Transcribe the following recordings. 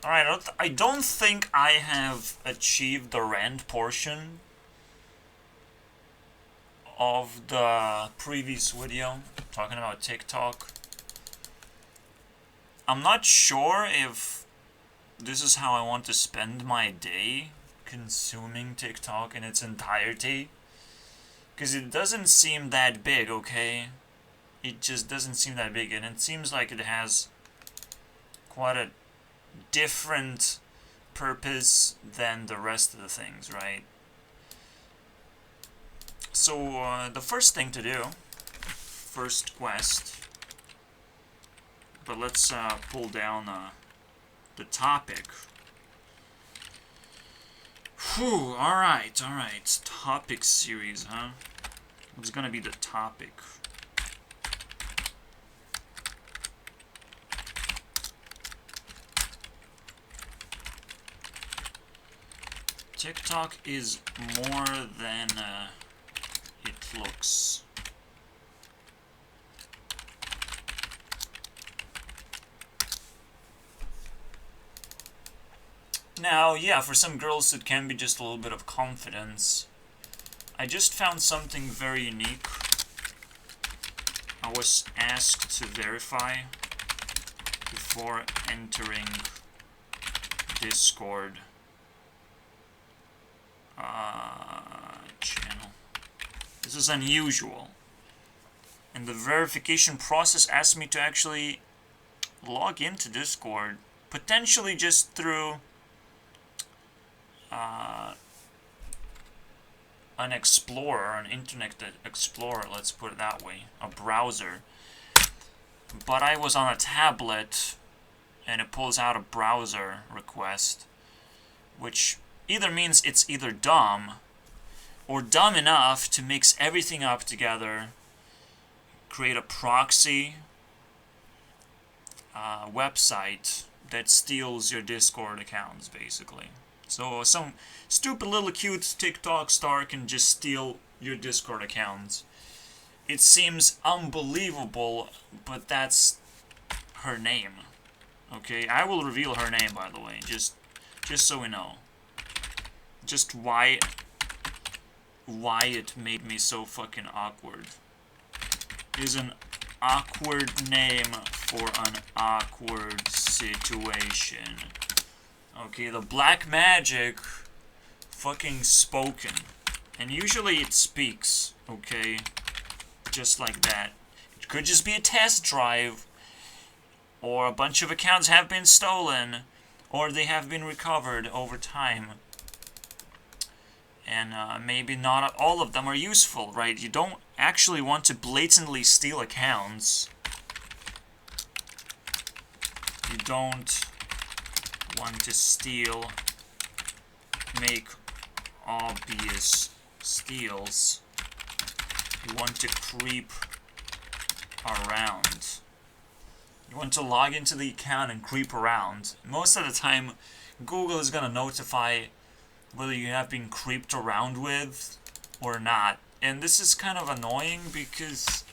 Alright, I don't think I have achieved the rant portion of the previous video talking about TikTok. I'm not sure if this is how I want to spend my day, consuming TikTok in its entirety. Because it doesn't seem that big, okay? It just doesn't seem that big, and it seems like it has quite a different purpose than the rest of the things, right? So, the first thing to do, first quest, but let's pull down the topic. Whew, alright. Topic series, huh? What's gonna be the topic? TikTok is more than it looks. Now, yeah, for some girls it can be just a little bit of confidence. I just found something very unique. I was asked to verify before entering Discord channel. This is unusual. And the verification process asked me to actually log into Discord, potentially just through an explorer, an internet explorer, let's put it that way, a browser. But I was on a tablet, and it pulls out a browser request, which either means it's either dumb, or dumb enough to mix everything up together, create a proxy website that steals your Discord accounts, basically. So some stupid little cute TikTok star can just steal your Discord accounts. It seems unbelievable, but that's her name. Okay, I will reveal her name, by the way, just so we know. Just why it made me so fucking awkward. Is an awkward name for an awkward situation. Okay, the black magic fucking spoken. And usually it speaks, okay? Just like that. It could just be a test drive, or a bunch of accounts have been stolen, or they have been recovered over time. And maybe not all of them are useful, right? You don't actually want to blatantly steal accounts. You don't want to steal, make obvious steals. You want to creep around. You want to log into the account and creep around. Most of the time, Google is gonna notify whether you have been creeped around with or not. And this is kind of annoying because,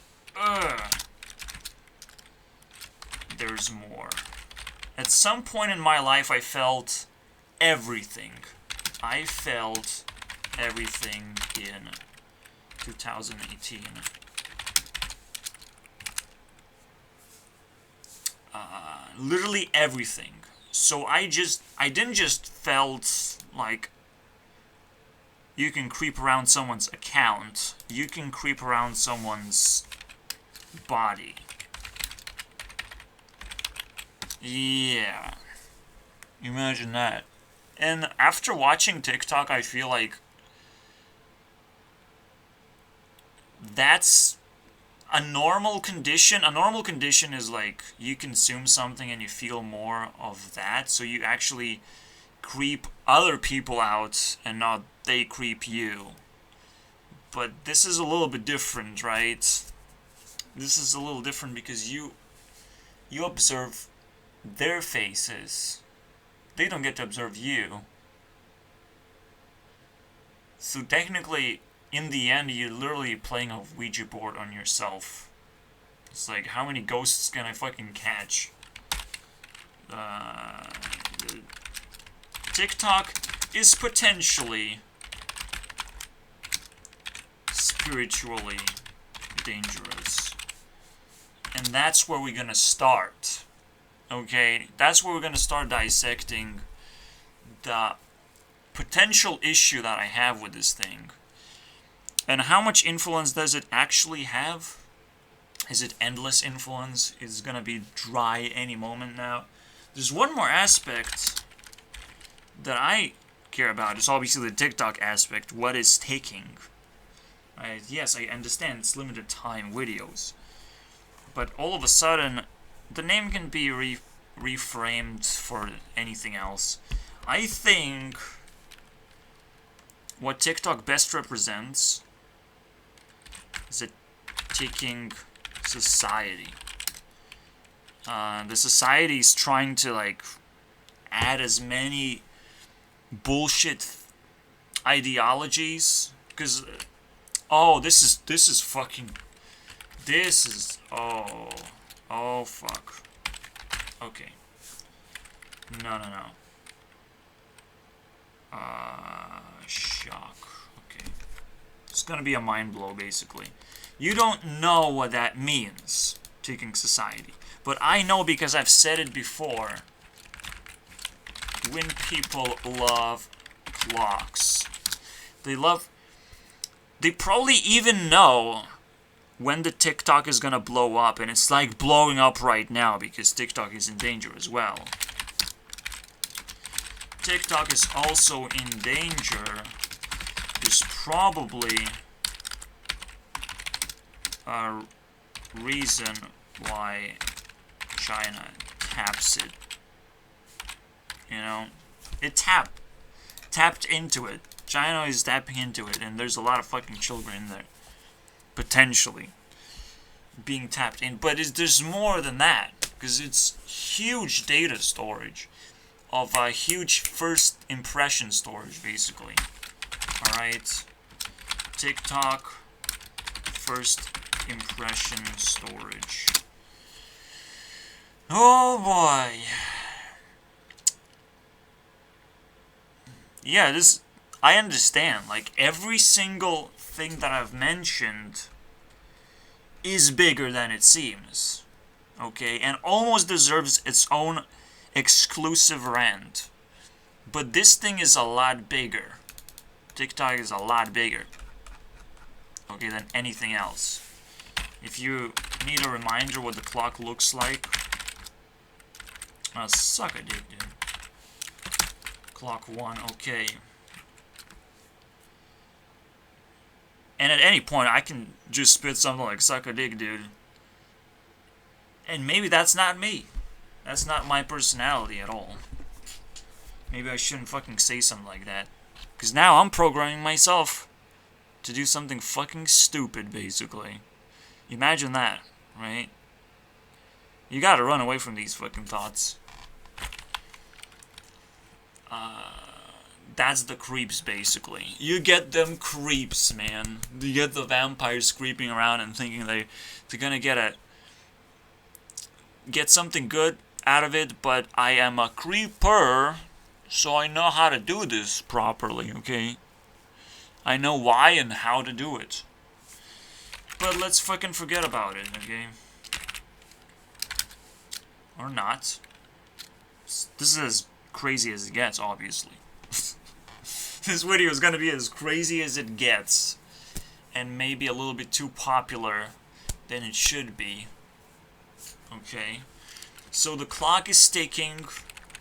there's more. At some point in my life, I felt everything. I felt everything in 2018. Literally everything. So I didn't just felt like you can creep around someone's account. You can creep around someone's body. Yeah. Imagine that. And after watching TikTok, I feel like that's a normal condition. A normal condition is like you consume something and you feel more of that, so you actually creep other people out and not they creep you. But this is a little bit different, right? This is a little different because you observe their faces. They don't get to observe you. So technically, in the end, you're literally playing a Ouija board on yourself. It's like, how many ghosts can I fucking catch? TikTok is potentially spiritually dangerous. And that's where we're gonna start. Okay? That's where we're gonna start dissecting the potential issue that I have with this thing. And how much influence does it actually have? Is it endless influence? Is it gonna be dry any moment now? There's one more aspect that I care about. It's obviously the TikTok aspect. What is taking? Yes, I understand it's limited time videos. But all of a sudden, the name can be reframed for anything else. I think what TikTok best represents is a ticking society. The society is trying to, like, add as many bullshit ideologies, because this is fucking, oh fuck. Okay, no, shock. Okay, it's gonna be a mind blow. Basically, you don't know what that means, ticking society, but I know because I've said it before. When people love clocks, they probably even know when the TikTok is gonna blow up, and it's like blowing up right now because TikTok is in danger as well. TikTok is also in danger. There's probably a reason why China taps it. You know, it tapped into it. China is tapping into it, and there's a lot of fucking children in there, potentially, being tapped in. But there's more than that, because it's huge data storage, of a huge first impression storage, basically. Alright, TikTok, first impression storage. Oh boy. Yeah, I understand, like, every single thing that I've mentioned is bigger than it seems, okay, and almost deserves its own exclusive rant, but this thing is a lot bigger. TikTok is a lot bigger, okay, than anything else. If you need a reminder what the clock looks like, suck a dick, dude. Clock 1, okay. And at any point, I can just spit something like suck a dick, dude. And maybe that's not me. That's not my personality at all. Maybe I shouldn't fucking say something like that. Because now I'm programming myself to do something fucking stupid, basically. Imagine that, right? You gotta run away from these fucking thoughts. That's the creeps, basically. You get them creeps, man. You get the vampires creeping around and thinking they're gonna get something good out of it, but I am a creeper, so I know how to do this properly, okay? I know why and how to do it. But let's fucking forget about it, okay? Or not. This is as crazy as it gets, obviously. This video is gonna be as crazy as it gets, and maybe a little bit too popular than it should be. Okay, so the clock is ticking.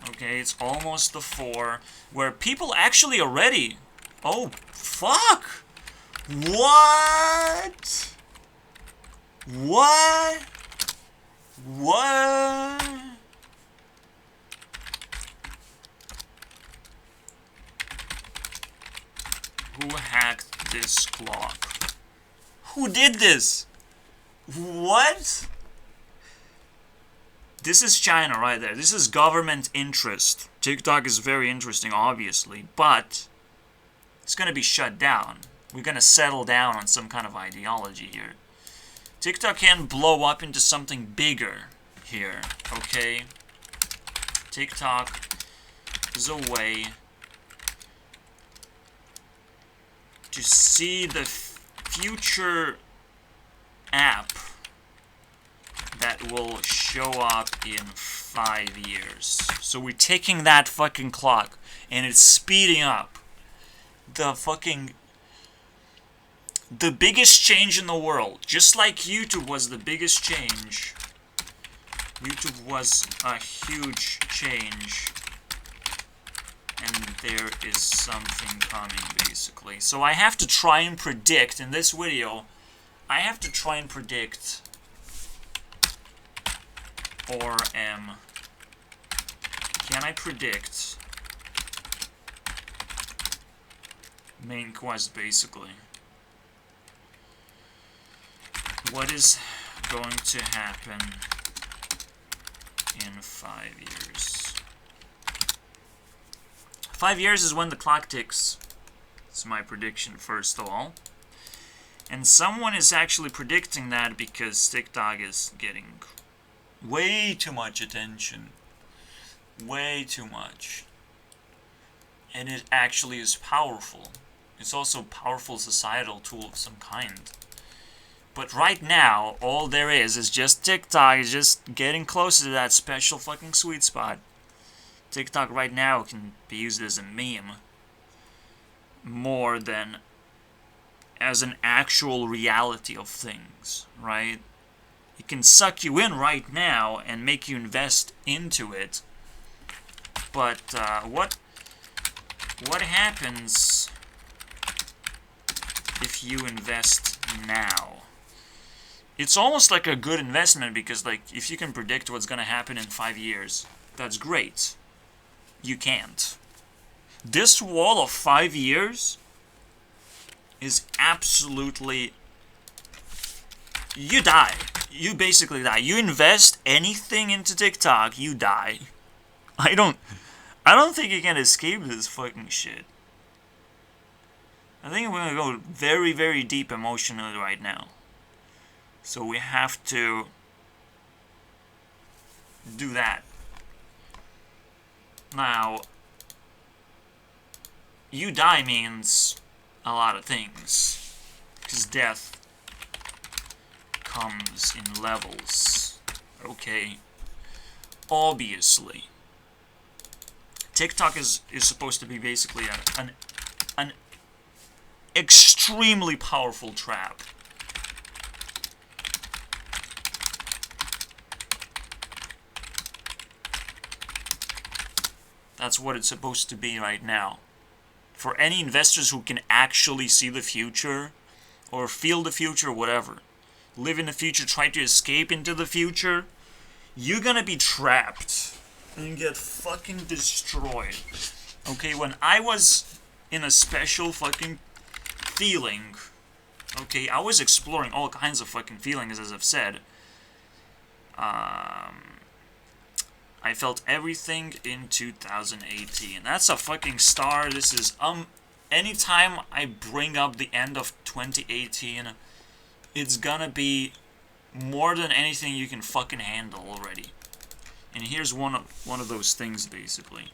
Okay, it's almost the 4, where people actually already... Oh, fuck! What? What? What? Who hacked this clock? Who did this? What? This is China right there. This is government interest. TikTok is very interesting, obviously, but it's gonna be shut down. We're gonna settle down on some kind of ideology here. TikTok can blow up into something bigger here, okay? TikTok is a way to see the future app that will show up in 5 years. So we're taking that fucking clock and it's speeding up. The biggest change in the world, just like YouTube was the biggest change. YouTube was a huge change. And there is something coming, basically. So I have to try and predict, in this video, I have to try and predict, or can I predict main quest, basically? What is going to happen in 5 years? 5 years is when the clock ticks. It's my prediction, first of all. And someone is actually predicting that because TikTok is getting way too much attention. Way too much. And it actually is powerful. It's also a powerful societal tool of some kind. But right now, all there is just TikTok is just getting closer to that special fucking sweet spot. TikTok right now can be used as a meme more than as an actual reality of things, right? It can suck you in right now and make you invest into it. But what happens if you invest now? It's almost like a good investment because, like, if you can predict what's gonna happen in 5 years, that's great. You can't. This wall of 5 years is absolutely... You die. You basically die. You invest anything into TikTok, you die. I don't think you can escape this fucking shit. I think we're gonna go very, very deep emotionally right now. So we have to do that. Now, you die means a lot of things, because death comes in levels, okay? Obviously. TikTok is supposed to be basically an extremely powerful trap. That's what it's supposed to be right now. For any investors who can actually see the future, or feel the future, whatever, live in the future, try to escape into the future, you're gonna be trapped and get fucking destroyed. Okay, when I was in a special fucking feeling, okay, I was exploring all kinds of fucking feelings, as I've said. I felt everything in 2018. That's a fucking star. This is, anytime I bring up the end of 2018, it's gonna be more than anything you can fucking handle already. And here's one of those things, basically.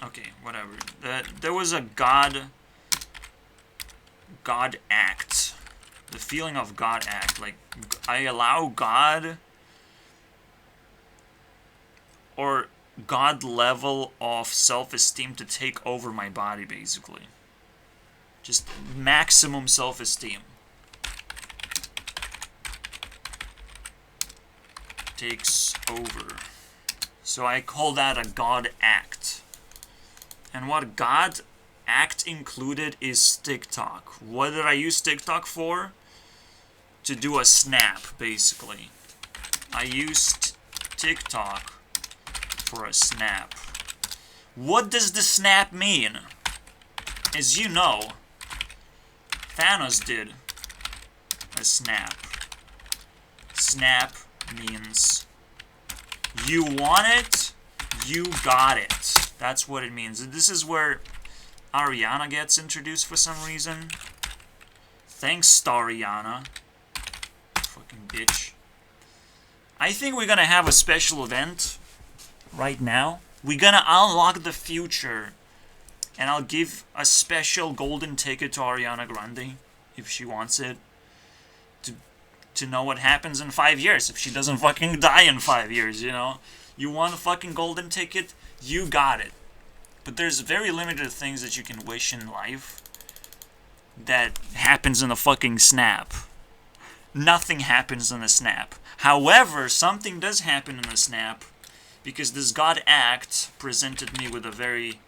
Okay, whatever. There was a God act. The feeling of God act. Like, I allow God or God level of self-esteem to take over my body, basically. Just maximum self-esteem. Takes over. So I call that a God act. And what God act included is TikTok. What did I use TikTok for? To do a snap, basically. I used TikTok for a snap. What does the snap mean? As you know, Thanos did a snap. Snap means you want it, you got it. That's what it means. This is where Ariana gets introduced for some reason. Thanks, Stariana. Fucking fucking bitch. I think we're gonna have a special event right now. We're gonna unlock the future. And I'll give a special golden ticket to Ariana Grande, if she wants it. To know what happens in 5 years, if she doesn't fucking die in 5 years, you know? You want a fucking golden ticket? You got it. But there's very limited things that you can wish in life that happens in a fucking snap. Nothing happens in a snap. However, something does happen in a snap, because this God Act presented me with a very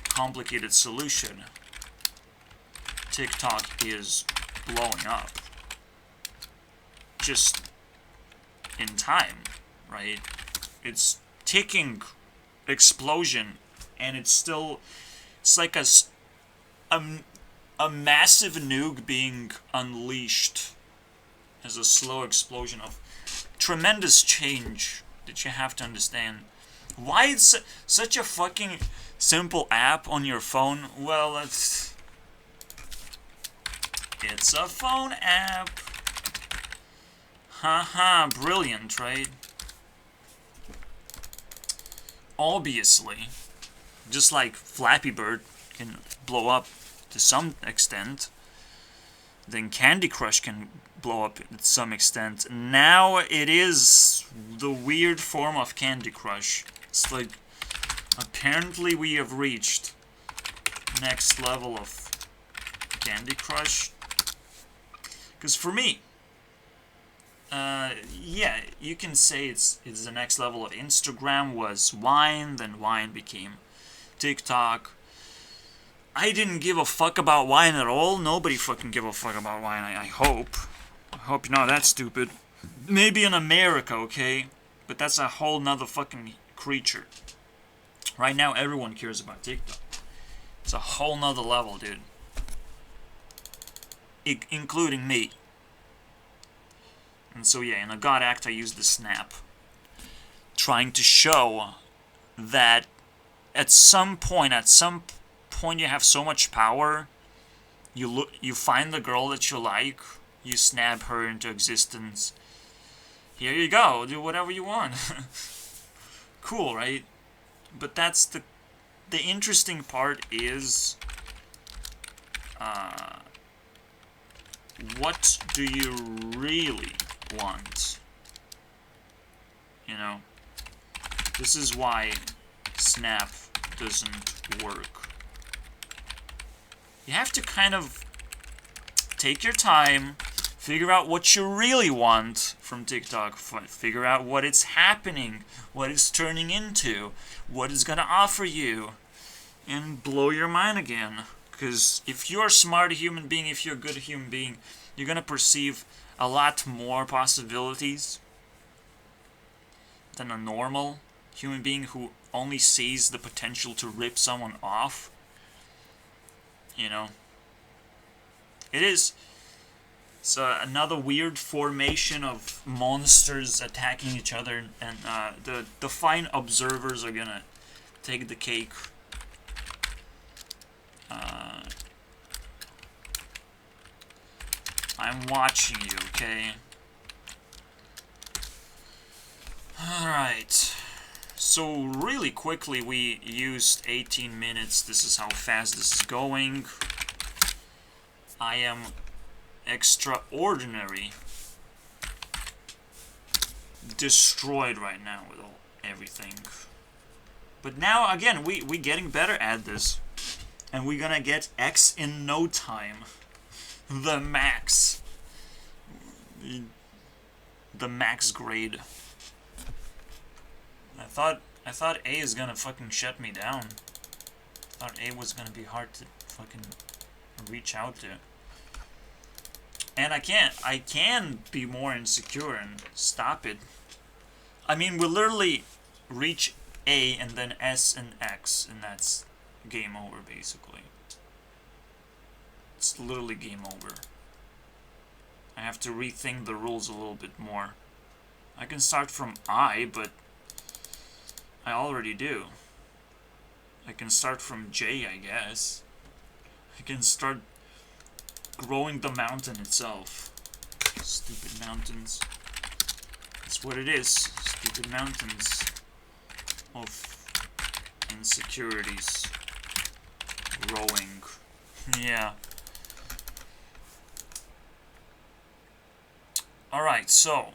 complicated solution. TikTok is blowing up. Just in time, right? It's ticking explosion, and it's like a massive nuke being unleashed as a slow explosion of tremendous change that you have to understand. Why it's such a fucking simple app on your phone? Well, it's a phone app. Haha, brilliant, right? Obviously, just like Flappy Bird can blow up to some extent, then Candy Crush can blow up to some extent. Now it is the weird form of Candy Crush. It's like, apparently we have reached next level of Candy Crush. Because for me, yeah, you can say it's the next level of Instagram was Vine, then Vine became TikTok. I didn't give a fuck about Vine at all. Nobody fucking give a fuck about Vine, I hope. I hope you're not that stupid. Maybe in America, okay? But that's a whole nother fucking creature. Right now, everyone cares about TikTok. It's a whole nother level, dude. Including me. And so yeah, in a God Act I used the snap, trying to show that at some point you have so much power, you find the girl that you like, you snap her into existence. Here you go, do whatever you want. Cool, right? But that's the interesting part is, what do you really want? You know, this is why Snap doesn't work. You have to kind of take your time, figure out what you really want from TikTok, figure out what it's happening, what it's turning into, what it's gonna offer you, and blow your mind again. Because if you're a smart human being, if you're a good human being, you're gonna perceive a lot more possibilities than a normal human being who only sees the potential to rip someone off. You know? It is. It's another weird formation of monsters attacking each other, and the fine observers are gonna take the cake. I'm watching you, okay? Alright. So, really quickly, we used 18 minutes. This is how fast this is going. I am extraordinary destroyed right now with everything. But now, again, we getting better at this. And we're gonna get X in no time. The max. The max grade. I thought A is gonna fucking shut me down. I thought A was gonna be hard to fucking reach out to. And I can be more insecure and stop it. I mean, we literally reach A and then S and X, and that's game over, basically. It's literally game over. I have to rethink the rules a little bit more. I can start from I, but I already do. I can start from J, I guess. I can start growing the mountain itself. Stupid mountains. That's what it is. Stupid mountains of insecurities. Growing. Yeah. Alright, so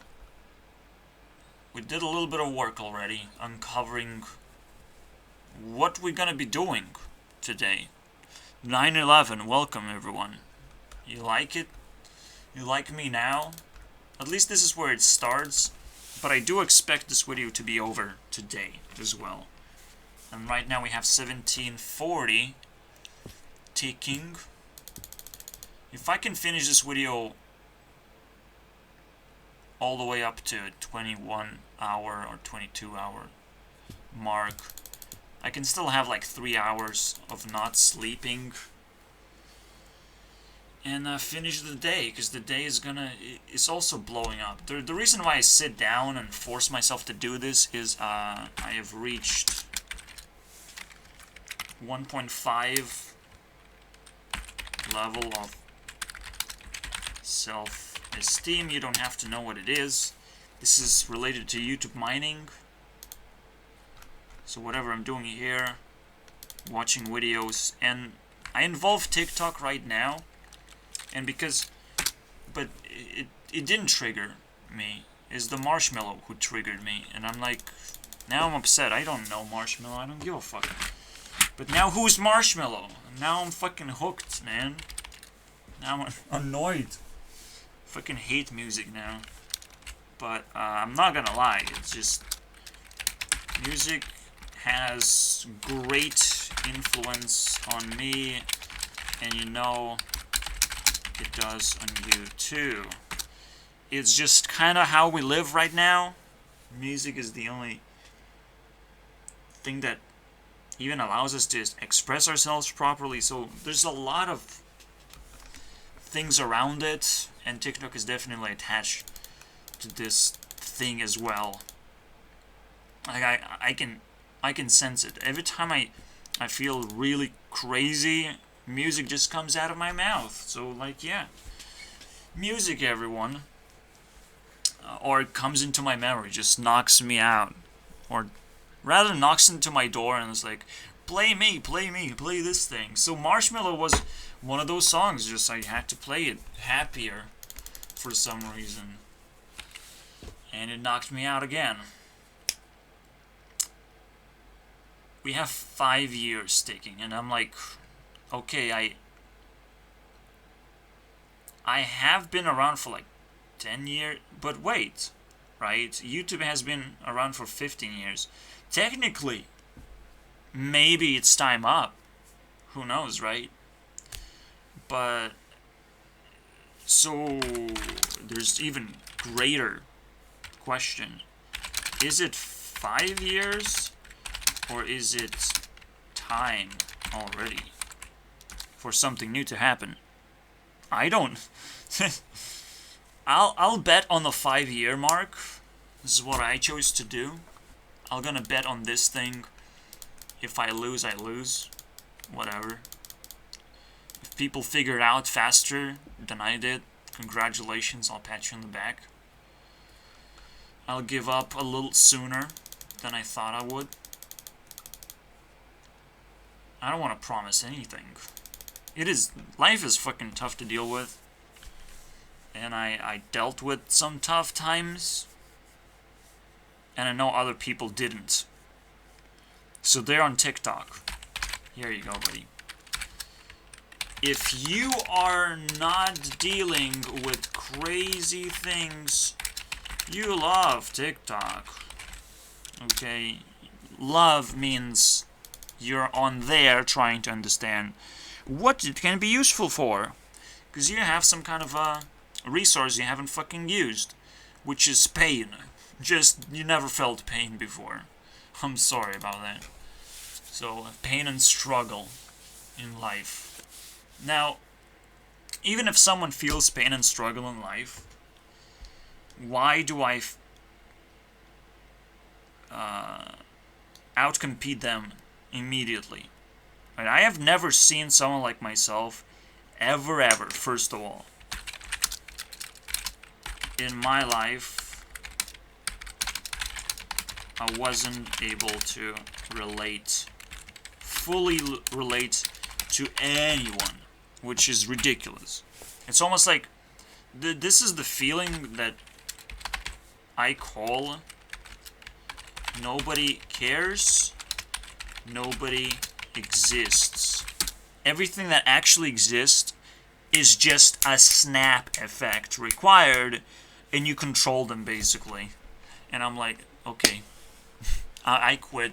we did a little bit of work already, uncovering what we're gonna be doing today. 9/11, welcome everyone. You like it? You like me now? At least this is where it starts, but I do expect this video to be over today as well. And right now we have 1740 ticking. If I can finish this video all the way up to 21 hour or 22 hour mark, I can still have like 3 hours of not sleeping and finish the day, because the day is it's also blowing up. The reason why I sit down and force myself to do this is I have reached 1.5 level of self-esteem. You don't have to know what it is. This is related to YouTube mining. So whatever I'm doing here, watching videos, and I involve TikTok right now, and but it didn't trigger me. It's the Marshmallow who triggered me, and I'm like, now I'm upset. I don't know Marshmallow. I don't give a fuck. But now who's Marshmallow? Now I'm fucking hooked, man. Now I'm annoyed. Fucking hate music now. But I'm not gonna lie. It's just music has great influence on me, and you know it does on you too. It's just kind of how we live right now. Music is the only thing that even allows us to express ourselves properly. So there's a lot of things around it, and TikTok is definitely attached to this thing as well. Like I can sense it. Every time I feel really crazy, music just comes out of my mouth. So like, yeah, music, everyone. Or it comes into my memory, just knocks me out. Or rather knocks into my door and it's like, play me, play this thing. So Marshmallow was one of those songs, just I had to play it happier for some reason. And it knocked me out again. We have 5 years ticking, and I'm like, okay, I have been around for like 10 years, but wait, right? YouTube has been around for 15 years. Technically, maybe it's time up. Who knows, right? But, so, there's even greater question. Is it 5 years? Or is it time already for something new to happen? I don't. I'll bet on the 5-year mark. This is what I chose to do. I'm gonna bet on this thing. If I lose, I lose. Whatever. If people figure it out faster than I did, congratulations, I'll pat you on the back. I'll give up a little sooner than I thought I would. I don't want to promise anything. Life is fucking tough to deal with. And I dealt with some tough times. And I know other people didn't. So they're on TikTok. Here you go, buddy. If you are not dealing with crazy things, you love TikTok. Okay? Love means you're on there trying to understand what it can be useful for. Because you have some kind of a resource you haven't fucking used, which is pain. Just, you never felt pain before. I'm sorry about that. So, pain and struggle in life. Now, even if someone feels pain and struggle in life, why do I outcompete them immediately? Right? I have never seen someone like myself ever, first of all, in my life, I wasn't able to fully relate to anyone, which is ridiculous. It's almost like this is the feeling that I call nobody cares, nobody exists. Everything that actually exists is just a snap effect required, and you control them basically. And I'm like, okay, I quit.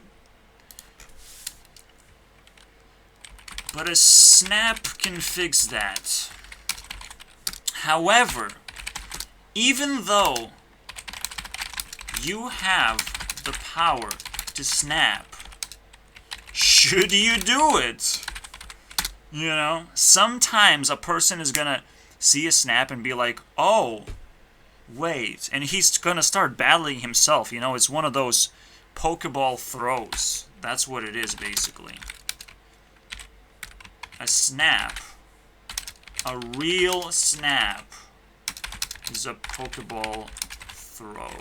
But a snap can fix that. However, even though you have the power to snap, should you do it? You know, sometimes a person is gonna see a snap and be like, oh, wait, and he's gonna start battling himself. You know, it's one of those Pokeball throws. That's what it is, basically. A snap, a real snap, is a Pokeball throw.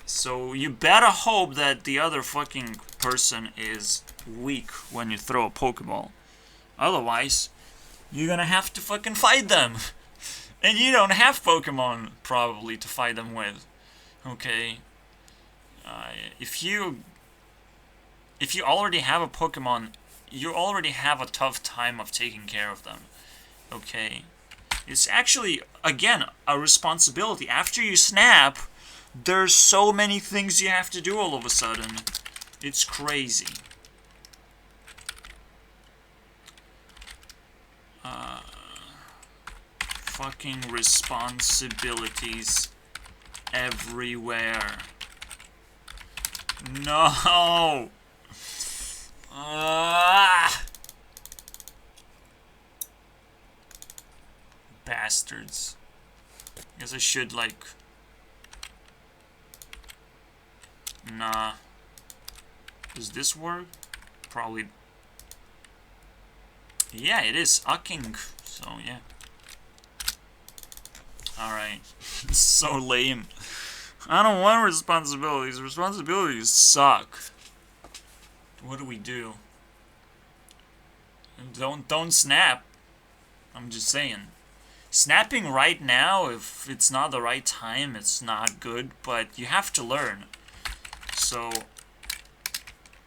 So you better hope that the other fucking person is weak when you throw a Pokeball. Otherwise, you're gonna have to fucking fight them. And you don't have Pokemon, probably, to fight them with. Okay? If you already have a Pokemon, you already have a tough time of taking care of them. Okay? It's actually, again, a responsibility. After you snap, there's so many things you have to do all of a sudden. It's crazy. Fucking responsibilities everywhere. No! Bastards. Guess I should, like... Nah. Does this work? Probably. Yeah, it is ucking. So, yeah. Alright. So lame. I don't want responsibilities. Responsibilities suck. What do we do? Don't snap. I'm just saying. Snapping right now, if it's not the right time, it's not good, but you have to learn. So,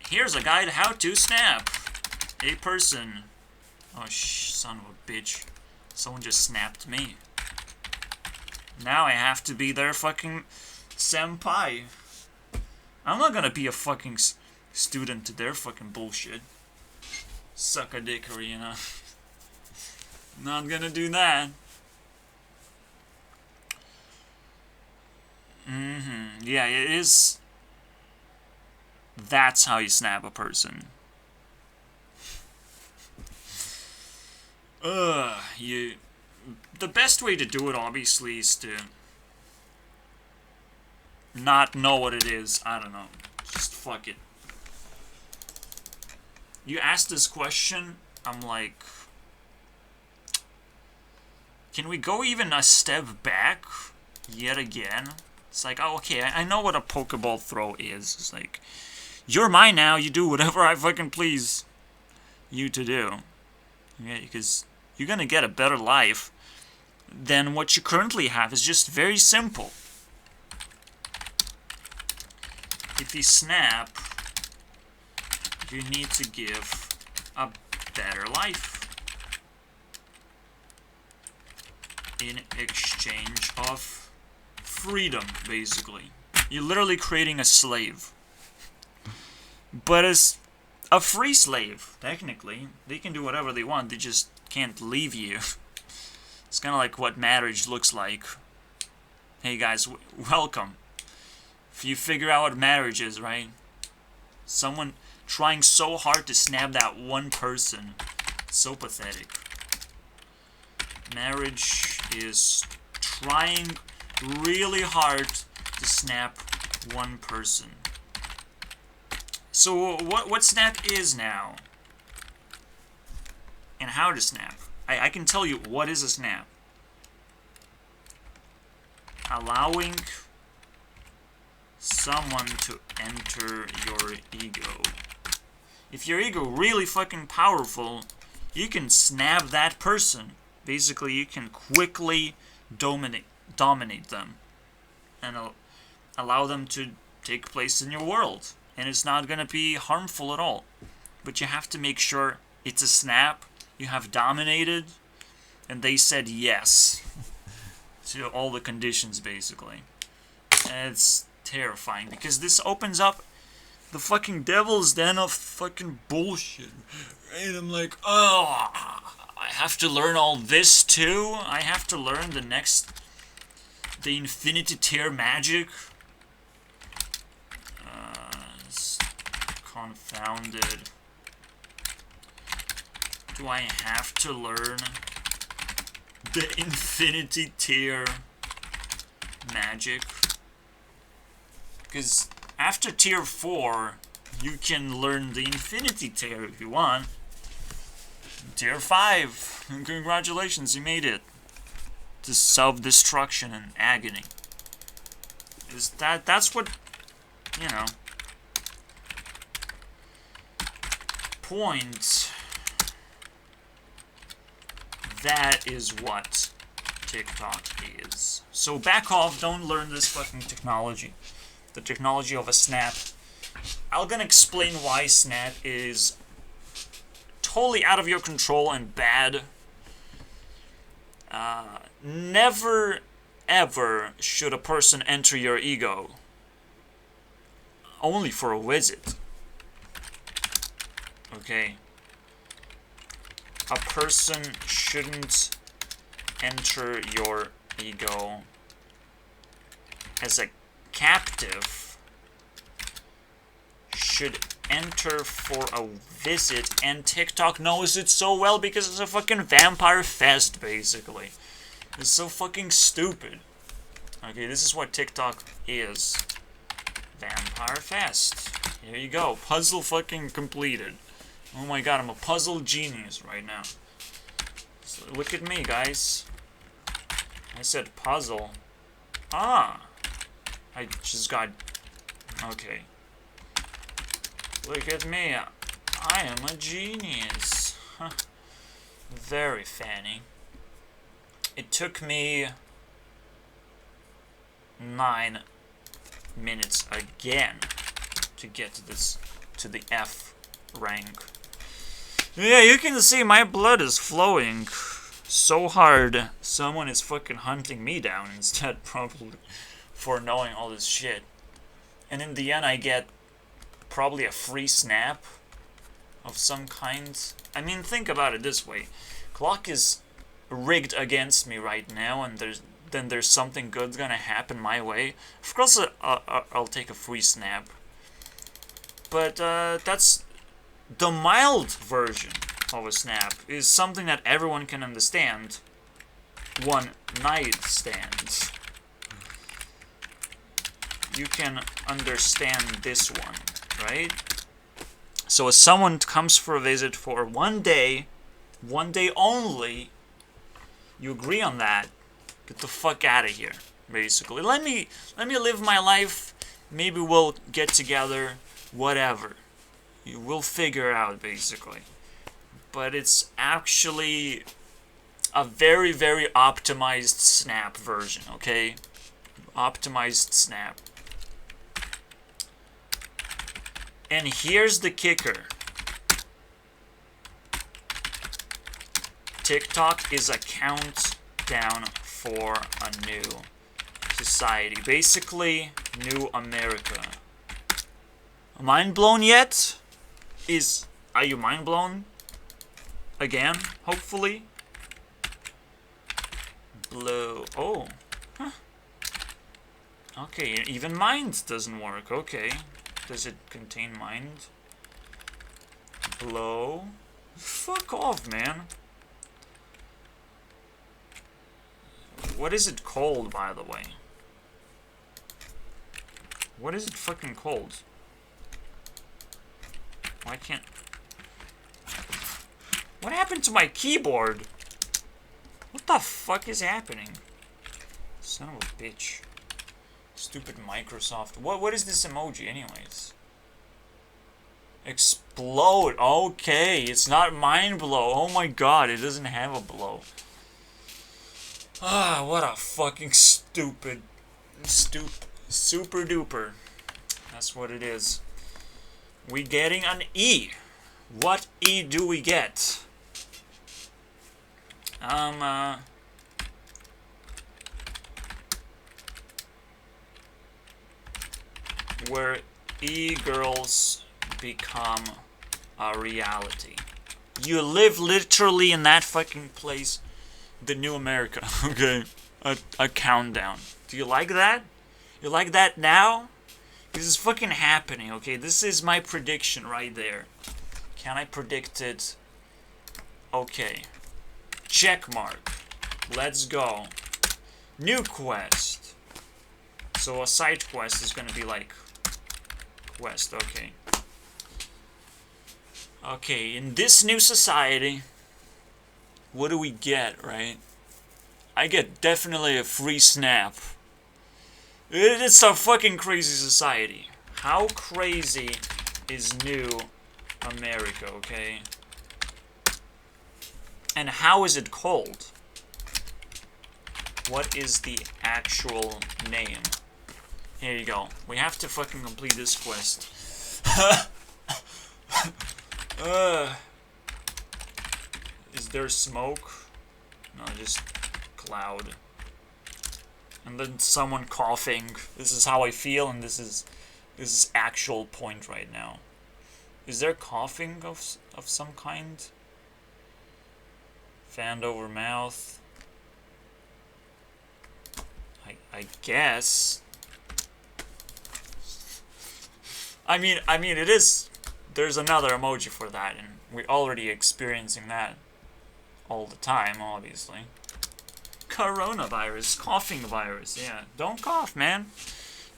here's a guide how to snap a person. Oh, son of a bitch. Someone just snapped me. Now I have to be their fucking senpai. I'm not gonna be a fucking student to their fucking bullshit. Suck a dickery, you know. Not gonna do that. Yeah, it is. That's how you snap a person. The best way to do it, obviously, is to not know what it is. I don't know. Just fuck it. You ask this question, I'm like, can we go even a step back yet again? It's like, oh, okay, I know what a Pokeball throw is. It's like, you're mine now, you do whatever I fucking please you to do. Yeah, because you're gonna get a better life than what you currently have. It's just very simple. If you snap, you need to give a better life in exchange of freedom, basically. You're literally creating a slave. But as a free slave, technically. They can do whatever they want, they just can't leave you. It's kind of like what marriage looks like. Hey guys, welcome. If you figure out what marriage is, right? Someone trying so hard to snap that one person. It's so pathetic. Marriage is trying really hard to snap one person. So what snap is now? And how to snap. I can tell you what is a snap. allowing someone to enter your ego. If your ego really fucking powerful, you can snap that person. Basically, you can quickly dominate them and allow them to take place in your world. And it's not gonna be harmful at all. But you have to make sure it's a snap, you have dominated, and they said yes to all the conditions, basically. And it's terrifying, because this opens up the fucking devil's den of fucking bullshit. Right? I'm like, oh, I have to learn all this too? I have to learn the Infinity Tier magic? It's confounded. Do I have to learn the Infinity Tier magic? Because after Tier 4, you can learn the Infinity Tier if you want. Tier 5, congratulations, you made it. To self-destruction and agony. That's what, you know. Point. That is what TikTok is. So back off, don't learn this fucking technology. The technology of a snap. I'm gonna explain why snap is totally out of your control and bad. Never, ever should a person enter your ego. Only for a visit. Okay? A person shouldn't enter your ego as a captive. Should enter for a visit, and TikTok knows it so well because it's a fucking vampire fest, basically. It's so fucking stupid. Okay, this is what TikTok is. Vampire fest. Here you go. Puzzle fucking completed. Oh my god, I'm a puzzle genius right now. So look at me, guys. I said puzzle. Ah! I just got... Okay. Look at me. I am a genius. Huh. Very funny. It took me 9 minutes again to get to this, to the F rank. Yeah, you can see my blood is flowing so hard. Someone is fucking hunting me down instead, probably, for knowing all this shit. And in the end, I get probably a free snap of some kind. I mean, think about it this way. Clock is rigged against me right now, and there's something good's gonna happen my way. Of course, I'll take a free snap. But that's the mild version of a snap. Is something that everyone can understand. One night stand. You can understand this one, right? So if someone comes for a visit for one day only, you agree on that, get the fuck out of here, basically. Let me live my life, maybe we'll get together, whatever. We'll figure out, basically. But it's actually a very, very optimized snap version, okay? Optimized snap. And here's the kicker. TikTok is a countdown for a new society. Basically, new America. Mind blown yet? Are you mind blown? Again, hopefully. Blue. Oh. Huh. Okay, even mind doesn't work. Okay. Does it contain mind? Blow. Fuck off, man. What is it called, by the way? What is it fucking called? Why can't... What happened to my keyboard? What the fuck is happening? Son of a bitch. Stupid Microsoft. What is this emoji anyways? Explode. Okay, it's not mind blow. Oh my god, it doesn't have a blow. Ah, what a fucking super duper. That's what it is. We getting an E. What E do we get? Where e-girls become a reality. You live literally in that fucking place. The new America. Okay. A countdown. Do you like that? You like that now? This is fucking happening, okay? This is my prediction right there. Can I predict it? Okay. Check mark. Let's go. New quest. So a side quest is gonna be like quest, okay. Okay, in this new society, what do we get, right? I get definitely a free snap. It's a fucking crazy society. How crazy is new America, okay? And how is it called? What is the actual name? Here you go. We have to fucking complete this quest. Is there smoke? No, just cloud. And then someone coughing. This is how I feel, and this is actual point right now. Is there coughing of some kind? Fanned over mouth. I guess. I mean, it is. There's another emoji for that, and we're already experiencing that all the time, obviously. Coronavirus, coughing virus. Yeah, don't cough, man.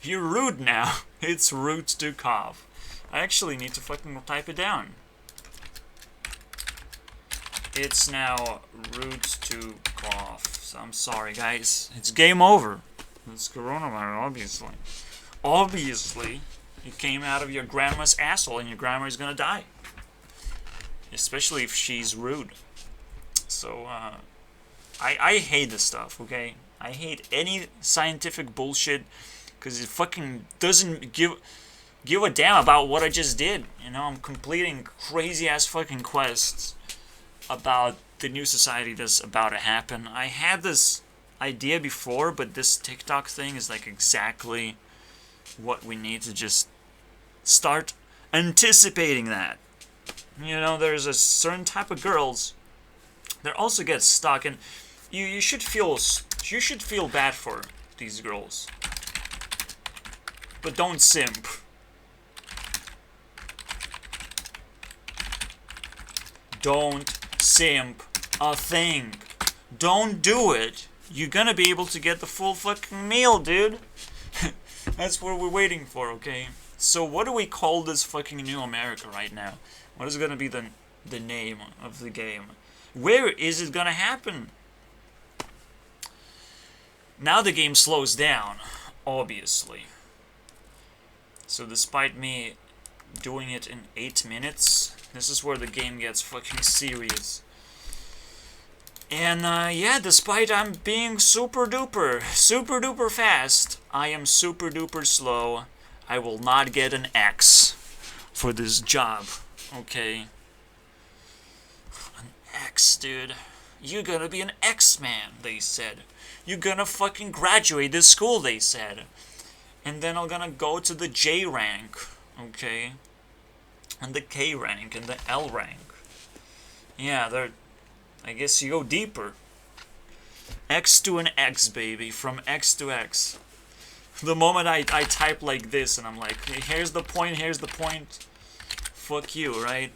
You're rude now. It's rude to cough. I actually need to fucking type it down. It's now rude to cough. So I'm sorry, guys. It's game over. It's coronavirus, obviously. Obviously, it came out of your grandma's asshole, and your grandma is gonna die. Especially if she's rude. So, I hate this stuff, okay? I hate any scientific bullshit, because it fucking doesn't give a damn about what I just did. You know, I'm completing crazy-ass fucking quests about the new society that's about to happen. I had this idea before, but this TikTok thing is like exactly what we need to just start anticipating that. You know, there's a certain type of girls that also get stuck, and you should feel bad for these girls, but don't simp. Don't simp a thing. Don't do it. You're gonna be able to get the full fucking meal, dude. That's what we're waiting for, okay? So what do we call this fucking new America right now? What is gonna be the name of the game? Where is it gonna happen? Now the game slows down, obviously. So despite me doing it in 8 minutes, this is where the game gets fucking serious. And yeah, despite I'm being super duper fast, I am super duper slow. I will not get an X for this job, okay? An X, dude. You're gonna be an X-Man, they said. You're gonna fucking graduate this school, they said. And then I'm gonna go to the J rank, okay? And the K rank, and the L rank. Yeah, I guess you go deeper. X to an X, baby. From X to X. The moment I type like this, and I'm like, hey, here's the point, fuck you, right?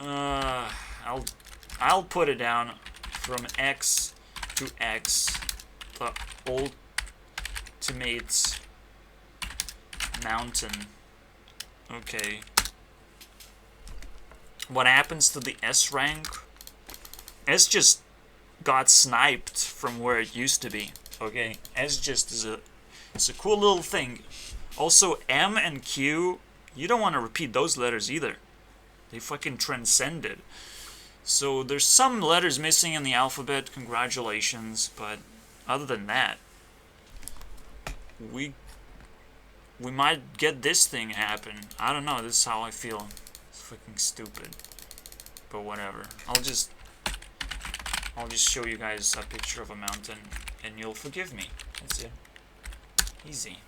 I'll put it down from X to X. The ultimate mountain. Okay. What happens to the S rank? S just got sniped from where it used to be. Okay, S just is it's a cool little thing. Also, M and Q, you don't want to repeat those letters either. They fucking transcended. So there's some letters missing in the alphabet, congratulations, but other than that, we might get this thing happen. I don't know, this is how I feel. It's fucking stupid. But whatever. I'll just show you guys a picture of a mountain and you'll forgive me. That's it. Easy.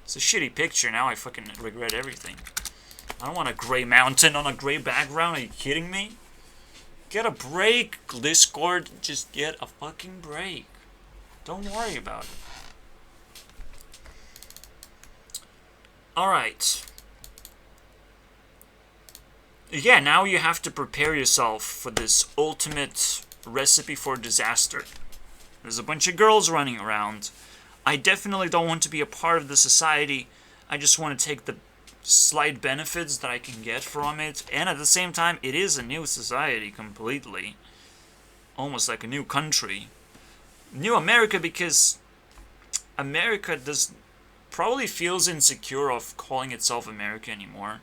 It's a shitty picture, now I fucking regret everything. I don't want a gray mountain on a gray background, are you kidding me? Get a break, Discord. Just get a fucking break. Don't worry about it. Alright. Yeah, now you have to prepare yourself for this ultimate recipe for disaster. There's a bunch of girls running around. I definitely don't want to be a part of the society. I just want to take the slight benefits that I can get from it. And at the same time, it is a new society completely. Almost like a new country. New America, because America probably feels insecure of calling itself America anymore.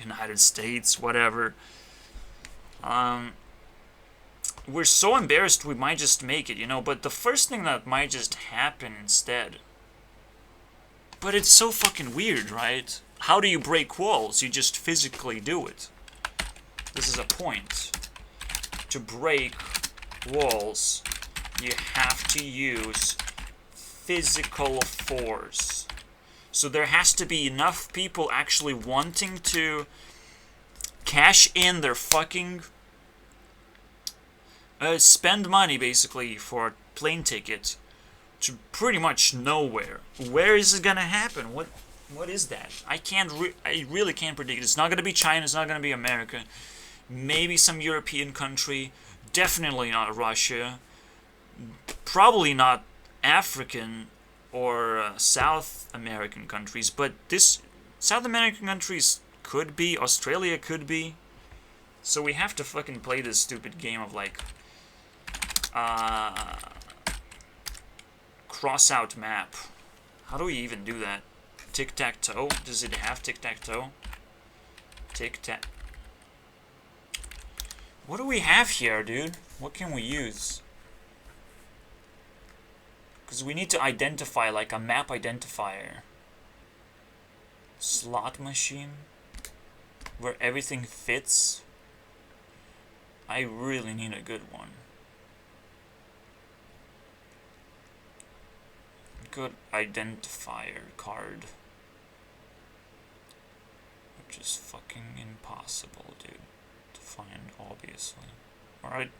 United States, whatever. We're so embarrassed we might just make it, you know, but the first thing that might just happen instead. But it's so fucking weird, right? How do you break walls? You just physically do it. This is a point. To break walls, you have to use physical force. So there has to be enough people actually wanting to cash in their fucking... spend money, basically, for a plane ticket to pretty much nowhere. Where is it gonna happen? What is that? I really can't predict. It's not gonna be China, it's not gonna be America. Maybe some European country. Definitely not Russia. Probably not African or South American countries, but this South American countries could be, Australia could be. So we have to fucking play this stupid game of like cross out map. How do we even do that? Tic-tac-toe? Does it have tic-tac-toe? Tic-tac. What do we have here, dude? What can we use? Because we need to identify, like, a map identifier. Slot machine? Where everything fits? I really need a good one. Good identifier card. Which is fucking impossible, dude, to find, obviously. Alright,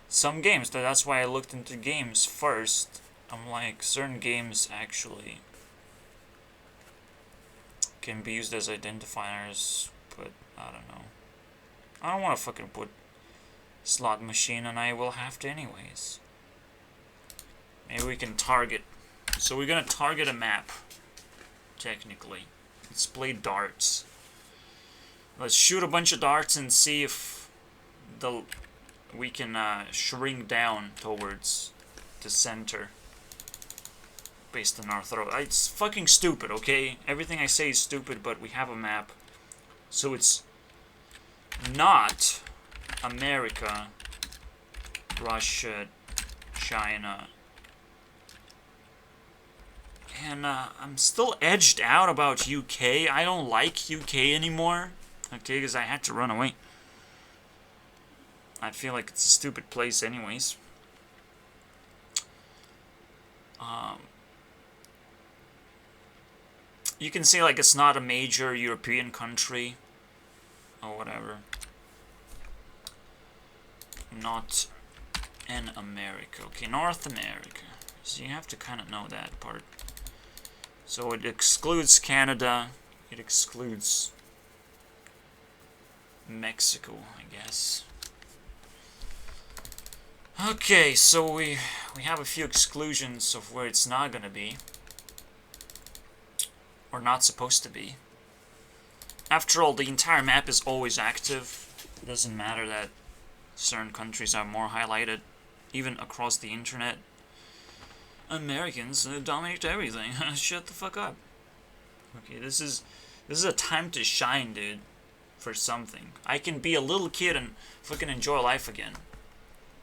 some games, that's why I looked into games first. I'm like, certain games actually can be used as identifiers, but I don't know. I don't want to fucking put slot machine, and I will have to anyways. Maybe we can target. So we're gonna target a map, technically. Let's play darts. Let's shoot a bunch of darts and see if we can shrink down towards the center based on our throw. It's fucking stupid, okay? Everything I say is stupid, but we have a map. So it's not America, Russia, China. And I'm still edged out about UK. I don't like UK anymore. Okay, because I had to run away. I feel like it's a stupid place anyways. You can say like it's not a major European country. Or whatever. Not in America. Okay, North America. So you have to kind of know that part. So it excludes Canada. It excludes Mexico, I guess. Okay, so we have a few exclusions of where it's not gonna be. Or not supposed to be. After all, the entire map is always active. It doesn't matter that certain countries are more highlighted. even across the internet. Americans dominate everything. Shut the fuck up. Okay, this is a time to shine, dude. For something. I can be a little kid and fucking enjoy life again.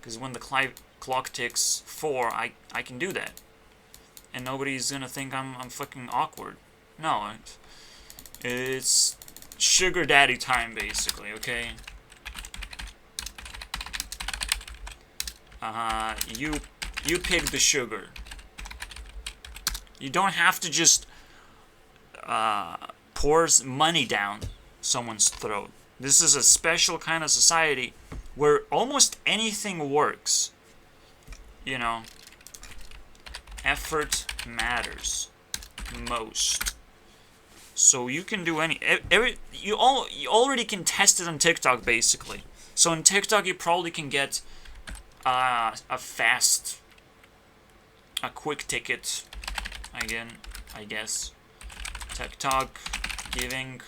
Because when the clock ticks 4, I can do that. And nobody's gonna think I'm fucking awkward. No, it's sugar daddy time, basically, okay? You pick the sugar. You don't have to just pour money down someone's throat. This is a special kind of society where almost anything works. You know, effort matters most. So you can do you already can test it on TikTok, basically. So on TikTok you probably can get a quick ticket again, I guess. TikTok giving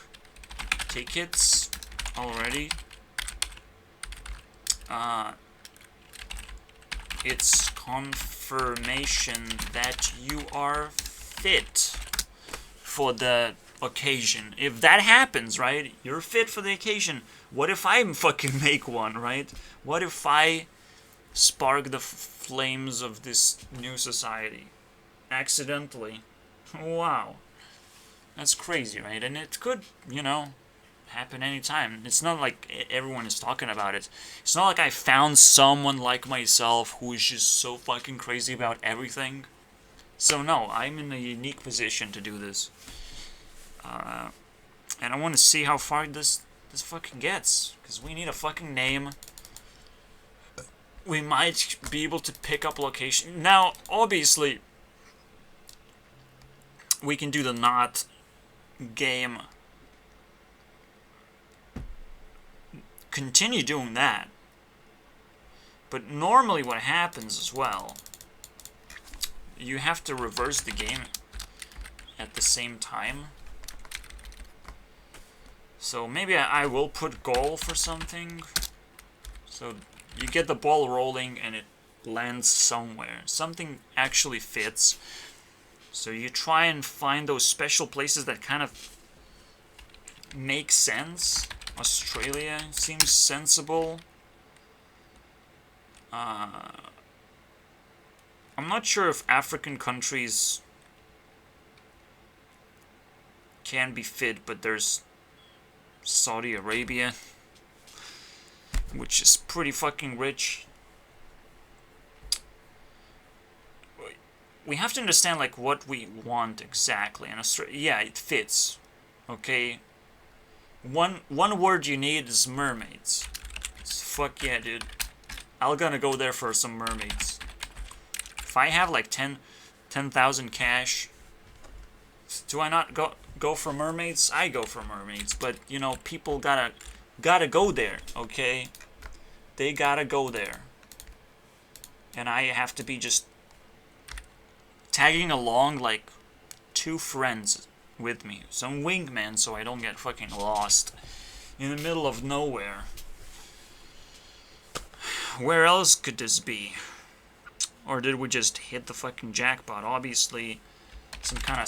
tickets already. It's confirmation that you are fit for the occasion. If that happens, right, you're fit for the occasion. What if I fucking make one, right? What if I spark the flames of this new society accidentally? Wow. That's crazy, right? And it could, you know, happen anytime. It's not like everyone is talking about it. It's not like I found someone like myself who is just so fucking crazy about everything. So no, I'm in a unique position to do this. And I want to see how far this fucking gets. Because we need a fucking name. We might be able to pick up location. Now, obviously, we can do the not game. Continue doing that. But normally what happens as well, you have to reverse the game at the same time. So maybe I will put goal for something. So you get the ball rolling and it lands somewhere. Something actually fits. So you try and find those special places that kind of make sense. Australia seems sensible. I'm not sure if African countries can be fit, but there's Saudi Arabia, which is pretty fucking rich. We have to understand like what we want exactly. And yeah, it fits. Okay. One word you need is mermaids. Fuck yeah, dude. I'm gonna go there for some mermaids. If I have like 10,000 cash, do I not go for mermaids? I go for mermaids, but you know, people gotta go there, okay? They gotta go there. And I have to be just tagging along like 2 friends with me. Some wingman so I don't get fucking lost in the middle of nowhere. Where else could this be? Or did we just hit the fucking jackpot? Obviously, some kind of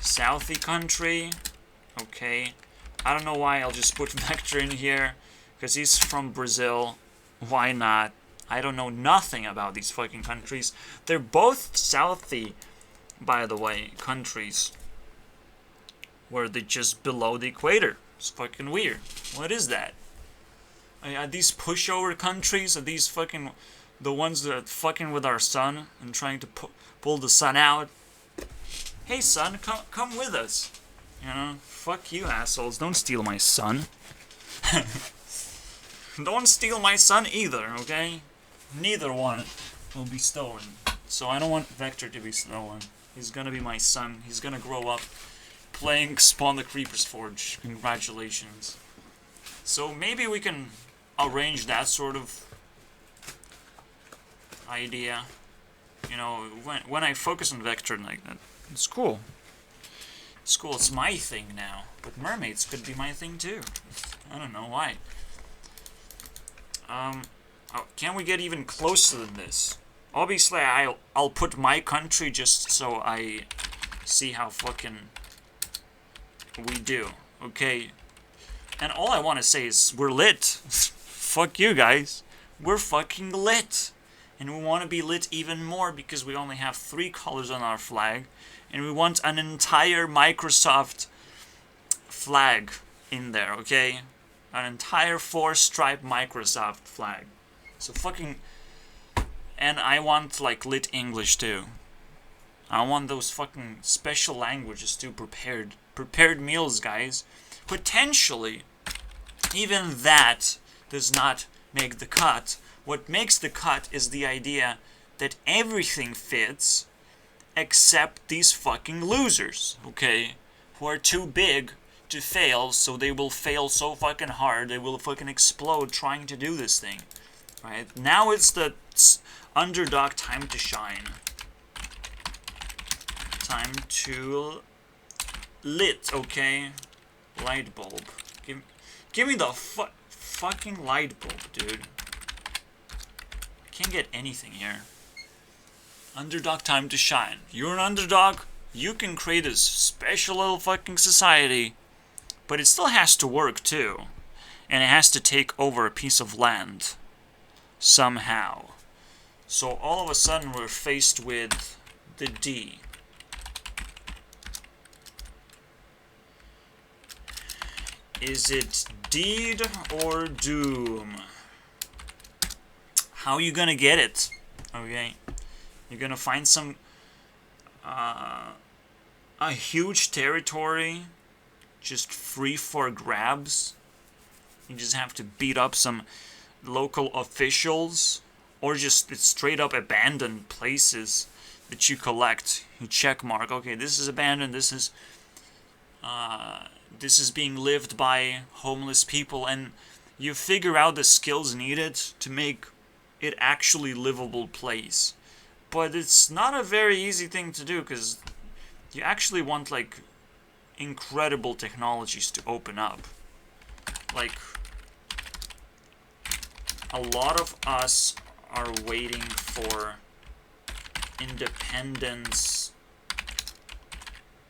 Southy country. Okay. I don't know why I'll just put Vector in here. Because he's from Brazil. Why not? I don't know nothing about these fucking countries. They're both Southy, by the way, countries. Where they're just below the equator. It's fucking weird. What is that? Are these pushover countries? Are these fucking the ones that are fucking with our sun and trying to pull the sun out? Hey sun, come with us. You know, fuck you assholes. Don't steal my sun. Don't steal my sun either, okay? Neither one will be stolen. So I don't want Vector to be stolen. He's gonna be my son. He's gonna grow up playing Spawn the Creeper's Forge. Congratulations. So maybe we can arrange that sort of idea. You know, when I focus on Vector like that, it's cool. It's cool. It's my thing now. But mermaids could be my thing too. I don't know why. Oh, can we get even closer than this? Obviously, I'll put my country just so I see how fucking we do. Okay. And all I want to say is we're lit. Fuck you guys. We're fucking lit. And we want to be lit even more because we only have 3 colors on our flag. And we want an entire Microsoft flag in there, okay? An entire 4-stripe Microsoft flag. So fucking... And I want, like, lit English, too. I want those fucking special languages, too, prepared. Prepared meals, guys. Potentially, even that does not make the cut. What makes the cut is the idea that everything fits except these fucking losers, okay? Who are too big to fail, so they will fail so fucking hard, they will fucking explode trying to do this thing. Right? Now it's the underdog time to shine. Time to lit, okay? Light bulb. Give me the fucking light bulb, dude. Can't get anything here. Underdog time to shine. You're an underdog, you can create a special little fucking society, but it still has to work too. And it has to take over a piece of land. Somehow. So all of a sudden we're faced with the D. Is it deed or doom? How are you gonna get it? Okay. You're gonna find some a huge territory just free for grabs. You just have to beat up some local officials, or just straight up abandoned places that you collect. You check mark. Okay, this is abandoned. This is being lived by homeless people, and you figure out the skills needed to make it actually livable place. But it's not a very easy thing to do, because you actually want, like, incredible technologies to open up. Like, a lot of us are waiting for independence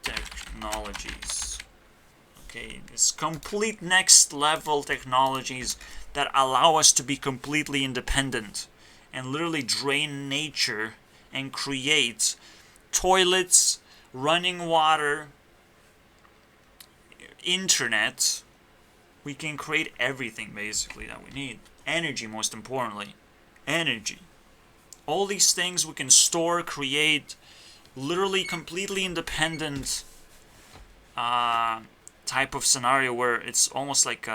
technologies. Okay, it's complete next level technologies that allow us to be completely independent and literally drain nature and create toilets, running water, internet. We can create everything basically that we need. Energy, most importantly. Energy. All these things we can store, create, literally completely independent type of scenario where it's almost like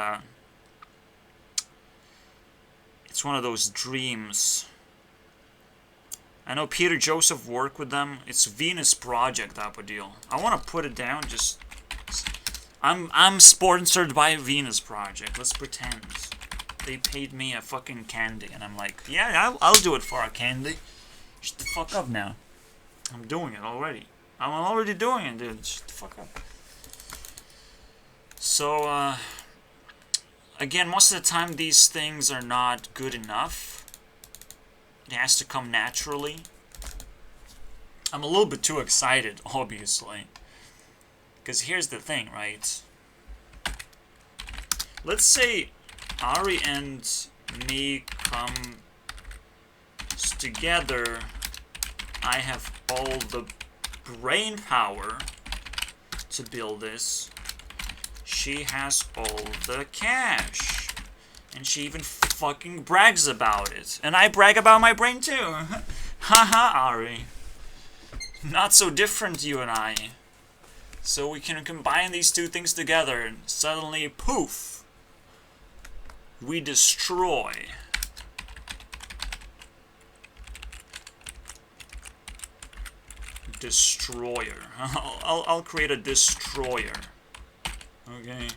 it's one of those dreams. I know Peter Joseph worked with them. It's Venus Project type of deal. I want to put it down. Just I'm sponsored by Venus Project. Let's pretend they paid me a fucking candy, and I'm like, yeah, I'll do it for a candy. Shut the fuck up now. I'm doing it already. I'm already doing it, dude. Shut the fuck up. So, again, most of the time these things are not good enough. It has to come naturally. I'm a little bit too excited, obviously. Because here's the thing, right? Let's say Ari and me come together. I have all the brain power to build this. She has all the cash. And she even fucking brags about it. And I brag about my brain too. Haha, Ari. Not so different, you and I. So we can combine these two things together and suddenly, poof, we destroy. Destroyer. I'll create a destroyer. Okay.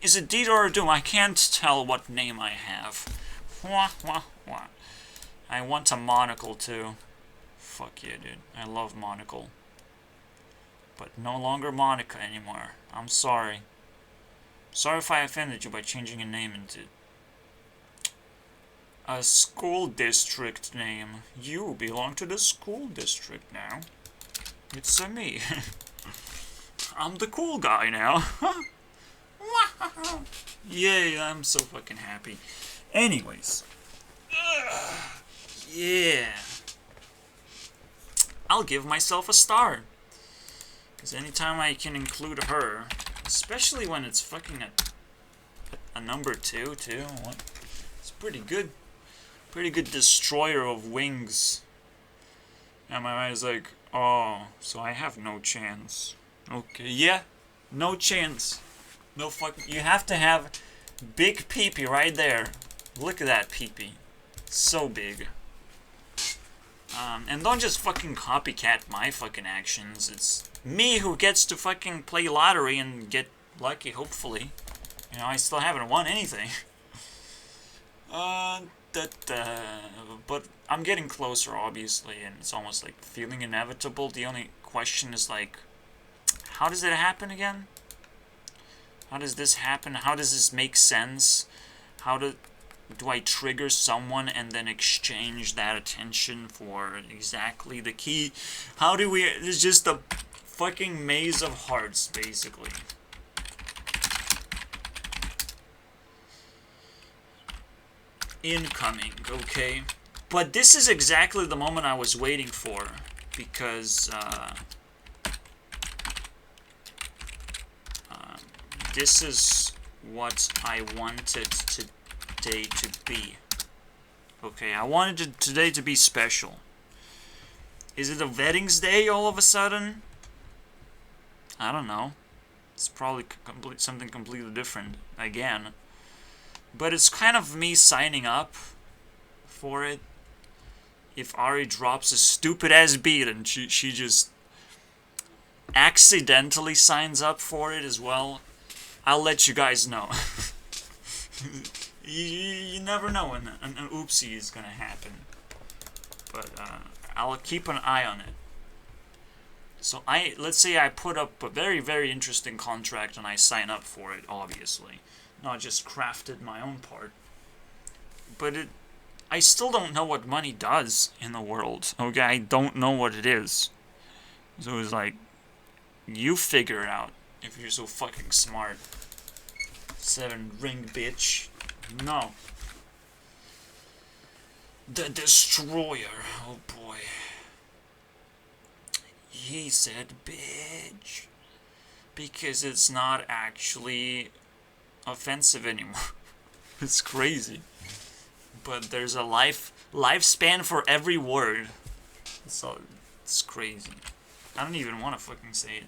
Is it Deed or Doom? I can't tell what name I have. Wah, wah, wah. I want a monocle too. Fuck yeah, dude. I love monocle. But no longer Monica anymore. I'm sorry. Sorry if I offended you by changing your name into A school district name. You belong to the school district now. It's me. I'm the cool guy now. Yay, I'm so fucking happy. Anyways. Yeah. I'll give myself a star. Because anytime I can include her, especially when it's fucking a number 2, too, it's pretty good. Pretty good destroyer of wings. And my mind's like, oh, so I have no chance. Okay, yeah, no chance. No fucking, you have to have big peepee right there. Look at that peepee. So big. And don't just fucking copycat my fucking actions. It's me who gets to fucking play lottery and get lucky, hopefully. You know, I still haven't won anything. But I'm getting closer, obviously, and it's almost like feeling inevitable. The only question is like, how does it happen again? How does this happen? How does this make sense? How do I trigger someone and then exchange that attention for exactly the key? How do we... It's just a fucking maze of hearts, basically. Incoming, okay? But this is exactly the moment I was waiting for, because this is what I wanted today to be. Okay, I wanted today to be special. Is it a weddings day all of a sudden? I don't know. It's probably something completely different again. But it's kind of me signing up for it. If Ari drops a stupid-ass beat and she just accidentally signs up for it as well, I'll let you guys know. you never know when an oopsie is gonna happen. But I'll keep an eye on it. So let's say I put up a very, very interesting contract and I sign up for it, obviously. Not just crafted my own part. But I still don't know what money does in the world. Okay, I don't know what it is. So it's like, you figure it out if you're so fucking smart. 7 ring, bitch. No. The Destroyer. Oh boy. He said bitch. Because it's not actually offensive anymore. It's crazy. But there's a lifespan for every word. So it's crazy. I don't even want to fucking say it.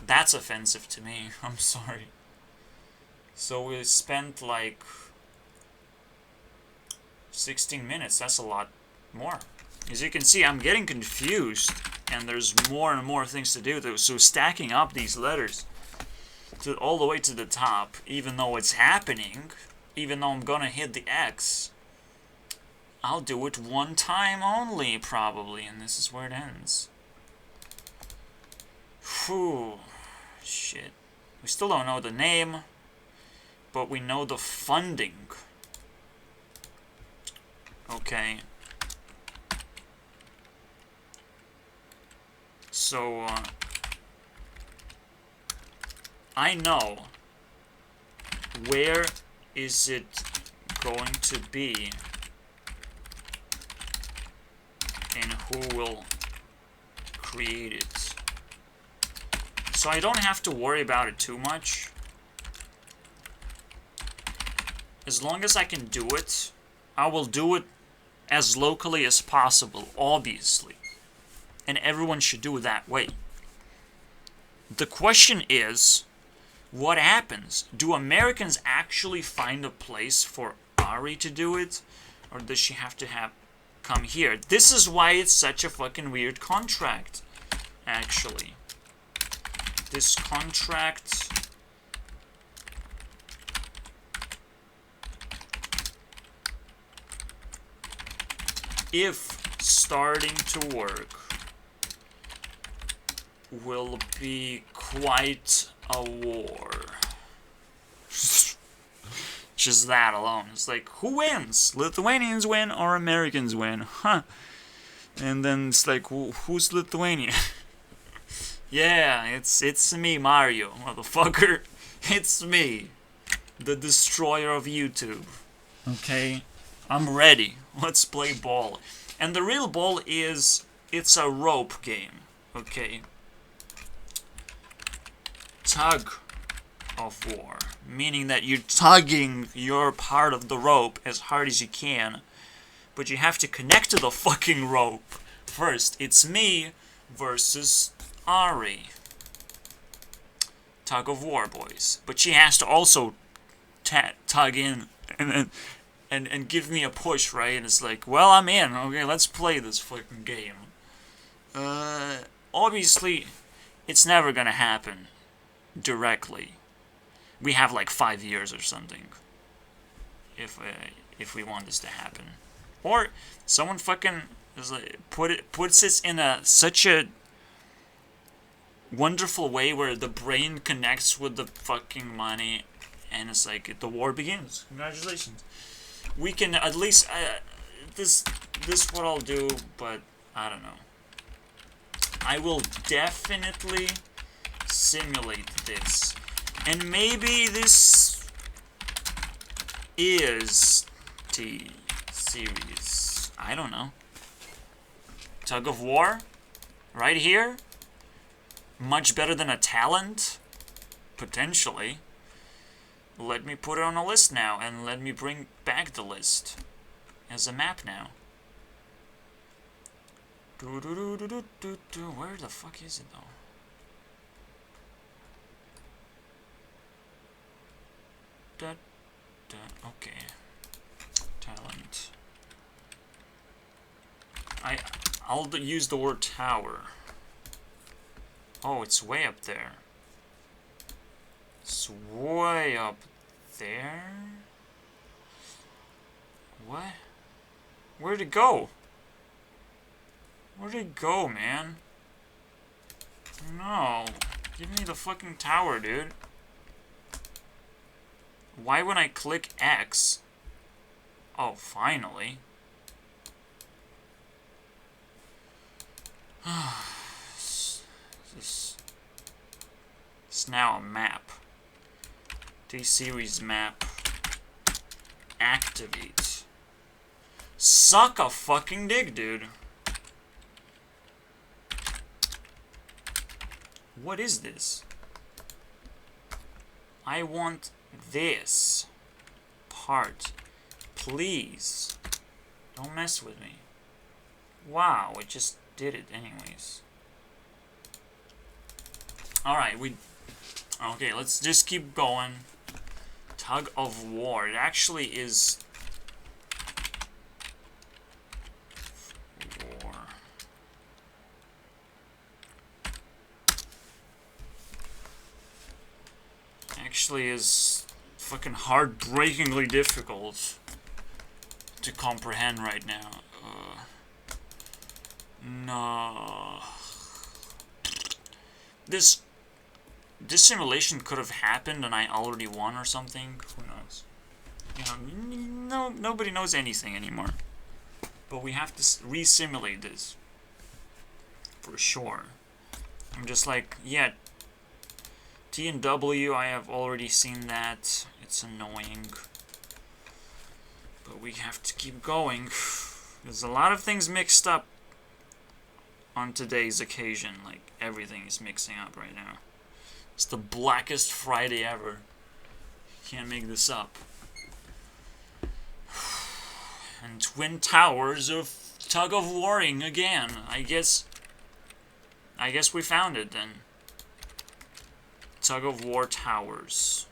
That's offensive to me. I'm sorry. So we spent like 16 minutes. That's a lot more. As you can see, I'm getting confused. And there's more and more things to do. So stacking up these letters all the way to the top, even though it's happening, even though I'm gonna hit the X, I'll do it one time only, probably, and this is where it ends. Whew. Shit. We still don't know the name, but we know the funding. Okay. So, I know where is it going to be and who will create it. So I don't have to worry about it too much. As long as I can do it, I will do it as locally as possible, obviously. And everyone should do it that way. The question is, what happens? Do Americans actually find a place for Ari to do it? Or does she have to come here? This is why it's such a fucking weird contract, actually. This contract... if starting to work, will be quite a war. Just that alone. It's like, who wins? Lithuanians win or Americans win? Huh. And then it's like, who's Lithuania? Yeah, it's me, Mario, motherfucker. It's me, the destroyer of YouTube. Okay? I'm ready. Let's play ball. And the real ball is, it's a rope game. Okay? Tug of war. Meaning that you're tugging your part of the rope as hard as you can. But you have to connect to the fucking rope first. It's me versus Ari. Tug of war, boys. But she has to also tug in and give me a push, right? And it's like, well, I'm in. Okay, let's play this fucking game. Obviously, it's never gonna happen directly. We have like 5 years or something. If we want this to happen. Or someone fucking is like, puts this in such a wonderful way where the brain connects with the fucking money, and it's like the war begins. Congratulations. We can at least this what I'll do, but I don't know. I will definitely simulate this, and maybe this is T-Series. I don't know. Tug of war, right here. Much better than a talent, potentially. Let me put it on a list now, and let me bring back the list as a map now. Where the fuck is it though? Okay. Talent. I'll use the word tower. Oh, it's way up there. It's way up there? What? Where'd it go? Where'd it go, man? No. Give me the fucking tower, dude. Why when I click X? Oh, finally. It's now a map. T-Series map. Activate. Suck a fucking dick, dude. What is this? I want this part. Please. Don't mess with me. Wow, it just did it anyways. Alright, okay, let's just keep going. Tug of war. It actually is war. Actually is fucking heartbreakingly difficult to comprehend right now. No. This simulation could have happened and I already won or something. Who knows? You know, nobody knows anything anymore. But we have to re-simulate this. For sure. I'm just like, yeah, T and W, I have already seen that. It's annoying. But we have to keep going. There's a lot of things mixed up on today's occasion. Like, everything is mixing up right now. It's the blackest Friday ever. Can't make this up. And Twin Towers of Tug of Warring again. I guess we found it then. Tug of War Towers.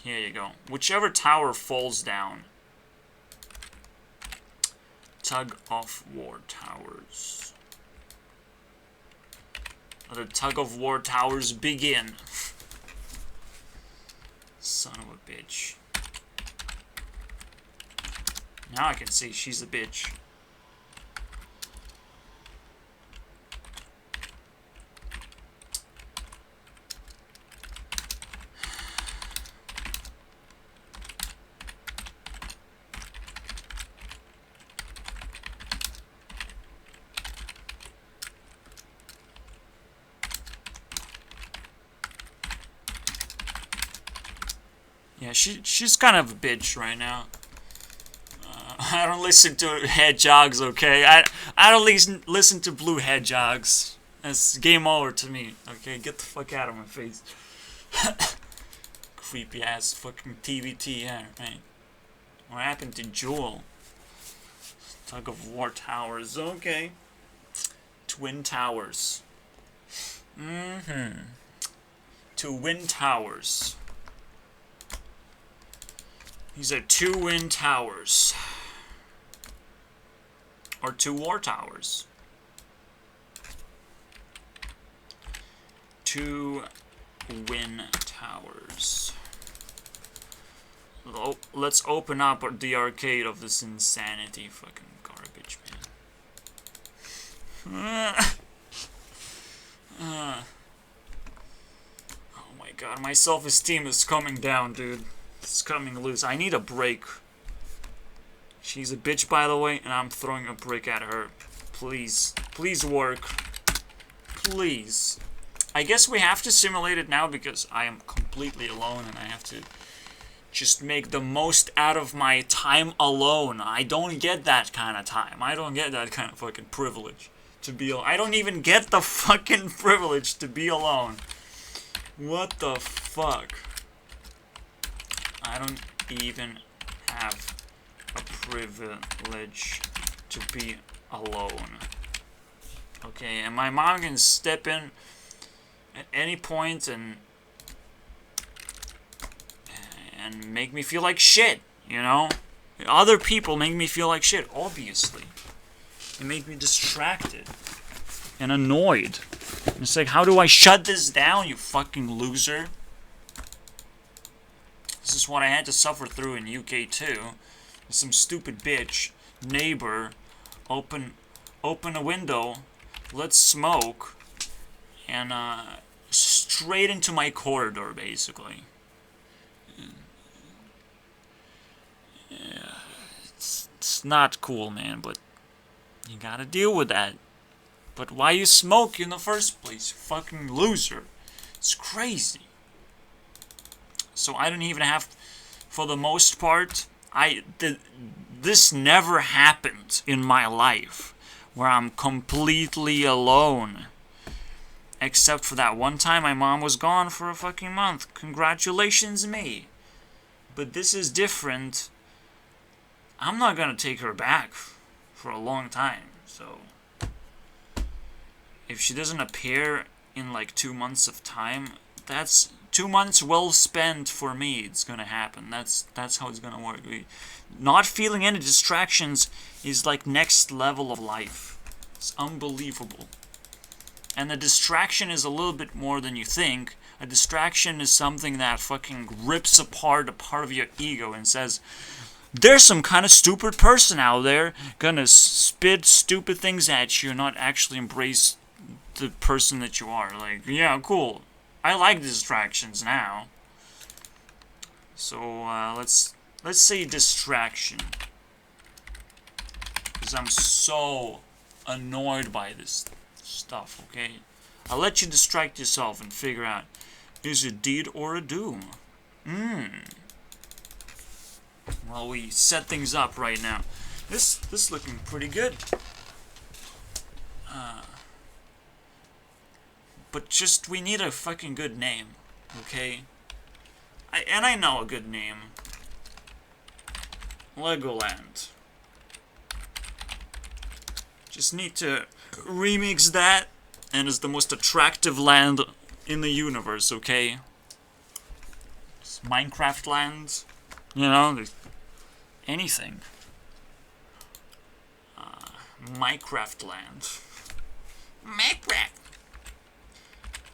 Here you go. Whichever tower falls down. Tug of War Towers. The Tug of War Towers begin. Son of a bitch. Now I can see she's a bitch. Yeah, she's kind of a bitch right now. I don't listen to hedgehogs, okay? I don't listen to blue hedgehogs. That's game over to me, okay? Get the fuck out of my face. Creepy ass fucking TVT, yeah, right? What happened to Jewel? Tug of War Towers, okay. Twin Towers. Twin Towers. These are 2 wind towers. Or 2 war towers. 2 wind towers. Let's open up the arcade of this insanity. Fucking garbage, man. Oh my god, my self-esteem is coming down, dude. It's coming loose. I need a break. She's a bitch, by the way, and I'm throwing a brick at her. Please. Please work. Please. I guess we have to simulate it now because I am completely alone and I have to just make the most out of my time alone. I don't get that kind of time. I don't get that kind of fucking privilege to be alone. I don't even get the fucking privilege to be alone. What the fuck? I don't even have a privilege to be alone. Okay, and my mom can step in at any point and make me feel like shit, you know? Other people make me feel like shit, obviously. They make me distracted and annoyed. It's like, how do I shut this down, you fucking loser? This is what I had to suffer through in UK too. Some stupid bitch, neighbor, open a window, let's smoke, and straight into my corridor, basically. Yeah, it's not cool, man, but you gotta deal with that. But why you smoke in the first place, you fucking loser? It's crazy. So I don't even have, for the most part, this never happened in my life, where I'm completely alone. Except for that one time my mom was gone for a fucking month. Congratulations, me. But this is different. I'm not gonna take her back for a long time, so if she doesn't appear in like 2 months of time, that's 2 months well spent for me. It's gonna happen. That's how it's gonna work. Not feeling any distractions is like next level of life. It's unbelievable. And a distraction is a little bit more than you think. A distraction is something that fucking rips apart a part of your ego and says, there's some kind of stupid person out there gonna spit stupid things at you and not actually embrace the person that you are. Like, yeah, cool. I like distractions now. So, let's say distraction. Because I'm so annoyed by this stuff, okay? I'll let you distract yourself and figure out, is it deed or a doom? Well, we set things up right now. This looking pretty good. But just, we need a fucking good name, okay? I know a good name. Legoland. Just need to remix that, and it's the most attractive land in the universe, okay? It's Minecraft land, you know, anything. Minecraft land. Minecraft!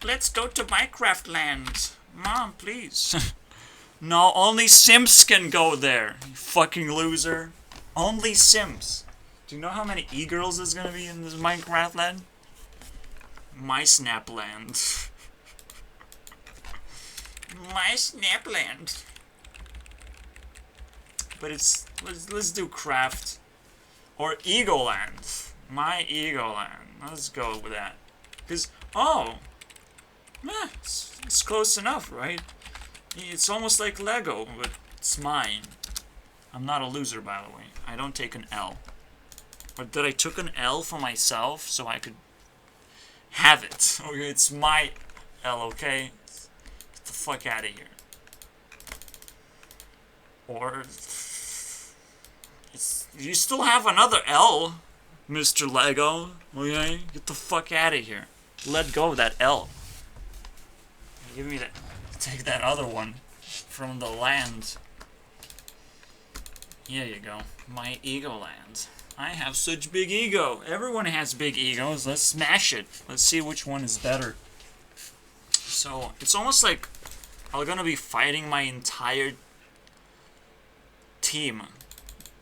Let's go to Minecraft land. Mom, please. No, only Sims can go there, you fucking loser. Only Sims. Do you know how many e-girls there's gonna be in this Minecraft land? My Snapland. My Snapland. But it's, let's do craft. Or Egoland. My Egoland. Let's go with that. Because, oh, it's close enough, right? It's almost like Lego, but it's mine. I'm not a loser, by the way. I don't take an L. Or did I took an L for myself so I could have it? Okay, it's my L, okay? Get the fuck out of here. Or... you still have another L, Mr. Lego, okay? Get the fuck out of here. Let go of that L. Give me that... take that other one from the land. Here you go. My ego land. I have such big ego. Everyone has big egos. Let's smash it. Let's see which one is better. So, it's almost like I'm gonna be fighting my entire team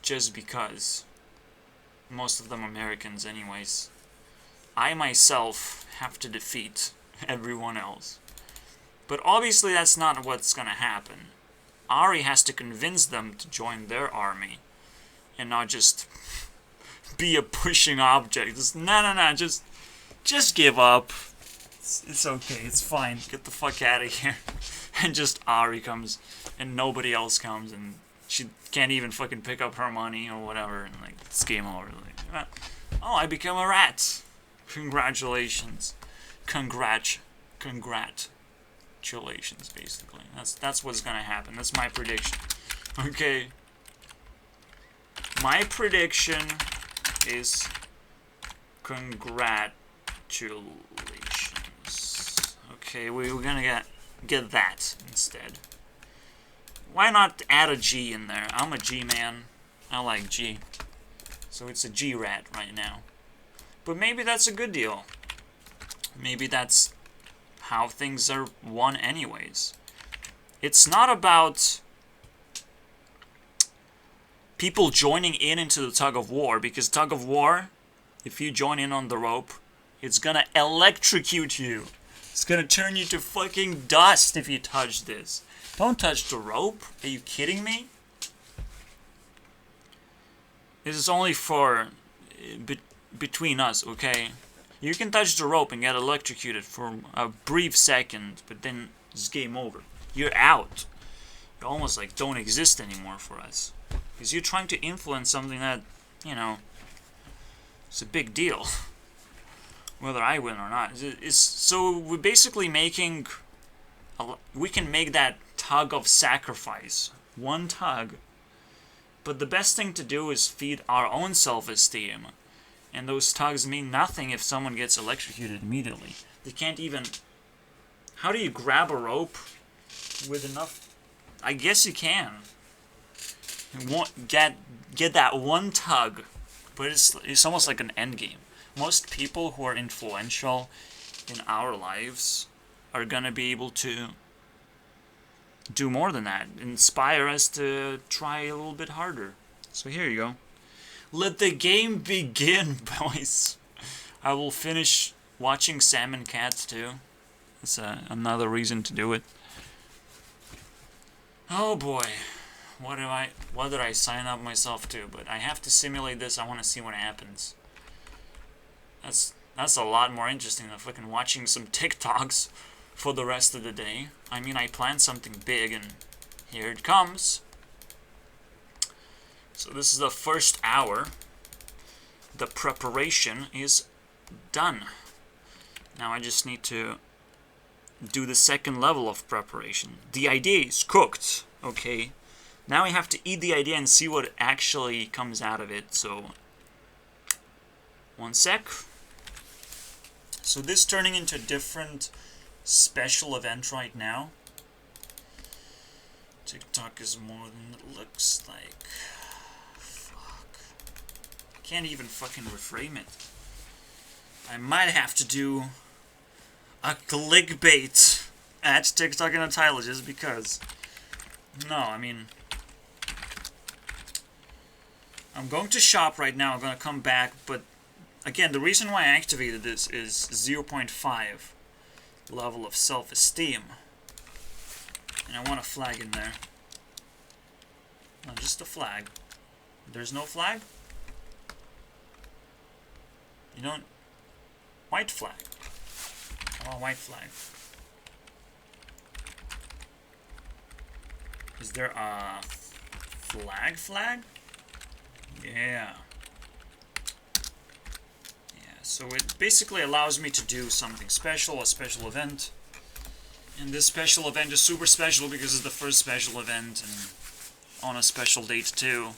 just because. Most of them Americans anyways. I myself have to defeat everyone else. But obviously that's not what's gonna happen. Ari has to convince them to join their army. And not just be a pushing object. Just, no, just give up. It's okay, it's fine. Get the fuck out of here. And just Ari comes, and nobody else comes, and she can't even fucking pick up her money or whatever, and like, it's game over. Like, oh, I become a rat. Congratulations. Congratulations, basically. That's what's gonna happen. That's my prediction. Okay. My prediction is congratulations. Okay, we're gonna get that instead. Why not add a G in there? I'm a G man. I like G. So it's a G rat right now. But maybe that's a good deal. Maybe that's how things are won anyways. It's not about people joining into the tug of war, because tug of war, if you join in on the rope, it's gonna electrocute you. It's gonna turn you to fucking dust if you touch this. Don't touch the rope. Are you kidding me? This is only for between us, okay? You can touch the rope and get electrocuted for a brief second, but then it's game over. You're out. You almost like don't exist anymore for us. Because you're trying to influence something that, you know, it's a big deal. Whether I win or not. So we're basically making... we can make that tug of sacrifice. One tug. But the best thing to do is feed our own self-esteem. And those tugs mean nothing if someone gets electrocuted immediately. They can't even... How do you grab a rope with enough... I guess you can. You won't get that one tug, but it's almost like an end game. Most people who are influential in our lives are gonna be able to do more than that. Inspire us to try a little bit harder. So here you go. Let the game begin, boys. I will finish watching Sam and Cat too. That's another reason to do it. Oh boy. What did I sign up myself to? But I have to simulate this. I want to see what happens. That's a lot more interesting than fucking watching some TikToks for the rest of the day. I mean, I planned something big, and here it comes. So this is the first hour. The preparation is done. Now I just need to do the second level of preparation. The idea is cooked, okay? Now I have to eat the idea and see what actually comes out of it, so... One sec. So this turning into a different special event right now. TikTok is more than it looks like. Fuck. Can't even fucking reframe it. I might have to do a clickbait at TikTok in a title just because. No, I mean... I'm going to shop right now. I'm going to come back, but again, the reason why I activated this is 0.5 level of self-esteem. And I want a flag in there. No, just a flag. There's no flag? You don't... White flag. I want a white flag. Is there a flag? Yeah. Yeah, so it basically allows me to do something special, a special event. And this special event is super special because it's the first special event and on a special date too.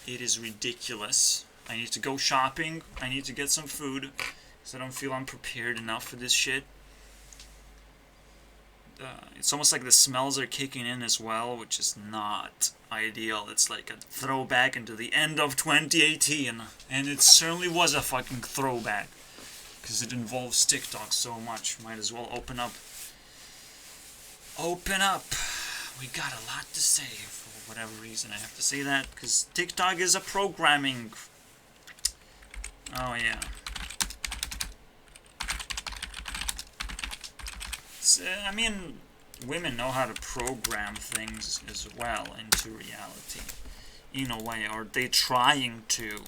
It is ridiculous. I need to go shopping. I need to get some food because I don't feel I'm prepared enough for this shit. It's almost like the smells are kicking in as well, which is not ideal. It's like a throwback into the end of 2018, and it certainly was a fucking throwback because it involves TikTok so much. Might as well open up. Open up. We got a lot to say for whatever reason. I have to say that because TikTok is a programming. Oh yeah. I mean, women know how to program things as well into reality, in a way, or they trying to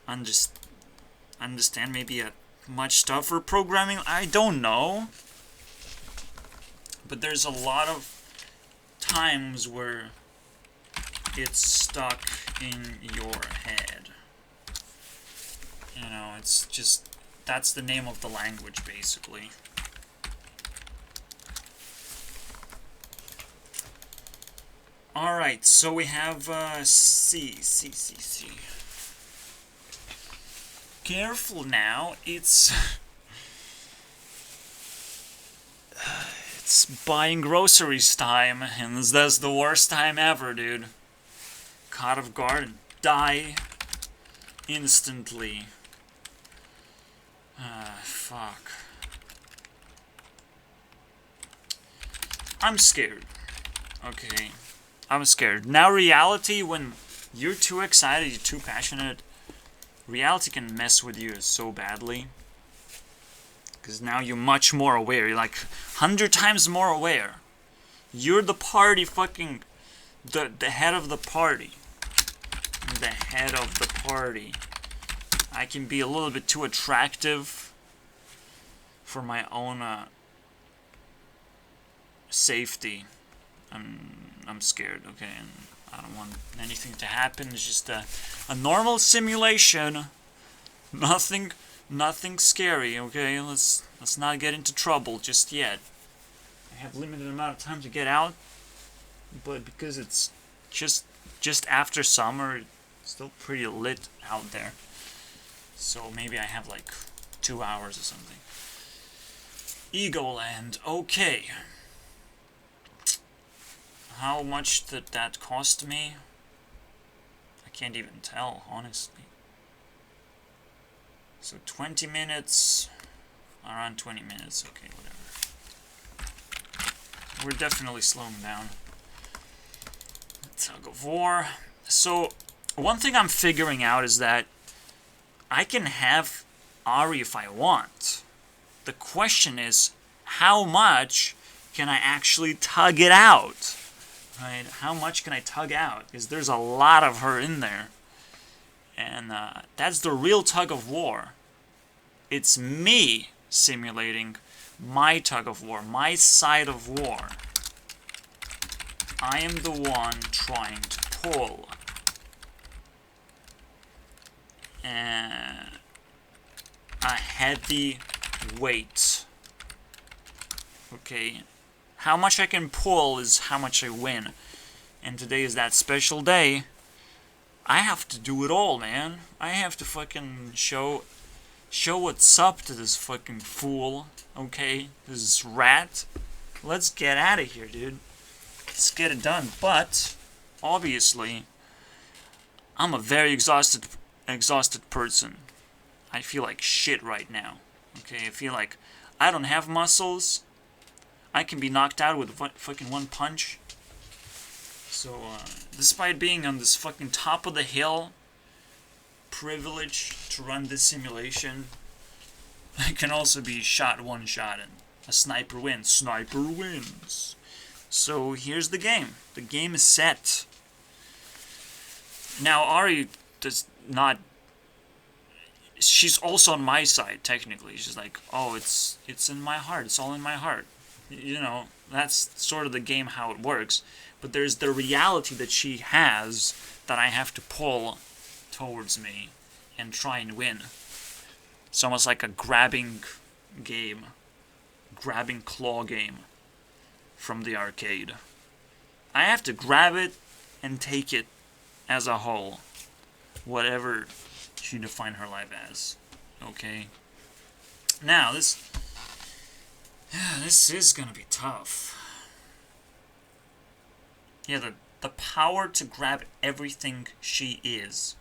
understand maybe much stuff for programming. I don't know, but there's a lot of times where it's stuck in your head. You know, it's just, that's the name of the language, basically. Alright, so we have, C. Careful now, it's buying groceries time, and that's the worst time ever, dude. Caught off guard and die instantly. Fuck. I'm scared. Okay. I'm scared. Now reality, when you're too excited, you're too passionate, reality can mess with you so badly. Because now you're much more aware. You're like 100 times more aware. You're the party fucking... The head of the party. The head of the party. I can be a little bit too attractive for my own safety. I'm scared, okay, and I don't want anything to happen. It's just a normal simulation. Nothing scary, okay? Let's not get into trouble just yet. I have limited amount of time to get out, but because it's just after summer, it's still pretty lit out there. So maybe I have like 2 hours or something. Egoland, okay. How much did that cost me? I can't even tell, honestly. So 20 minutes, around 20 minutes, okay, whatever. We're definitely slowing down. Tug of War. So, one thing I'm figuring out is that I can have Ahri if I want. The question is, how much can I actually tug it out? Right? How much can I tug out? Because there's a lot of her in there. And that's the real tug of war. It's me simulating my tug of war, my side of war. I am the one trying to pull. A heavy weight. Okay. How much I can pull is how much I win. And today is that special day. I have to do it all, man. I have to fucking show what's up to this fucking fool. Okay? This rat. Let's get out of here, dude. Let's get it done. But, obviously, I'm a very exhausted person. I feel like shit right now. Okay? I feel like I don't have muscles. I can be knocked out with fucking one punch. So, despite being on this fucking top of the hill, privilege to run this simulation, I can also be one shot and a sniper wins. Sniper wins. So, here's the game. The game is set. Now, Ahri does not... She's also on my side, technically. She's like, oh, it's in my heart. It's all in my heart. You know, that's sort of the game how it works. But there's the reality that she has that I have to pull towards me and try and win. It's almost like a grabbing game. Grabbing claw game from the arcade. I have to grab it and take it as a whole. Whatever she defined her life as. Okay? Now, this is gonna be tough. Yeah, the power to grab everything she is.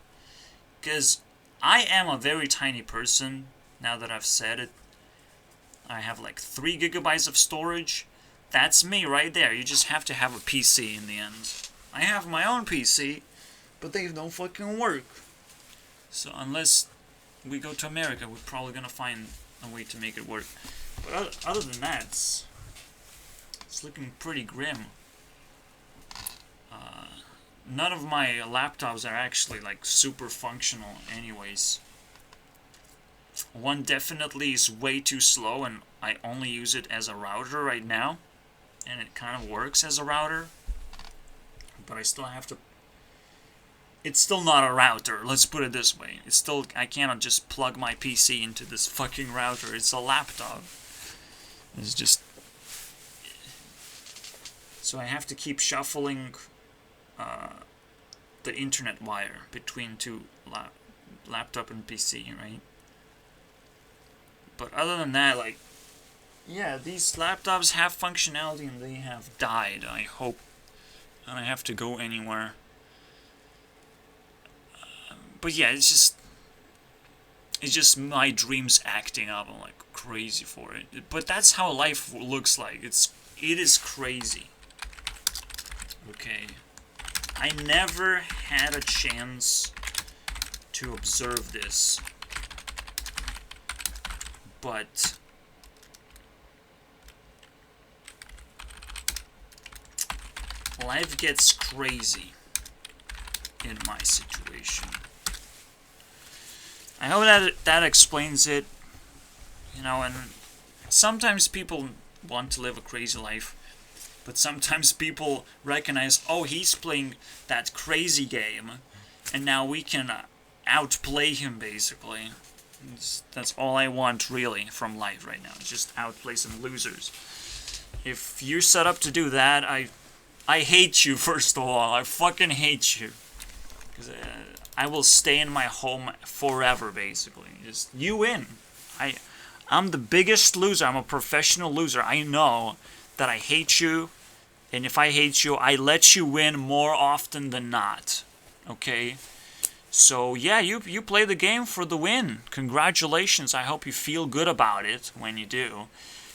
Because I am a very tiny person, now that I've said it. I have like 3 gigabytes of storage. That's me right there. You just have to have a PC in the end. I have my own PC, but they don't fucking work. So unless we go to America, we're probably gonna find a way to make it work. But other than that, it's looking pretty grim. None of my laptops are actually like super functional anyways. One definitely is way too slow and I only use it as a router right now. And it kind of works as a router. But I still have to... It's still not a router, let's put it this way. It's still... I cannot just plug my PC into this fucking router. It's a laptop. It's just... So I have to keep shuffling the internet wire between two laptop and PC, right? But other than that, like... Yeah, these laptops have functionality and they have died, I hope. And I have to go anywhere. But yeah, it's just my dreams acting up. I'm like crazy for it. But that's how life looks like. It is crazy. Okay. I never had a chance to observe this. But life gets crazy in my situation. I hope that explains it. You know, and sometimes people want to live a crazy life, but sometimes people recognize, oh, he's playing that crazy game, and now we can outplay him, basically. That's all I want, really, from life right now. Just outplay some losers. If you're set up to do that, I hate you, first of all. I fucking hate you. Because I will stay in my home forever, basically. Just, you win. I'm the biggest loser. I'm a professional loser. I know that I hate you. And if I hate you, I let you win more often than not. Okay? So, yeah, you play the game for the win. Congratulations. I hope you feel good about it when you do.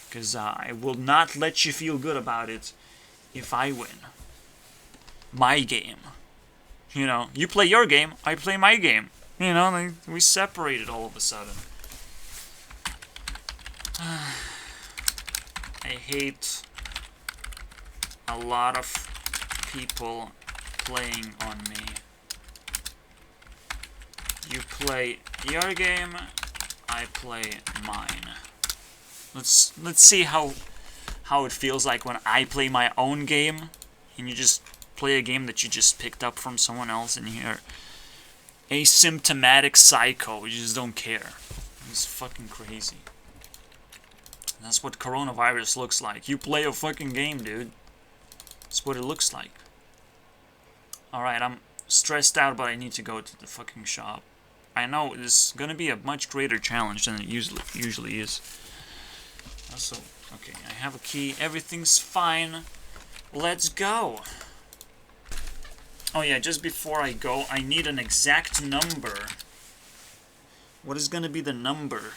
Because I will not let you feel good about it if I win. My game. You know, you play your game, I play my game. You know, we separated all of a sudden. I hate a lot of people playing on me. You play your game, I play mine. Let's see how it feels like when I play my own game and you just play a game that you just picked up from someone else and you're asymptomatic psycho. You just don't care. It's fucking crazy. That's what coronavirus looks like. You play a fucking game, dude. That's what it looks like. Alright, I'm stressed out, but I need to go to the fucking shop. I know it's gonna be a much greater challenge than it usually is. Also, okay, I have a key. Everything's fine. Let's go. Oh yeah, just before I go, I need an exact number. What is gonna be the number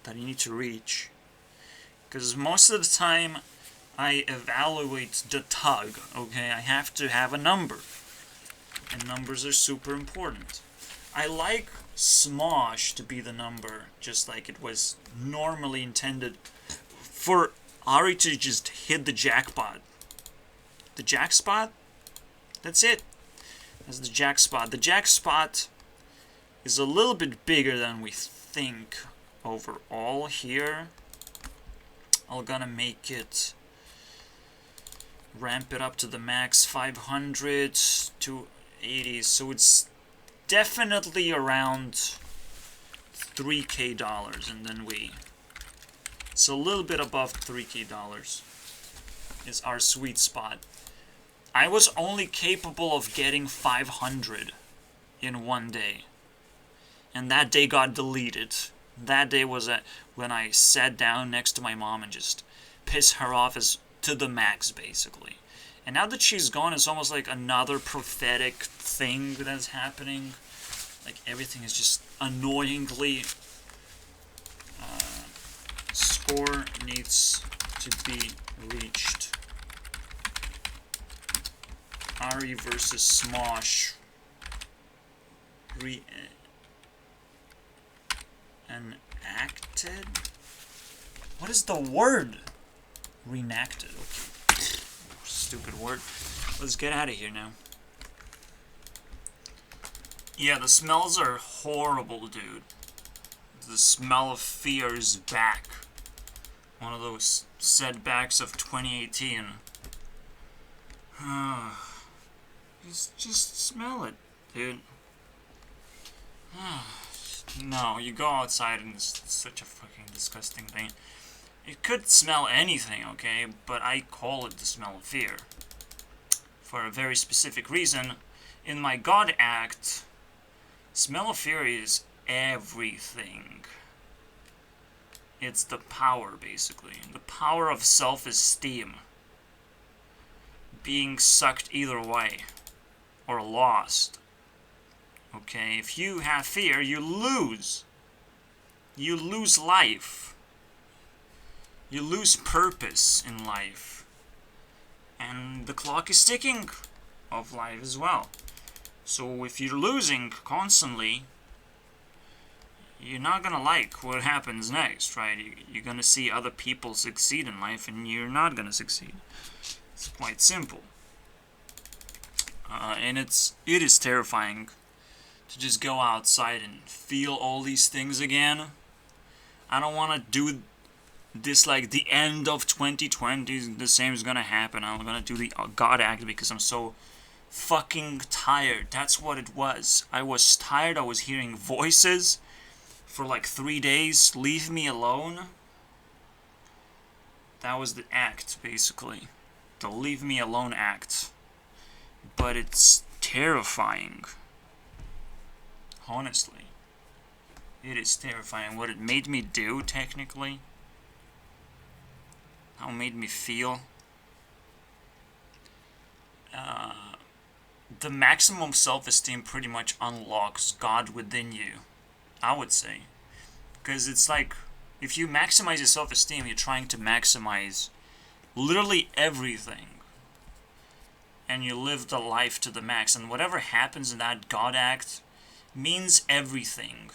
that I need to reach? Because most of the time, I evaluate the tug, okay? I have to have a number. And numbers are super important. I like Smosh to be the number, just like it was normally intended for Ari to just hit the jackpot. The jackspot? That's it. That's the jackspot. The jackspot is a little bit bigger than we think overall here. I'm gonna make it, ramp it up to the max, 500 to 80, so it's definitely around $3K, and then it's a little bit above $3K is our sweet spot. I was only capable of getting 500 in one day, and that day got deleted. That day was when I sat down next to my mom and just pissed her off to the max, basically. And now that she's gone, it's almost like another prophetic thing that's happening. Like, everything is just annoyingly... score needs to be reached. Ari versus Smosh. Enacted? What is the word? Reenacted. Okay. Stupid word. Let's get out of here now. Yeah, the smells are horrible, dude. The smell of fear is back. One of those setbacks of 2018. Just smell it, dude. No, you go outside and it's such a fucking disgusting thing. It could smell anything, okay? But I call it the smell of fear. For a very specific reason. In my God Act, smell of fear is everything. It's the power, basically. The power of self-esteem. Being sucked either way. Or lost. Okay, if you have fear, you lose. You lose life. You lose purpose in life. And the clock is ticking of life as well. So if you're losing constantly, you're not gonna like what happens next, right? You're gonna see other people succeed in life, and you're not gonna succeed. It's quite simple. And it is terrifying to just go outside and feel all these things again. I don't want to do this like the end of 2020. The same is gonna happen. I'm gonna do the God Act because I'm so fucking tired. That's what it was. I was tired. I was hearing voices for like 3 days. Leave me alone. That was the act, basically. The leave me alone act. But it's terrifying. Honestly. It is terrifying. What it made me do, technically. How it made me feel. The maximum self-esteem pretty much unlocks God within you. I would say. Because it's like, if you maximize your self-esteem, you're trying to maximize literally everything. And you live the life to the max. And whatever happens in that God Act means everything.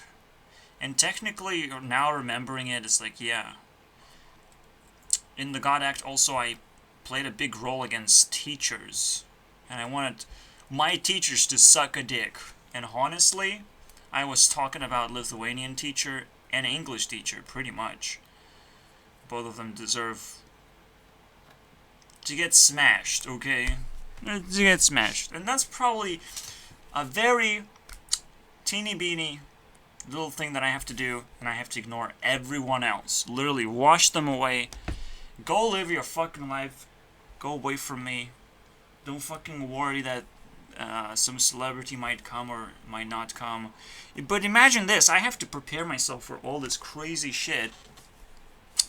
And technically, now remembering it, it's like, yeah. In the God Act, also, I played a big role against teachers. And I wanted my teachers to suck a dick. And honestly, I was talking about Lithuanian teacher and English teacher, pretty much. Both of them deserve to get smashed, okay? To get smashed. And that's probably a very teeny-beeny little thing that I have to do, and I have to ignore everyone else. Literally, wash them away. Go live your fucking life. Go away from me. Don't fucking worry that some celebrity might come or might not come. But imagine this. I have to prepare myself for all this crazy shit.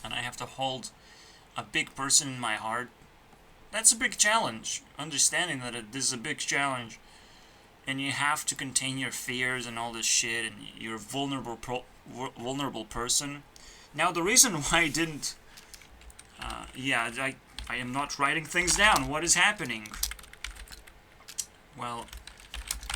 And I have to hold a big person in my heart. That's a big challenge. Understanding that this is a big challenge. And you have to contain your fears and all this shit. And you're a vulnerable person. Now, the reason why I didn't... I am not writing things down. What is happening? Well,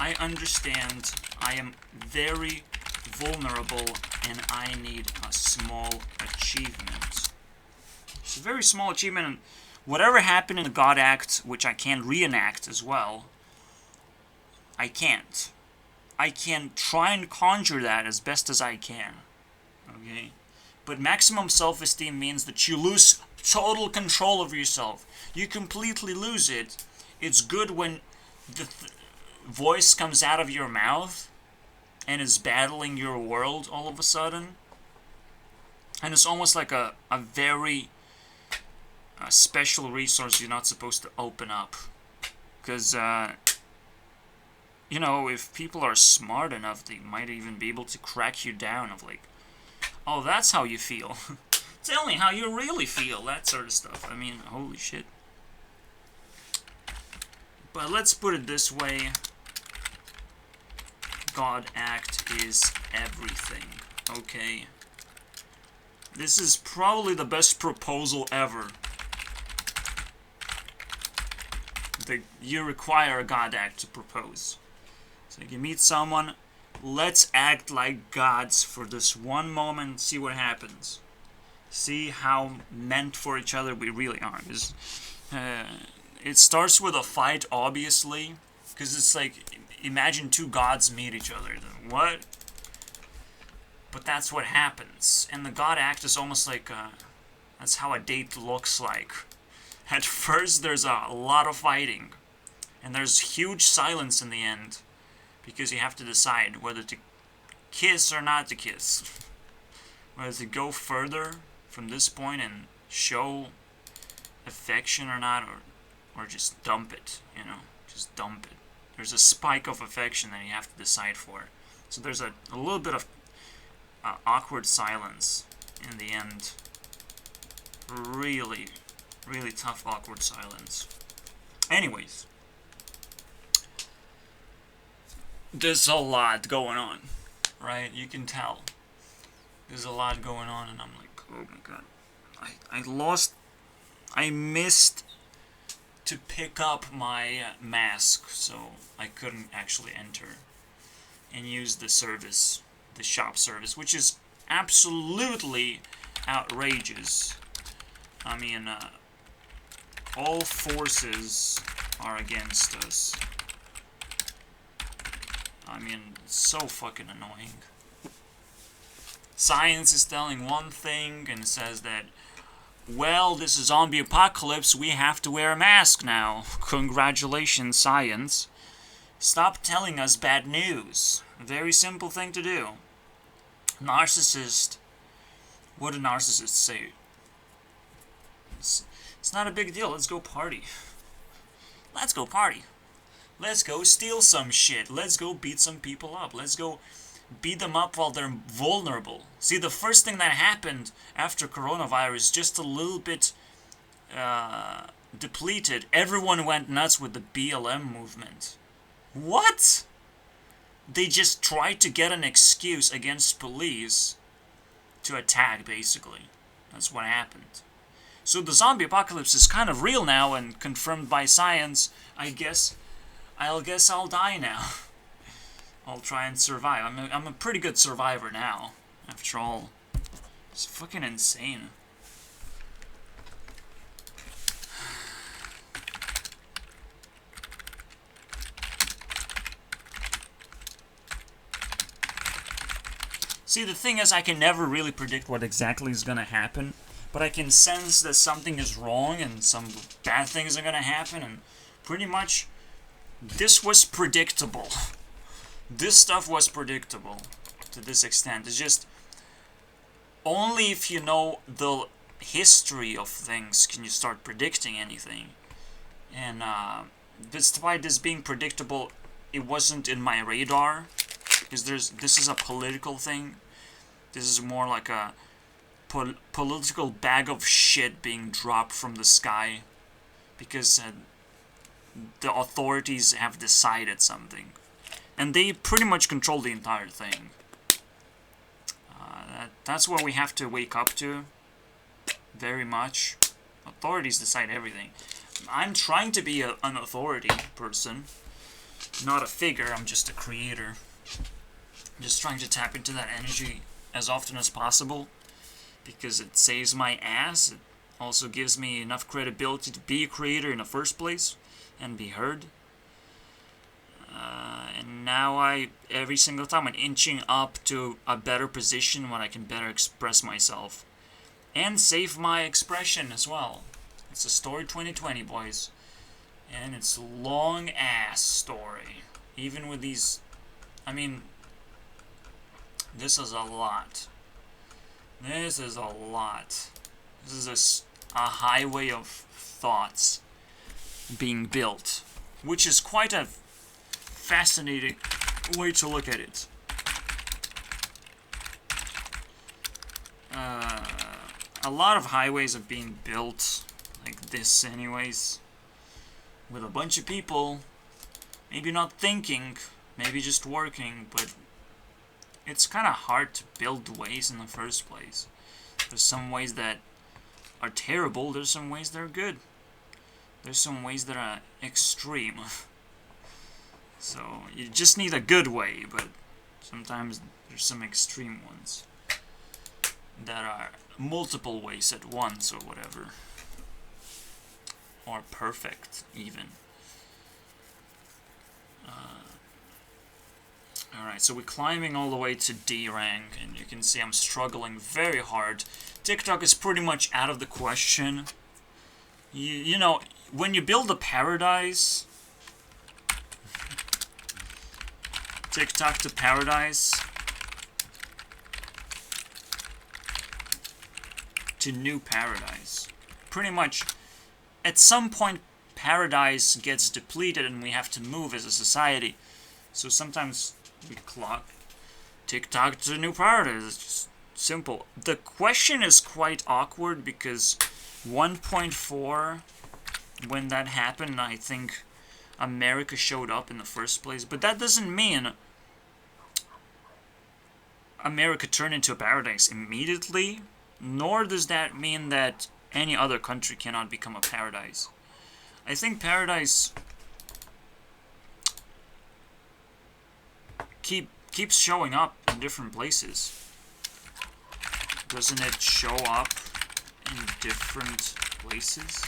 I understand I am very vulnerable and I need a small achievement. It's a very small achievement, and whatever happened in the God Act, which I can reenact as well, I can't. I can try and conjure that as best as I can. Okay? But maximum self-esteem means that you lose total control of yourself. You completely lose it. It's good when the voice comes out of your mouth and is battling your world all of a sudden. And it's almost like a very special resource you're not supposed to open up. Because, you know, if people are smart enough, they might even be able to crack you down of like, oh, that's how you feel. Tell me how you really feel, that sort of stuff. I mean, holy shit. But let's put it this way. God act is everything, okay? This is probably the best proposal ever. You require a God act to propose. So you meet someone, let's act like gods for this one moment, see what happens. See how meant for each other we really are. It starts with a fight, obviously, because it's like, imagine two gods meet each other. What? But that's what happens. And the God act is almost like, that's how a date looks like. At first, there's a lot of fighting. And there's huge silence in the end. Because you have to decide whether to kiss or not to kiss. Whether to go further from this point and show affection or not, or just dump it, you know, just dump it. There's a spike of affection that you have to decide for. So there's a little bit of awkward silence in the end. Really, really tough awkward silence. Anyways. There's a lot going on, right? You can tell. There's a lot going on, and I'm like, oh my god. I missed to pick up my mask, so I couldn't actually enter and use the service, the shop service, which is absolutely outrageous. I mean, all forces are against us. I mean, it's so fucking annoying. Science is telling one thing and says that, well, this is zombie apocalypse, we have to wear a mask now. Congratulations, science. Stop telling us bad news. A very simple thing to do. Narcissist. What do narcissists say? It's not a big deal, let's go party. Let's go party. Let's go steal some shit. Let's go beat some people up. Let's go beat them up while they're vulnerable. See, the first thing that happened after coronavirus, just a little bit depleted, everyone went nuts with the BLM movement. What? They just tried to get an excuse against police to attack, basically. That's what happened. So the zombie apocalypse is kind of real now and confirmed by science. I guess I'll die now. I'll try and survive. I'm a pretty good survivor now. After all, it's fucking insane. See, the thing is, I can never really predict what exactly is gonna happen, but I can sense that something is wrong and some bad things are gonna happen, and pretty much this was predictable. This stuff was predictable to this extent. It's just only if you know the history of things can you start predicting anything. And despite this being predictable, it wasn't in my radar, because this is a political thing. This is more like a political bag of shit being dropped from the sky because the authorities have decided something. And they pretty much control the entire thing. That's what we have to wake up to. Very much. Authorities decide everything. I'm trying to be an authority person. Not a figure, I'm just a creator. I'm just trying to tap into that energy as often as possible. Because it saves my ass. It also gives me enough credibility to be a creator in the first place. And be heard. And And now every single time I'm inching up to a better position when I can better express myself. And save my expression as well. It's a story 2020, boys. And it's a long-ass story. Even with these... I mean... This is a lot. This is a lot. This is a highway of thoughts being built. Which is quite a fascinating way to look at it. A lot of highways are being built like this anyways. With a bunch of people, maybe not thinking, maybe just working, but it's kind of hard to build ways in the first place. There's some ways that are terrible, there's some ways that are good. There's some ways that are extreme. So, you just need a good way, but sometimes there's some extreme ones that are multiple ways at once or whatever. Or perfect, even. Alright, so we're climbing all the way to D rank, and you can see I'm struggling very hard. TikTok is pretty much out of the question. You know, when you build a paradise... TikTok to paradise... to new paradise. Pretty much, at some point, paradise gets depleted and we have to move as a society. So sometimes we clock TikTok to new paradise. It's just simple. The question is quite awkward because 1.4, when that happened, I think America showed up in the first place. But that doesn't mean America turned into a paradise immediately. Nor does that mean that any other country cannot become a paradise. I think paradise keeps showing up in different places. Doesn't it show up in different places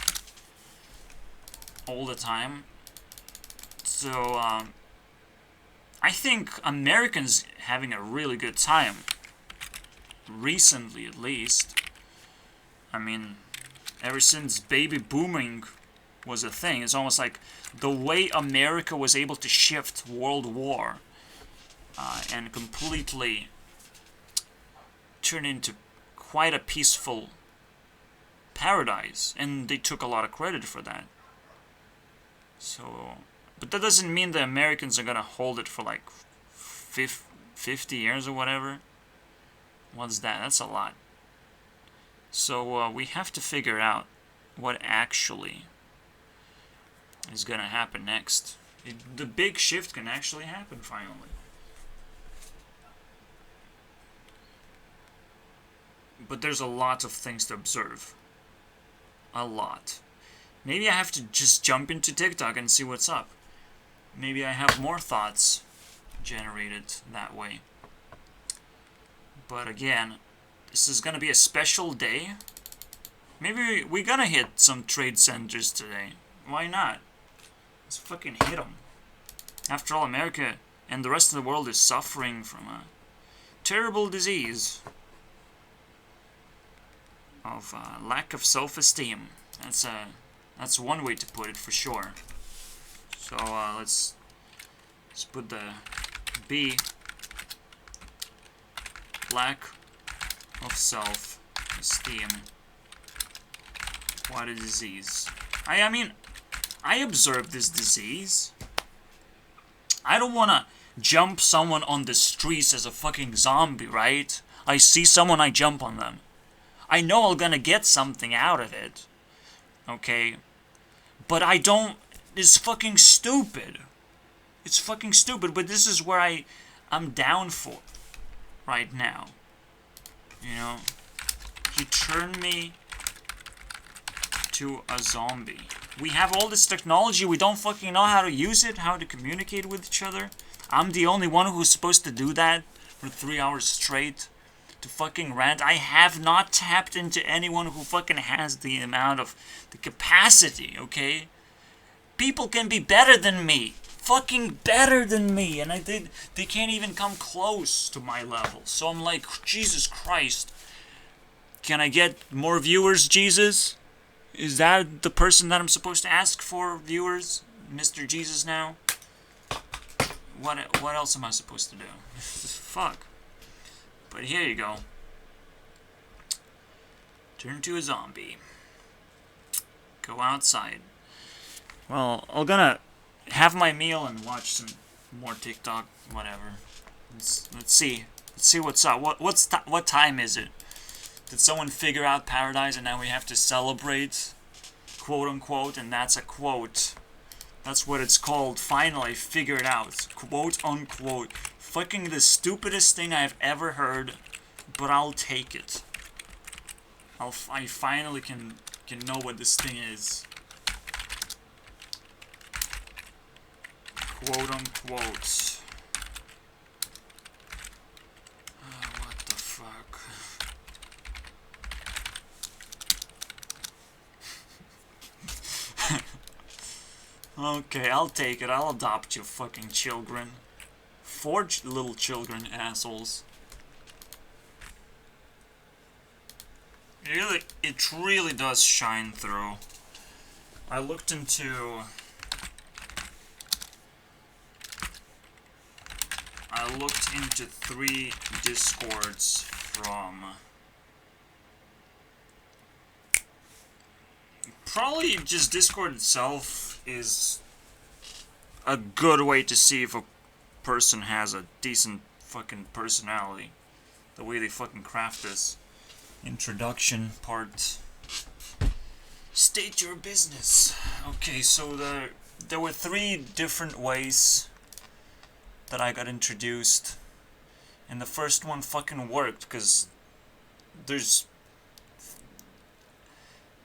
all the time? So, I think Americans having a really good time. Recently, at least. I mean, ever since baby booming was a thing, it's almost like the way America was able to shift World War and completely turn into quite a peaceful paradise, and they took a lot of credit for that. So, but that doesn't mean the Americans are gonna hold it for like 50 years or whatever. What's that? That's a lot. So we have to figure out what actually is gonna happen next. The big shift can actually happen finally. But there's a lot of things to observe. A lot. Maybe I have to just jump into TikTok and see what's up. Maybe I have more thoughts generated that way. But again, this is gonna be a special day. Maybe we're gonna hit some trade centers today. Why not? Let's fucking hit them. After all, America and the rest of the world is suffering from a terrible disease of lack of self-esteem. That's one way to put it for sure. So let's put the B. Lack of self-esteem. What a disease. I mean, I observed this disease. I don't wanna jump someone on the streets as a fucking zombie, right? I see someone, I jump on them. I know I'm gonna get something out of it. Okay? But I don't... It's fucking stupid. It's fucking stupid, but this is where I'm down for right now. You know? He turned me to a zombie. We have all this technology, we don't fucking know how to use it, how to communicate with each other. I'm the only one who's supposed to do that for 3 hours straight. To fucking rant. I have not tapped into anyone who fucking has the amount of the capacity, okay? People can be better than me. fucking better than me, and they can't even come close to my level. So I'm like, Jesus Christ. Can I get more viewers, Jesus? Is that the person that I'm supposed to ask for viewers? Mr. Jesus now? What else am I supposed to do? Fuck. But here you go. Turn to a zombie. Go outside. Well, I'm gonna have my meal and watch some more TikTok, whatever. Let's see. Let's see what's up. What time is it? Did someone figure out paradise and now we have to celebrate? Quote unquote, and that's a quote. That's what it's called. Finally, figure it out. Quote unquote. Fucking the stupidest thing I've ever heard, but I'll take it. I finally can know what this thing is. Quote unquote. What the fuck? Okay, I'll take it. I'll adopt you fucking children. 4 little children, assholes. It really does shine through. I looked into 3 Discords from probably just Discord itself is a good way to see if a person has a decent fucking personality. The way they fucking craft this introduction part. State your business. Okay, so there were 3 different ways that I got introduced, and the first one fucking worked because there's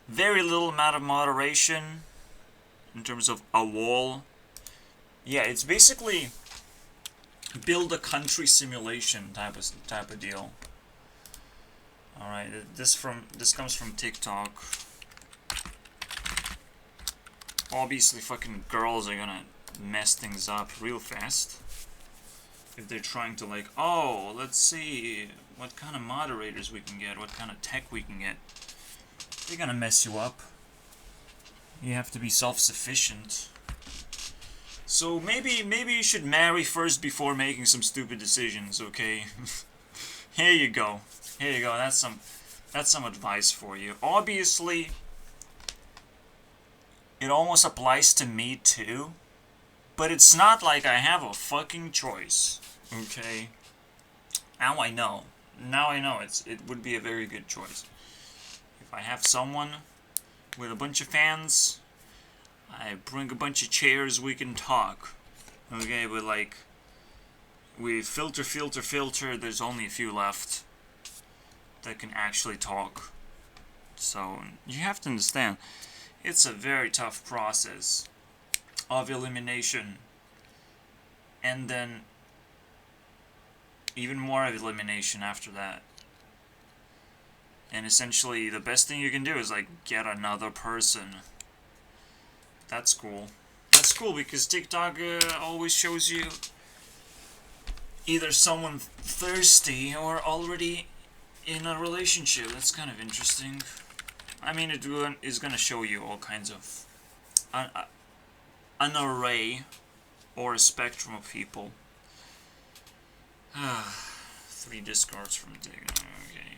very little amount of moderation in terms of a wall. Yeah, it's basically build a country simulation type of deal. All right, this comes from TikTok. Obviously, fucking girls are gonna mess things up real fast if they're trying to like, oh, let's see what kind of moderators we can get, what kind of tech we can get. They're gonna mess you up. You have to be self-sufficient. So maybe you should marry first before making some stupid decisions, okay? Here you go. Here you go. That's some advice for you. Obviously, it almost applies to me too, but it's not like I have a fucking choice, okay? Now I know. Now I know it would be a very good choice. If I have someone with a bunch of fans, I bring a bunch of chairs, we can talk. Okay, but like, we filter, there's only a few left that can actually talk. So, you have to understand, it's a very tough process of elimination. And then, even more of elimination after that. And essentially, the best thing you can do is, like, get another person. That's cool. That's cool because TikTok always shows you either someone thirsty or already in a relationship. That's kind of interesting. I mean, it is going to show you all kinds of... an array or a spectrum of people. 3 Discords from TikTok. Okay.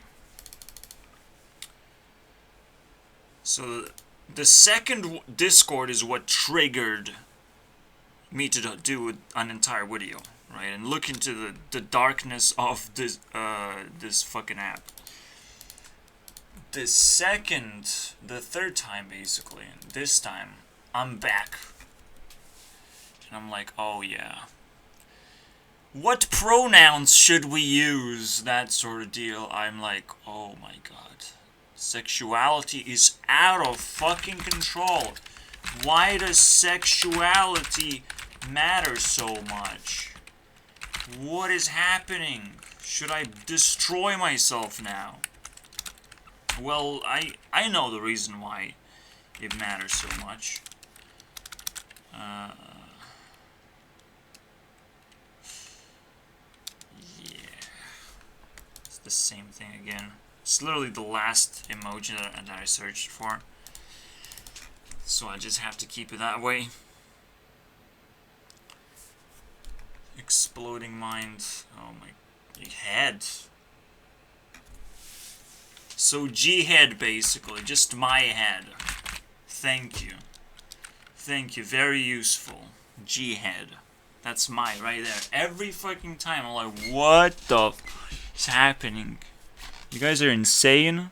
So, the second Discord is what triggered me to do an entire video, right? And look into the darkness of this fucking app. The third time basically, this time, I'm back. And I'm like, oh yeah. What pronouns should we use? That sort of deal. I'm like, oh my god. Sexuality is out of fucking control. Why does sexuality matter so much? What is happening? Should I destroy myself now? Well, I know the reason why it matters so much. the same thing again. It's literally the last emoji that I searched for. So I just have to keep it that way. Exploding mind. Oh my head. So G-head basically, just my head. Thank you. Thank you, very useful. G-head. That's my right there. Every fucking time I'm like, what the f is happening? You guys are insane.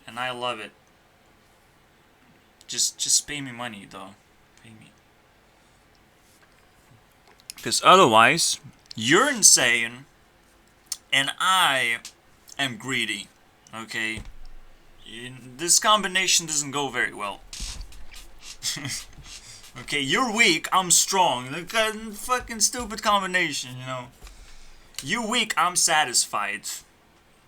And I love it. Just pay me money though. Pay me. Because otherwise, you're insane and I am greedy. Okay? This combination doesn't go very well. Okay, you're weak, I'm strong. Fucking stupid combination, you know. You weak, I'm satisfied.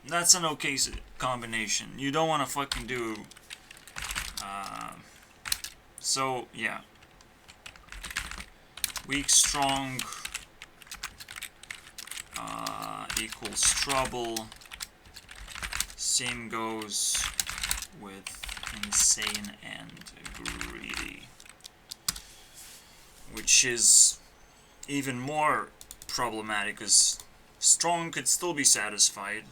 That's an okay combination. You don't want to fucking do... so, yeah. Weak, strong... equals trouble. Same goes with insane and greedy. Which is even more problematic, because strong could still be satisfied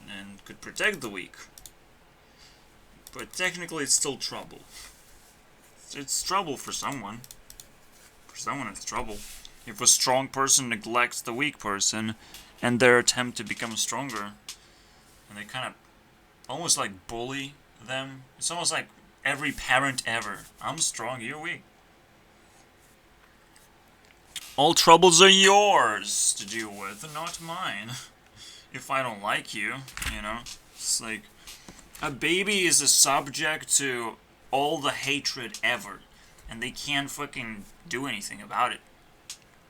and could protect the weak. But technically it's still trouble. It's trouble for someone. For someone it's trouble. If a strong person neglects the weak person and their attempt to become stronger, and they kind of almost like bully them. It's almost like every parent ever. I'm strong, you're weak. All troubles are yours to deal with, not mine. If I don't like you, you know? It's like, a baby is a subject to all the hatred ever, and they can't fucking do anything about it.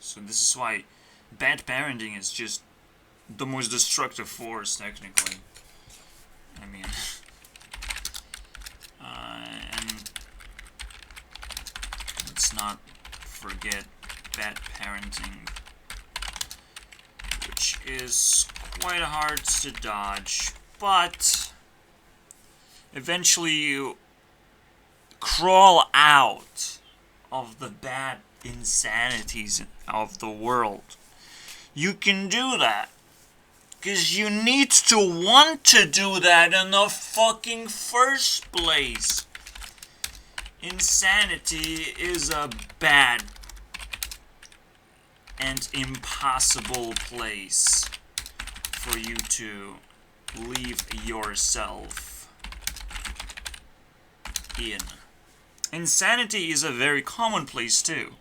So this is why bad parenting is just the most destructive force, technically. I mean... and let's not forget bad parenting, which is quite hard to dodge, but eventually you crawl out of the bad insanities of the world. You can do that because you need to want to do that in the fucking first place. Insanity is a bad and impossible place for you to leave yourself in. Insanity is a very common place too.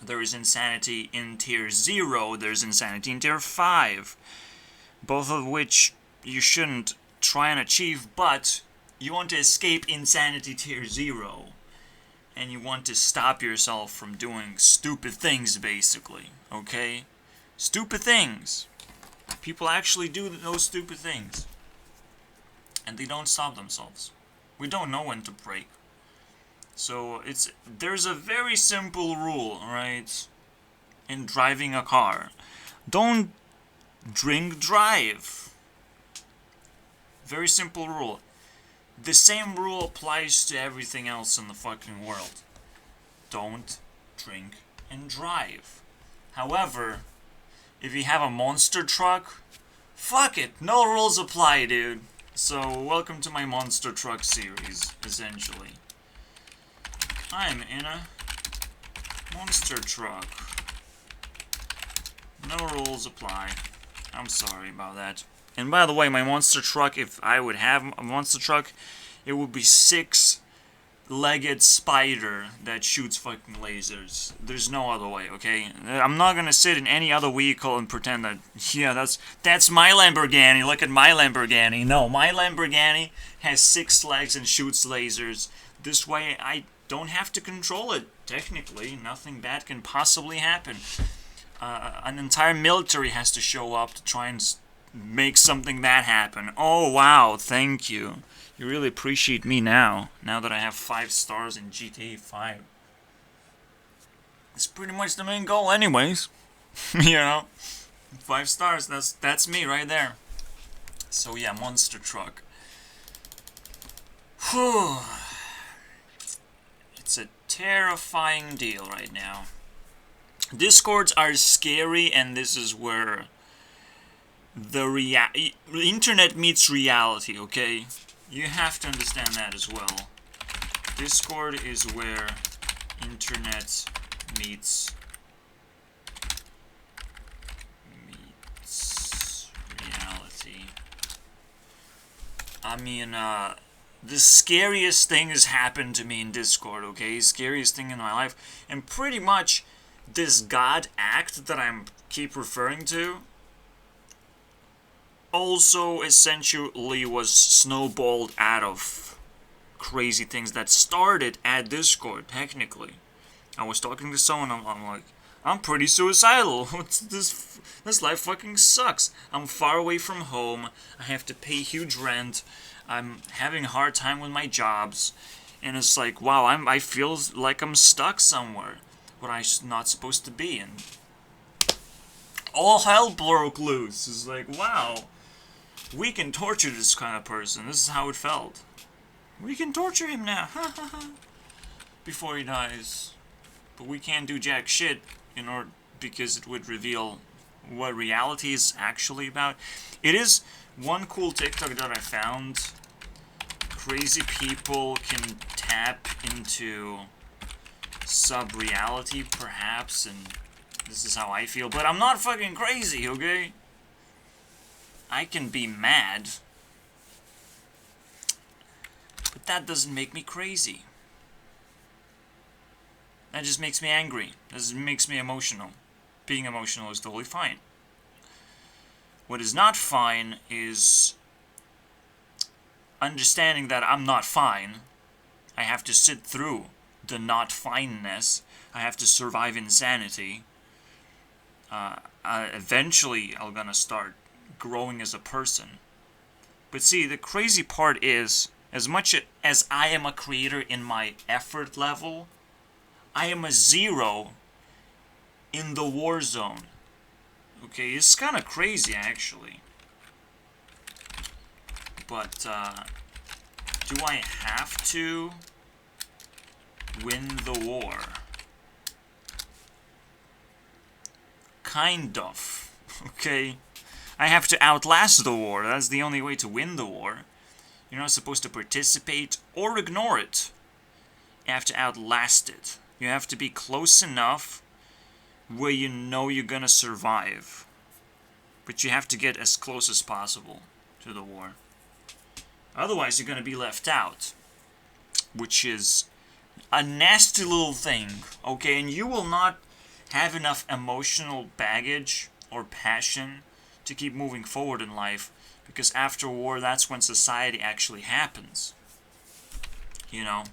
There is insanity in tier 0, there's insanity in tier 5, both of which you shouldn't try and achieve, but you want to escape insanity tier 0. And you want to stop yourself from doing stupid things, basically. Okay? Stupid things. People actually do those stupid things. And they don't stop themselves. We don't know when to break. So, there's a very simple rule, right? In driving a car. Don't drink drive. Very simple rule. The same rule applies to everything else in the fucking world. Don't drink and drive. However, if you have a monster truck, fuck it, no rules apply, dude. So, welcome to my monster truck series, essentially. I'm in a monster truck. No rules apply. I'm sorry about that. And by the way, my monster truck, if I would have a monster truck, it would be 6-legged spider that shoots fucking lasers. There's no other way, okay? I'm not gonna sit in any other vehicle and pretend that, yeah, that's my Lamborghini, look at my Lamborghini. No, my Lamborghini has 6 legs and shoots lasers. This way, I don't have to control it, technically. Nothing bad can possibly happen. An entire military has to show up to try and make something bad happen. Oh, wow, thank you. You really appreciate me now that I have 5 stars in GTA 5. It's pretty much the main goal anyways. You know? 5 stars, that's me right there. So yeah, monster truck. Whew. It's a terrifying deal right now. Discords are scary, and this is where the internet meets reality, okay? You have to understand that as well. Discord is where internet meets reality. I mean, the scariest thing has happened to me in Discord, okay? Scariest thing in my life. And pretty much this God act that I'm keep referring to also essentially was snowballed out of crazy things that started at Discord, technically. I was talking to someone, I'm like, I'm pretty suicidal. This life fucking sucks. I'm far away from home. I have to pay huge rent. I'm having a hard time with my jobs. And it's like, wow, I feel like I'm stuck somewhere where I'm not supposed to be. And all hell broke loose. It's like, wow, we can torture this kind of person. This is how it felt. We can torture him now. Before he dies. But we can't do jack shit because it would reveal what reality is actually about. It is one cool TikTok that I found. Crazy people can tap into sub-reality, perhaps, and this is how I feel. But I'm not fucking crazy, okay? I can be mad. But that doesn't make me crazy. That just makes me angry. That just makes me emotional. Being emotional is totally fine. What is not fine is understanding that I'm not fine. I have to sit through the not fineness. I have to survive insanity. Eventually, I'm gonna start growing as a person. But see, the crazy part is, as much as I am a creator in my effort level, I am a 0 in the war zone. Okay, it's kind of crazy, actually. But, do I have to win the war? Kind of. Okay? I have to outlast the war. That's the only way to win the war. You're not supposed to participate or ignore it. You have to outlast it. You have to be close enough where you know you're gonna survive. But you have to get as close as possible to the war. Otherwise, you're gonna be left out. Which is a nasty little thing, okay? And you will not have enough emotional baggage or passion to keep moving forward in life. Because after war, that's when society actually happens. You know?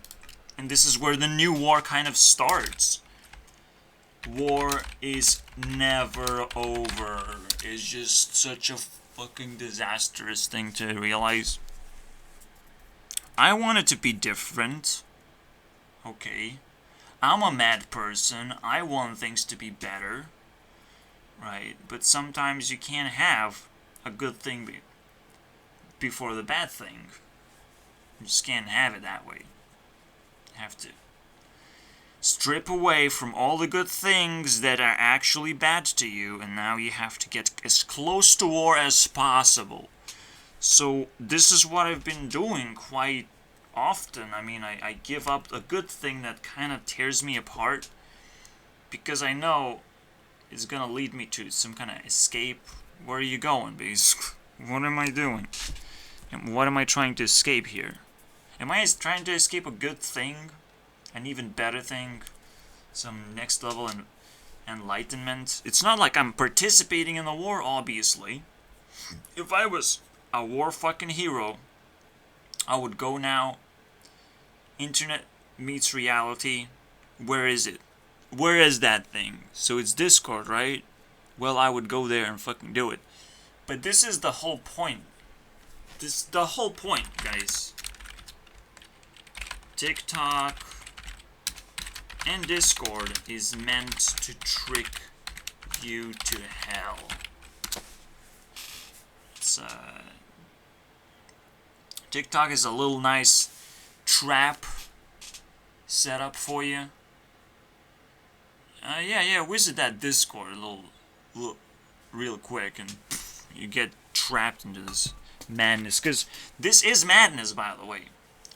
And this is where the new war kind of starts. War is never over. It's just such a fucking disastrous thing to realize. I want it to be different. Okay. I'm a mad person. I want things to be better. Right? But sometimes you can't have a good thing before the bad thing. You just can't have it that way. Have to strip away from all the good things that are actually bad to you, and now you have to get as close to war as possible. So this is what I've been doing quite often. I mean, I give up a good thing that kind of tears me apart because I know it's gonna lead me to some kind of escape. Where are you going, basically? What am I doing? And what am I trying to escape here? Am I trying to escape a good thing? An even better thing? Some next level enlightenment? It's not like I'm participating in the war, obviously. If I was a war fucking hero, I would go now. Internet meets reality. Where is it? Where is that thing? So it's Discord, right? Well, I would go there and fucking do it. But this is the whole point. This the whole point, guys. TikTok and Discord is meant to trick you to hell. It's, TikTok is a little nice trap set up for you. Yeah, visit that Discord a little real quick, and you get trapped into this madness. Because this is madness, by the way.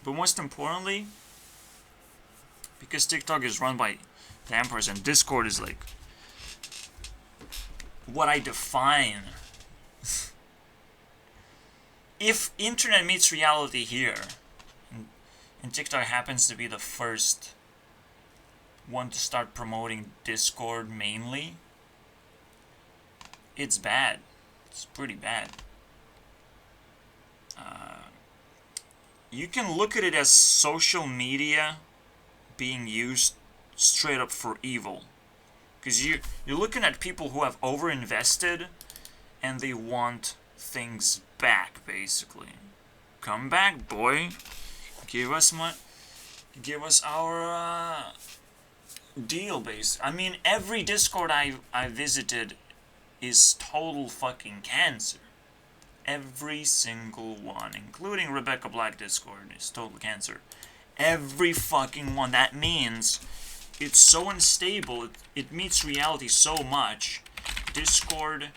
But most importantly, because TikTok is run by vampires and Discord is like what I define. If internet meets reality here, and TikTok happens to be the first one to start promoting Discord mainly, it's bad. It's pretty bad. You can look at it as social media being used straight up for evil. Because you're looking at people who have overinvested and they want things back, basically. Come back, boy. Give us our deal base. I mean, every Discord I visited is total fucking cancer. Every single one, including Rebecca Black Discord, is total cancer. Every fucking one. That means it's so unstable, it meets reality so much. Discord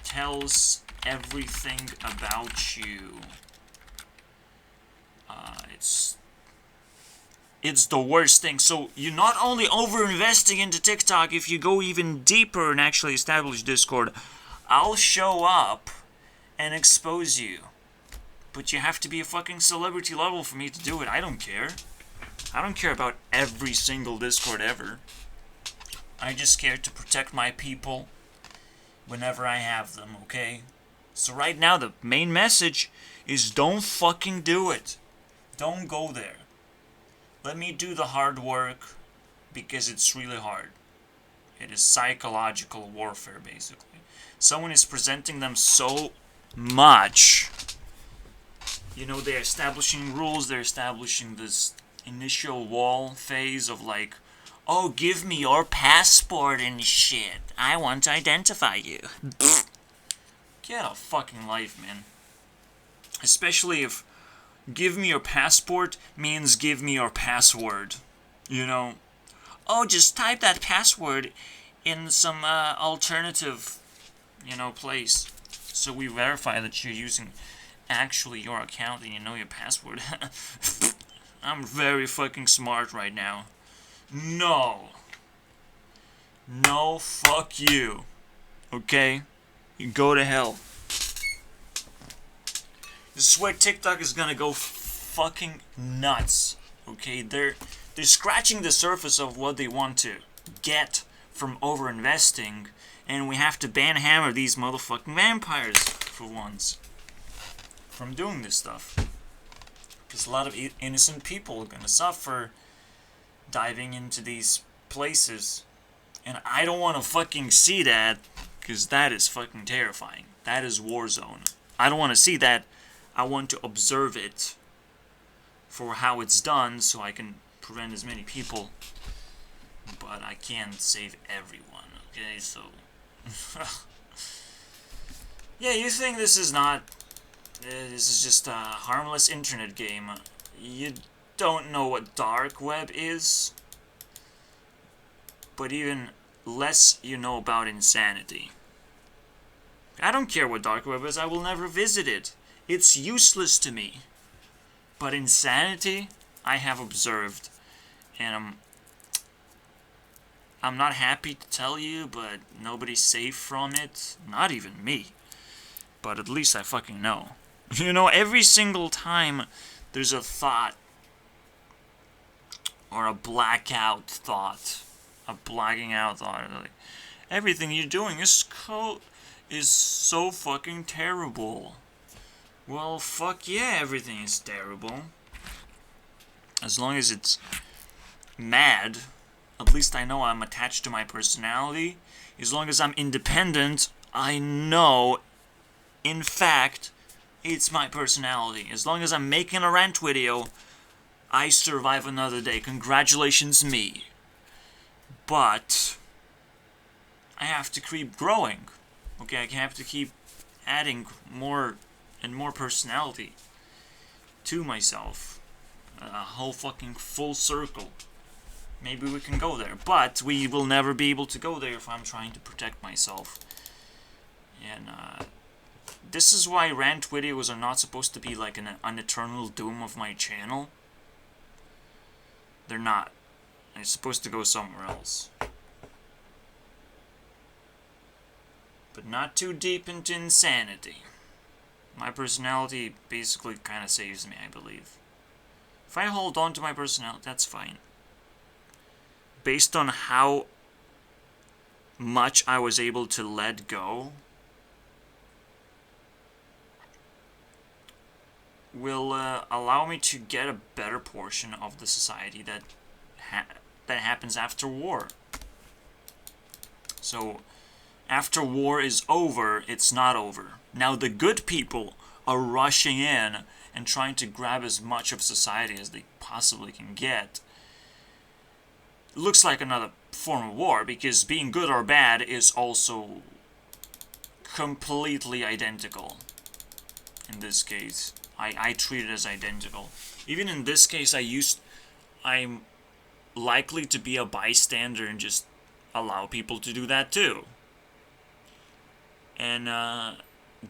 tells everything about you. It's the worst thing. So you're not only over-investing into TikTok, if you go even deeper and actually establish Discord, I'll show up and expose you. But you have to be a fucking celebrity level for me to do it. I don't care. I don't care about every single Discord ever. I just care to protect my people whenever I have them, okay? So right now, the main message is don't fucking do it. Don't go there. Let me do the hard work, because it's really hard. It is psychological warfare, basically. Someone is presenting them so much. You know, they're establishing rules, they're establishing this initial wall phase of like, oh, give me your passport and shit. I want to identify you. Get a fucking life, man. Especially if give me your passport means give me your password. You know? Oh, just type that password in some alternative, place. So we verify that you're using actually your account and you know your password. I'm very fucking smart right now. No. No, fuck you. Okay? You go to hell. This is where TikTok is gonna go fucking nuts. Okay? They're scratching the surface of what they want to get from over-investing, and we have to banhammer these motherfucking vampires for once from doing this stuff. Because a lot of innocent people are gonna suffer diving into these places. And I don't want to fucking see that, because that is fucking terrifying. That is war zone. I don't want to see that. I want to observe it for how it's done so I can prevent as many people. But I can't save everyone, okay? So, yeah, you think this is not... This is just a harmless internet game. You don't know what dark web is. But even less you know about insanity. I don't care what dark web is. I will never visit it. It's useless to me. But insanity, I have observed. And I'm not happy to tell you, but nobody's safe from it. Not even me. But at least I fucking know. You know, every single time there's a thought or a blackout thought, a blacking out thought, like, everything you're doing is so fucking terrible. Well, fuck yeah, everything is terrible. As long as it's mad, at least I know I'm attached to my personality. As long as I'm independent, I know, in fact, it's my personality. As long as I'm making a rant video, I survive another day. Congratulations, me. But I have to keep growing. Okay, I have to keep adding more and more personality to myself. A whole fucking full circle. Maybe we can go there, but we will never be able to go there if I'm trying to protect myself. And this is why rant videos are not supposed to be like an eternal doom of my channel. They're not. They're supposed to go somewhere else. But not too deep into insanity. My personality basically kind of saves me, I believe. If I hold on to my personality, that's fine. Based on how much I was able to let go, will allow me to get a better portion of the society that happens after war. So, after war is over, it's not over. Now the good people are rushing in and trying to grab as much of society as they possibly can get. It looks like another form of war, because being good or bad is also completely identical. In this case, I treat it as identical. Even in this case, I'm likely to be a bystander and just allow people to do that too. And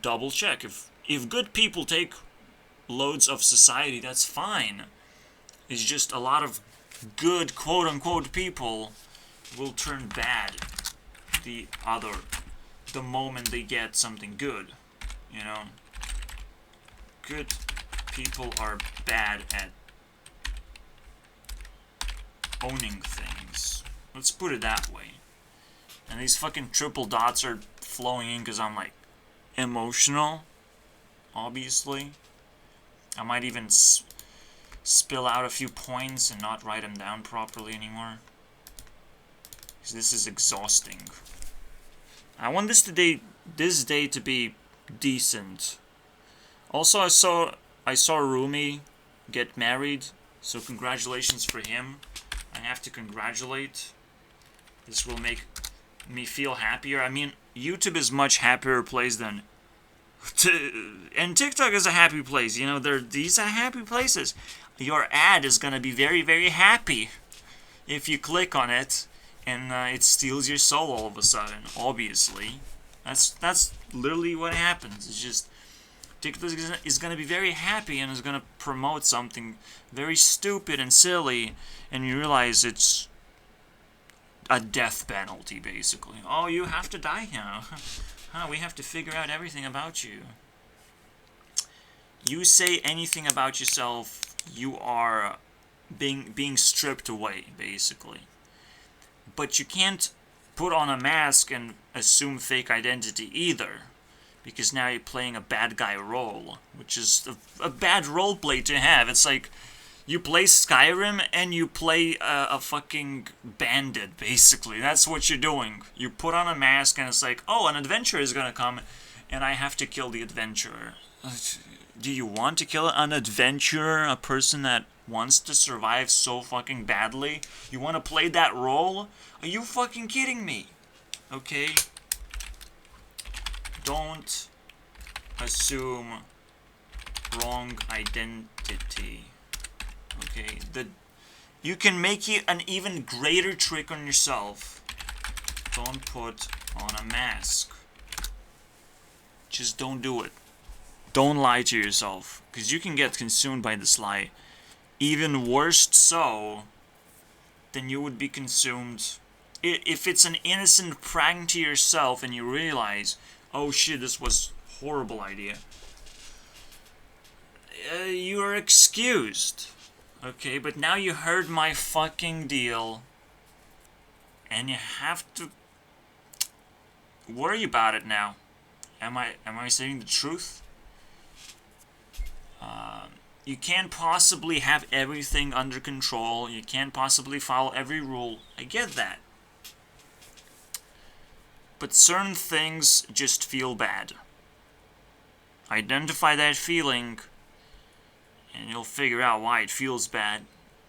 double check. If good people take loads of society, that's fine. It's just a lot of good quote-unquote people will turn bad the moment they get something good. You know? Good people are bad at owning things. Let's put it that way. And these fucking triple dots are flowing in because I'm like emotional, obviously. I might even spill out a few points and not write them down properly anymore, because this is exhausting. I want this day to be decent. Also, I saw Rumi get married, so congratulations for him. I have to congratulate. This will make me feel happier. I mean, YouTube is much happier place than... and TikTok is a happy place. You know, these are happy places. Your ad is gonna be very, very happy if you click on it, and it steals your soul all of a sudden. Obviously, that's literally what happens. It's just TikTok is gonna be very happy and is gonna promote something very stupid and silly, and you realize it's a death penalty, basically. Oh, you have to die now. We have to figure out everything about you. You say anything about yourself, you are being stripped away, basically. But you can't put on a mask and assume fake identity either, because now you're playing a bad guy role, which is a bad role play to have. It's like you play Skyrim and you play a fucking bandit, basically. That's what you're doing. You put on a mask and it's like, oh, an adventurer is gonna come and I have to kill the adventurer. Do you want to kill an adventurer, a person that wants to survive so fucking badly? You want to play that role? Are you fucking kidding me? Okay? Don't assume wrong identity. Okay? You can make an even greater trick on yourself. Don't put on a mask. Just don't do it. Don't lie to yourself, because you can get consumed by this lie. Even worse so than you would be consumed if it's an innocent prank to yourself and you realize, oh shit, this was a horrible idea. You are excused. Okay, but now you heard my fucking deal, and you have to worry about it now. Am I saying the truth? You can't possibly have everything under control. You can't possibly follow every rule. I get that. But certain things just feel bad. Identify that feeling, and you'll figure out why it feels bad.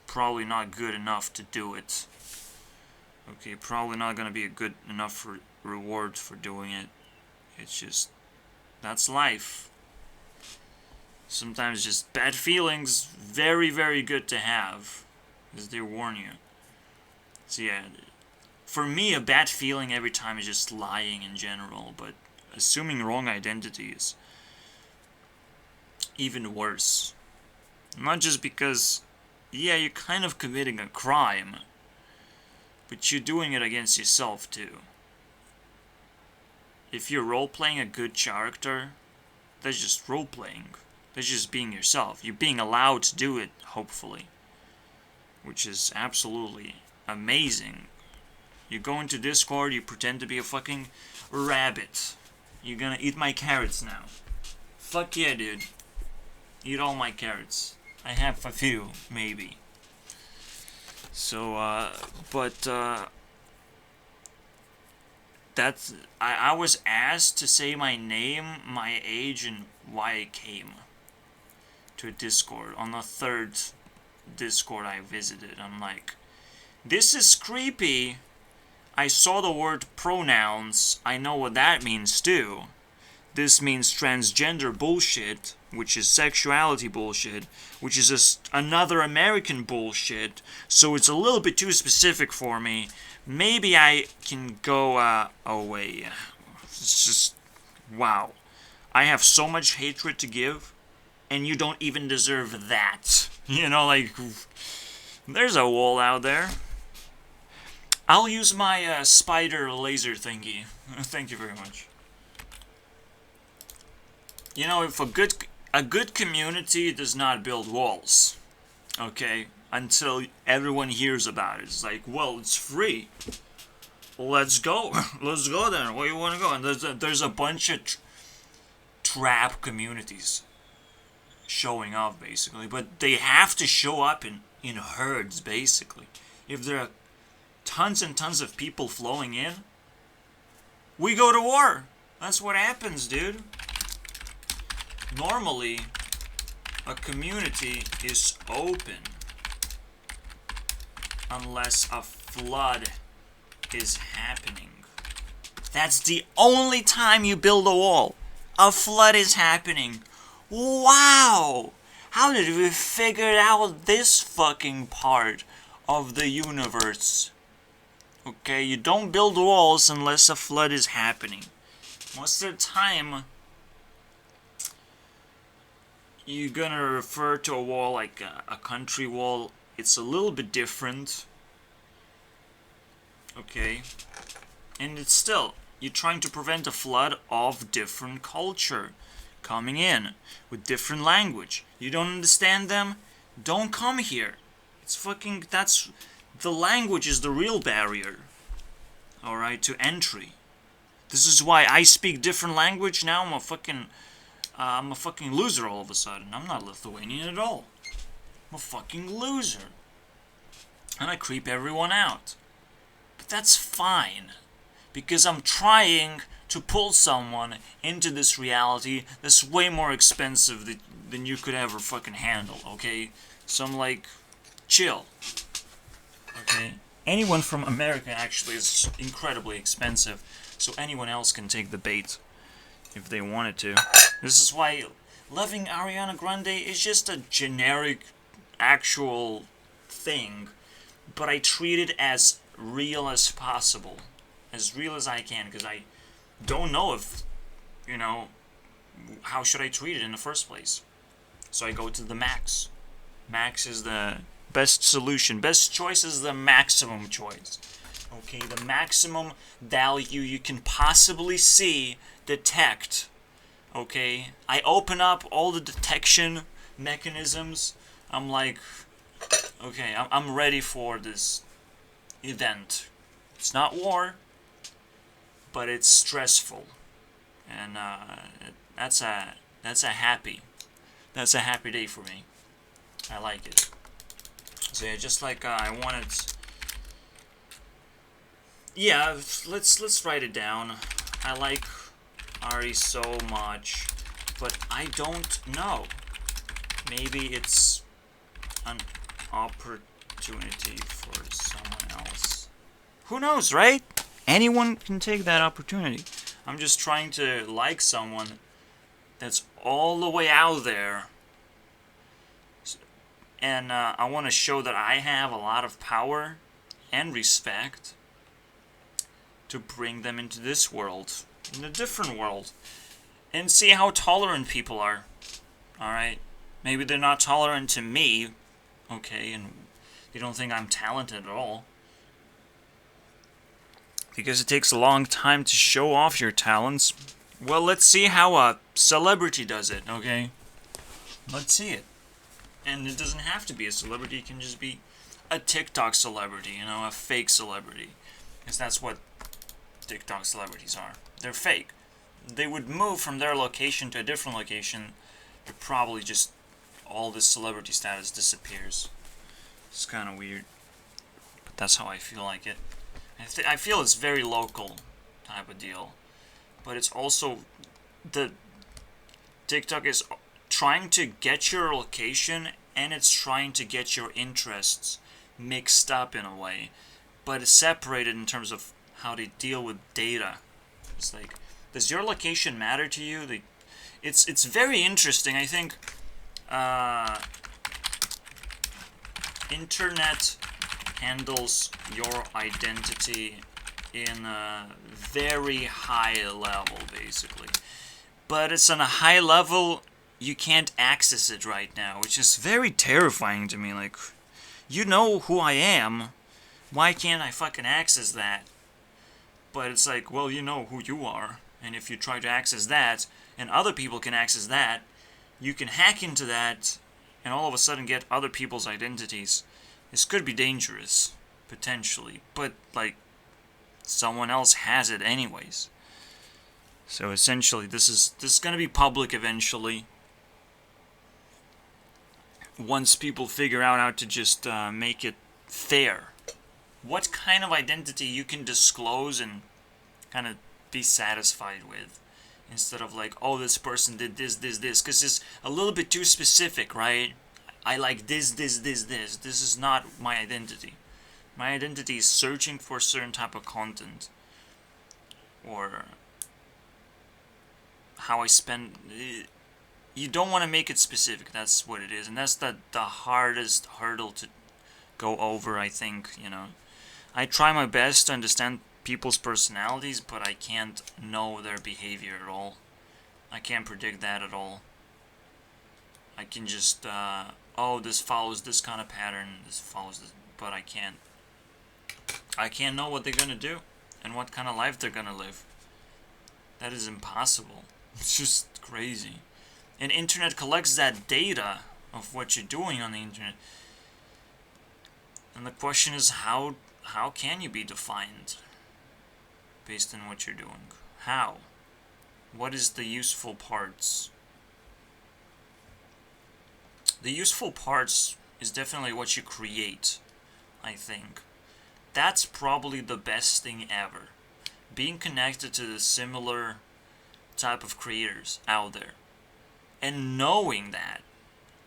Probably not good enough to do it. Okay, probably not gonna be a good enough reward for doing it. It's just, that's life. Sometimes just bad feelings, very, very good to have, as they warn you. So yeah, for me, a bad feeling every time is just lying in general, but assuming wrong identity is even worse. Not just because, yeah, you're kind of committing a crime, but you're doing it against yourself too. If you're role-playing a good character, that's just role-playing. That's just being yourself. You're being allowed to do it, hopefully. Which is absolutely amazing. You go into Discord, you pretend to be a fucking rabbit. You're gonna eat my carrots now. Fuck yeah, dude. Eat all my carrots. I have a few, maybe. So, that's... I was asked to say my name, my age, and why I came to a Discord. On the third Discord I visited. I'm like, this is creepy. I saw the word pronouns. I know what that means too. This means transgender bullshit, which is sexuality bullshit, which is just another American bullshit. So it's a little bit too specific for me. Maybe I can go away. It's just, wow. I have so much hatred to give, and you don't even deserve that. You know, like, there's a wall out there. I'll use my spider laser thingy. Thank you very much. You know, if a good community does not build walls, okay, until everyone hears about it. It's like, well, it's free. Let's go. Let's go then. Where you want to go? And there's a bunch of trap communities showing up, basically. But they have to show up in herds, basically. If there are tons and tons of people flowing in, we go to war. That's what happens, dude. Normally, a community is open unless a flood is happening. That's the only time you build a wall. A flood is happening. Wow! How did we figure out this fucking part of the universe? Okay, you don't build walls unless a flood is happening. Most of the time, you're gonna refer to a wall like a country wall. It's a little bit different. Okay. And it's still, you're trying to prevent a flood of different culture coming in with different language. You don't understand them? Don't come here. It's fucking, that's, the language is the real barrier. Alright, to entry. This is why I speak different language now. I'm a fucking loser all of a sudden. I'm not Lithuanian at all. I'm a fucking loser. And I creep everyone out. But that's fine. Because I'm trying to pull someone into this reality that's way more expensive than you could ever fucking handle, okay? So I'm like, chill. Okay? Anyone from America actually is incredibly expensive. So anyone else can take the bait if they wanted to. This is why loving Ariana Grande is just a generic, actual thing. But I treat it as real as possible. As real as I can, because I don't know if, you know, how should I treat it in the first place. So I go to the max. Max is the best solution. Best choice is the maximum choice. Okay, the maximum value you can possibly see, detect. Okay, I open up all the detection mechanisms. I'm like, okay, I'm ready for this event. It's not war, but it's stressful, and that's a happy day for me. I like it. So yeah, just like I wanted. Yeah, let's write it down. I like Ari so much, but I don't know. Maybe it's an opportunity for someone else. Who knows, right? Anyone can take that opportunity. I'm just trying to like someone that's all the way out there. And I want to show that I have a lot of power and respect to bring them into this world, in a different world, and see how tolerant people are. Alright? Maybe they're not tolerant to me, okay, and they don't think I'm talented at all. Because it takes a long time to show off your talents. Well, let's see how a celebrity does it, okay? Let's see it. And it doesn't have to be a celebrity, it can just be a TikTok celebrity, you know, a fake celebrity. Because that's what TikTok celebrities are. They're fake. They would move from their location to a different location, but probably just all this celebrity status disappears. It's kind of weird. But that's how I feel like it. I feel it's very local type of deal. But it's also, the TikTok is trying to get your location and it's trying to get your interests mixed up in a way. But it's separated in terms of how they deal with data. It's like, does your location matter to you? It's very interesting. I think internet handles your identity in a very high level, basically. But it's on a high level, you can't access it right now, which is very terrifying to me. Like, you know who I am, why can't I fucking access that? But it's like, well, you know who you are, and if you try to access that, and other people can access that, you can hack into that, and all of a sudden get other people's identities. This could be dangerous, potentially, but, like, someone else has it anyways. So essentially, this is gonna be public eventually. Once people figure out how to just make it fair. What kind of identity you can disclose and kind of be satisfied with. Instead of like, oh, this person did this. Because it's a little bit too specific, right? I like this. This is not my identity. My identity is searching for a certain type of content. Or how I spend... You don't want to make it specific, that's what it is. And that's the hardest hurdle to go over, I think, you know. I try my best to understand people's personalities, but I can't know their behavior at all. I can't predict that at all. I can just, oh, this follows this kind of pattern, this follows this, but I can't know what they're gonna do, and what kind of life they're gonna live. That is impossible. It's just crazy. And internet collects that data of what you're doing on the internet. And the question is, how can you be defined based on what you're doing? How? What is the useful parts? The useful parts is definitely what you create, I think. That's probably the best thing ever. Being connected to the similar type of creators out there. And knowing that,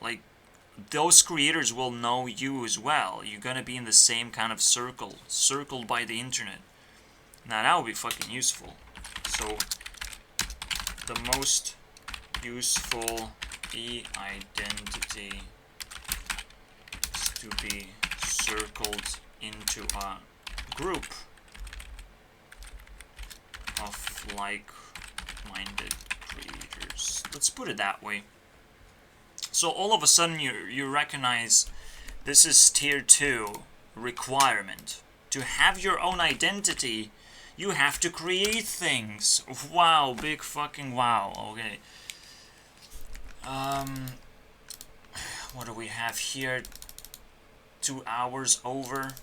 like, those creators will know you as well. You're gonna be in the same kind of circle, circled by the internet. Now that would be fucking useful. So, the most useful identity is to be circled into a group of like-minded creators. Let's put it that way. So all of a sudden you recognize this is tier 2 requirement. To have your own identity, you have to create things. Wow, big fucking wow. Okay. What do we have here? 2 hours over.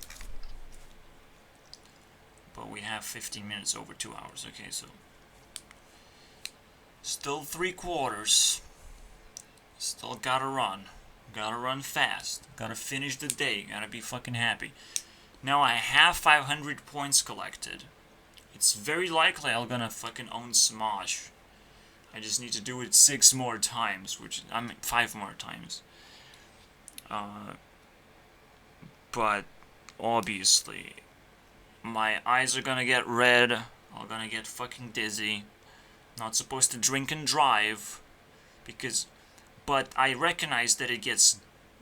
But we have 15 minutes over 2 hours. Okay, so still 3/4. Still gotta run. Gotta run fast. Gotta finish the day. Gotta be fucking happy. Now I have 500 points collected. It's very likely I'm gonna fucking own Smosh. I just need to do it 6 more times, which, 5 more times. But, obviously, my eyes are gonna get red, I'm gonna get fucking dizzy. Not supposed to drink and drive, but I recognize that it gets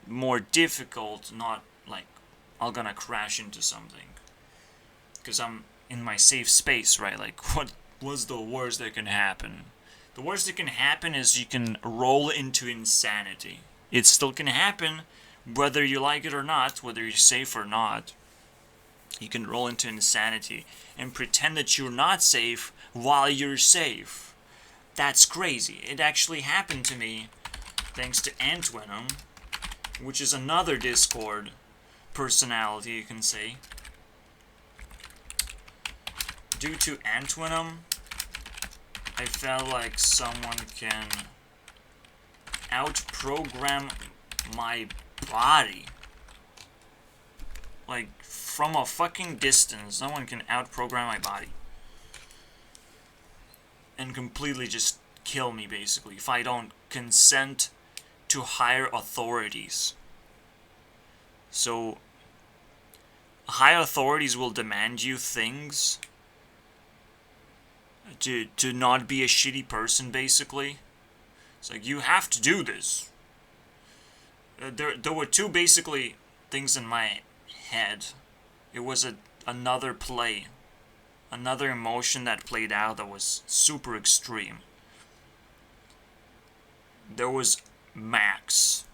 more difficult, not like I'm gonna crash into something. Because I'm in my safe space, right? Like, what's the worst that can happen? The worst that can happen is you can roll into insanity. It still can happen, whether you like it or not, whether you're safe or not. You can roll into insanity and pretend that you're not safe while you're safe. That's crazy. It actually happened to me thanks to Antvenom, which is another Discord personality, you can say. Due to Antvenom, I felt like someone can outprogram my body. Like, from a fucking distance, someone can outprogram my body. And completely just kill me, basically, if I don't consent to higher authorities. So, high authorities will demand you things to not be a shitty person, basically. It's like, you have to do this. There were two, basically, things in my head. It was another play. Another emotion that played out that was super extreme. There was Max.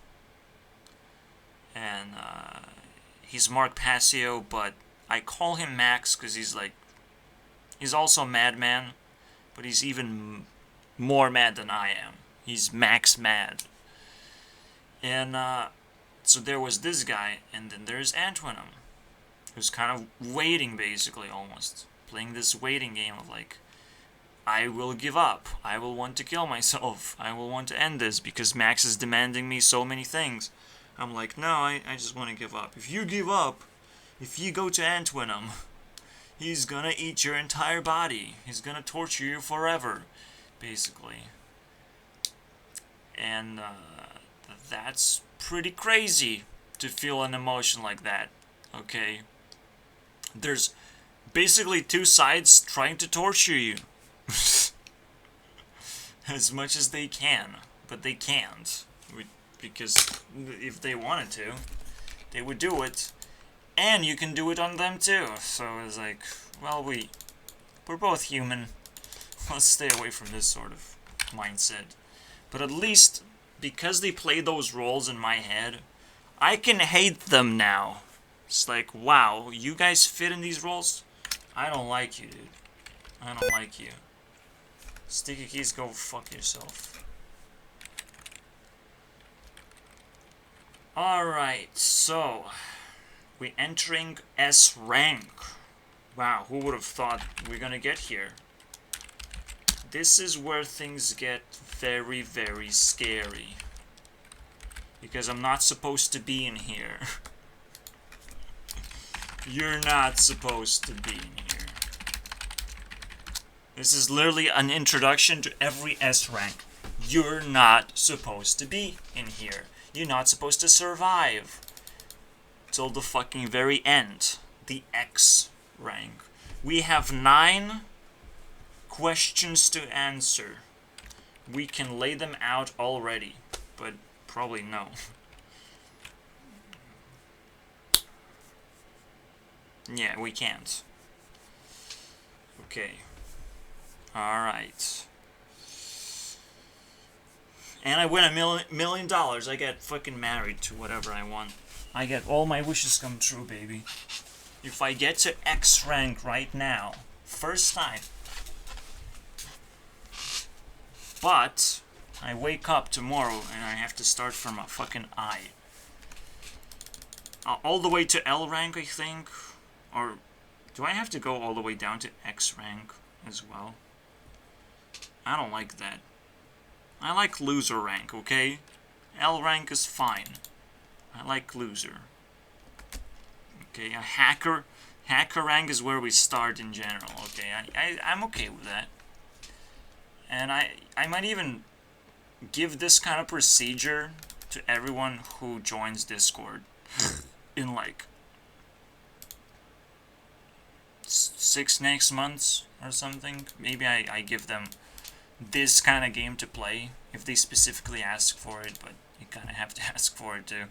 And, he's Mark Passio, but I call him Max because he's also a madman, but he's even more mad than I am. He's Max mad. And, so there was this guy, and then there's Antvenom, who's kind of waiting, basically, almost. Playing this waiting game of, like, I will give up. I will want to kill myself. I will want to end this because Max is demanding me so many things. I'm like, no, I just want to give up. If you give up, if you go to Antvenom, he's gonna eat your entire body. He's gonna torture you forever, basically. And, that's pretty crazy to feel an emotion like that, okay? There's basically two sides trying to torture you. As much as they can, but they can't. Because if they wanted to, they would do it. And you can do it on them too. So it's like, well, we're both human. Let's stay away from this sort of mindset. But at least, because they play those roles in my head, I can hate them now. It's like, wow, you guys fit in these roles? I don't like you, dude. I don't like you. Sticky keys, go fuck yourself. Alright, so we're entering S rank. Wow, who would have thought we're gonna get here? This is where things get very, very scary. Because I'm not supposed to be in here. You're not supposed to be in here. This is literally an introduction to every S rank. You're not supposed to be in here. You're not supposed to survive till the fucking very end. The X rank. We have 9 questions to answer. We can lay them out already, but probably no. Yeah, we can't. Okay. Alright. And I win $1 million. I get fucking married to whatever I want. I get all my wishes come true, baby. If I get to X rank right now, first time. But I wake up tomorrow and I have to start from a fucking I. All the way to L rank, I think. Or do I have to go all the way down to X rank as well? I don't like that. I like loser rank, okay? L rank is fine. I like loser. Okay, a hacker rank is where we start in general, okay? I'm okay with that. And I might even give this kind of procedure to everyone who joins Discord in like 6 next months or something. Maybe I give them this kind of game to play if they specifically ask for it, but you kind of have to ask for it too.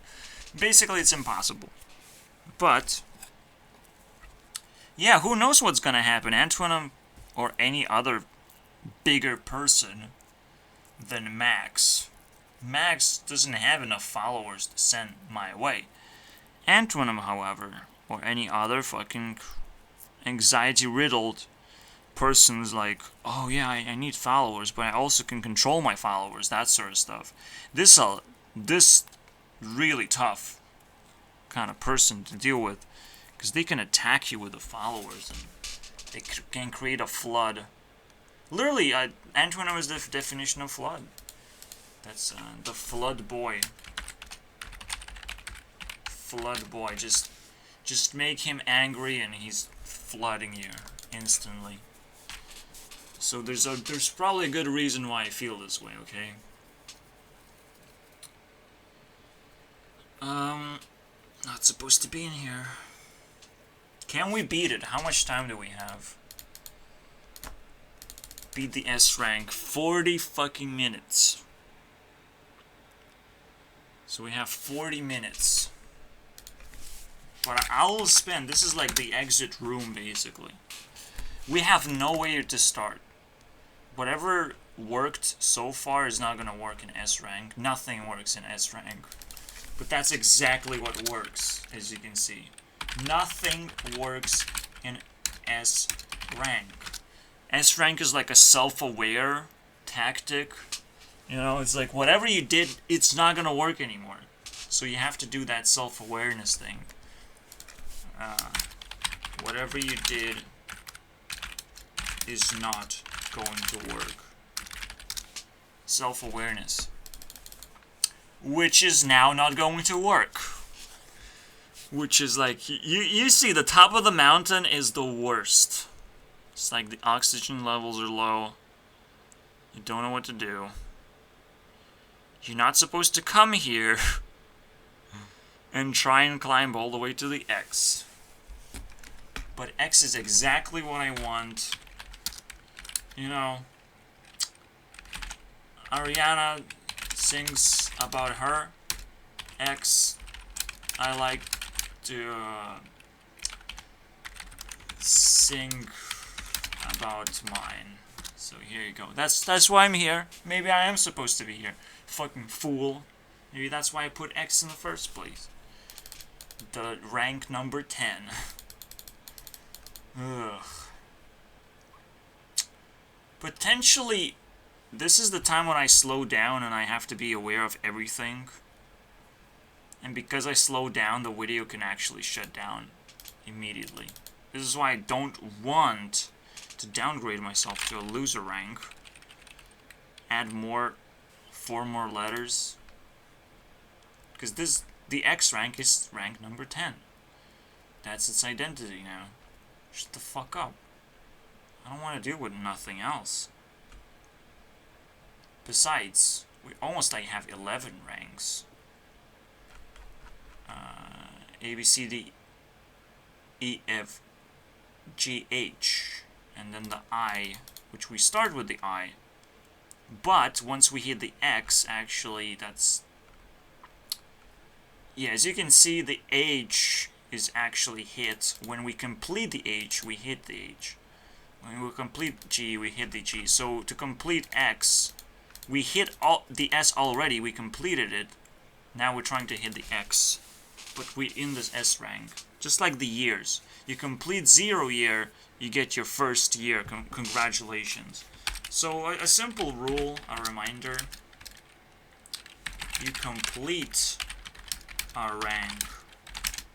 Basically, it's impossible. But yeah, who knows what's gonna happen? Antoine or any other bigger person than Max. Max doesn't have enough followers to send my way. Antoine, however, or any other fucking anxiety-riddled person's like, oh yeah, I need followers, but I also can control my followers, that sort of stuff. This really tough kind of person to deal with, because they can attack you with the followers, and they can create a flood. Literally, Antoine was the definition of flood. That's the flood boy. Flood boy. Just make him angry, and he's flooding you instantly. So there's probably a good reason why I feel this way. Okay. Not supposed to be in here. Can we beat it? How much time do we have? Beat the S rank. 40 fucking minutes. So we have 40 minutes. But I'll spend... This is like the exit room, basically. We have nowhere to start. Whatever worked so far is not going to work in S rank. Nothing works in S rank. But that's exactly what works, as you can see. Nothing works in S rank. S rank is like a self-aware tactic. You know, it's like whatever you did, it's not gonna work anymore. So you have to do that self-awareness thing. Whatever you did is not going to work. Self-awareness. Which is now not going to work. Which is like, you see the top of the mountain is the worst. It's like the oxygen levels are low. You don't know what to do. You're not supposed to come here and try and climb all the way to the X. But X is exactly what I want. You know, Ariana sings about her X. I like to sing about mine. So here you go. That's why I'm here. Maybe I am supposed to be here. Fucking fool. Maybe that's why I put X in the first place. The rank number 10. Ugh. Potentially, this is the time when I slow down and I have to be aware of everything. And because I slow down, the video can actually shut down immediately. This is why I don't want to downgrade myself to a loser rank. Add 4 more letters. Because the X rank is rank number 10. That's its identity now. Shut the fuck up. I don't want to deal with nothing else. Besides, we almost like have 11 ranks. A, B, C, D, E, F, G, H. And then the I, which we start with the I. But once we hit the X, actually, that's... Yeah, as you can see, the H is actually hit. When we complete the H, we hit the H. When we complete G, we hit the G. So to complete X, we hit the S already. We completed it. Now we're trying to hit the X. But we're in this S rank. Just like the years. You complete 0 year, you get your first year. Congratulations. So a simple rule, a reminder. You complete a rank,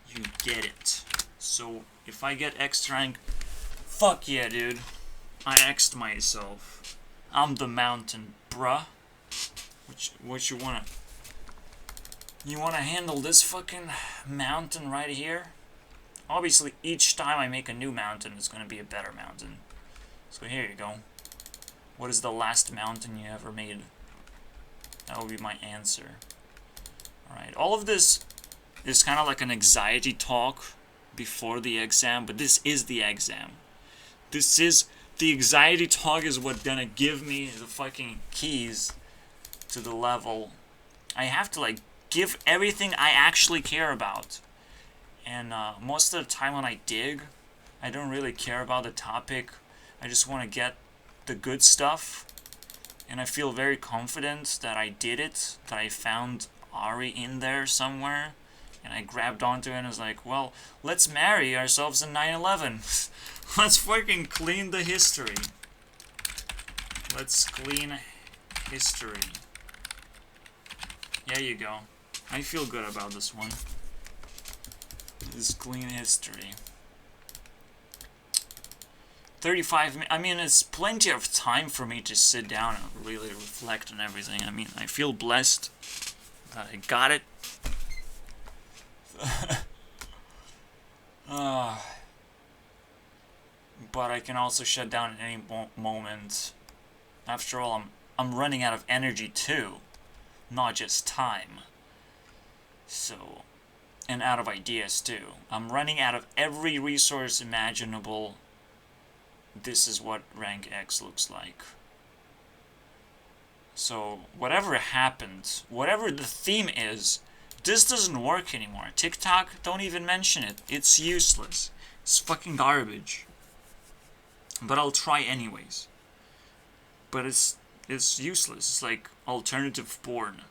you get it. So if I get X rank, fuck yeah, dude. I X'd myself. I'm the mountain, bruh. What you wanna... You wanna handle this fucking mountain right here? Obviously, each time I make a new mountain, it's gonna be a better mountain. So here you go. What is the last mountain you ever made? That would be my answer. Alright, all of this is kind of like an anxiety talk before the exam, but this is the exam. The anxiety talk is what gonna give me the fucking keys to the level. I have to, like, give everything I actually care about. And most of the time when I dig, I don't really care about the topic. I just want to get the good stuff. And I feel very confident that I did it, that I found Ari in there somewhere. And I grabbed onto it and was like, well, let's marry ourselves in 9/11. Let's fucking clean the history. Let's clean history. There you go. I feel good about this one. This clean history. 35 minutes. I mean, it's plenty of time for me to sit down and really reflect on everything. I mean, I feel blessed that I got it. But I can also shut down at any moment. After all, I'm running out of energy too, not just time. So, and out of ideas too. I'm running out of every resource imaginable. This is what rank X looks like. So, whatever happened, whatever the theme is, this doesn't work anymore. TikTok, don't even mention it. It's useless. It's fucking garbage. But I'll try anyways. But it's useless. It's like alternative porn.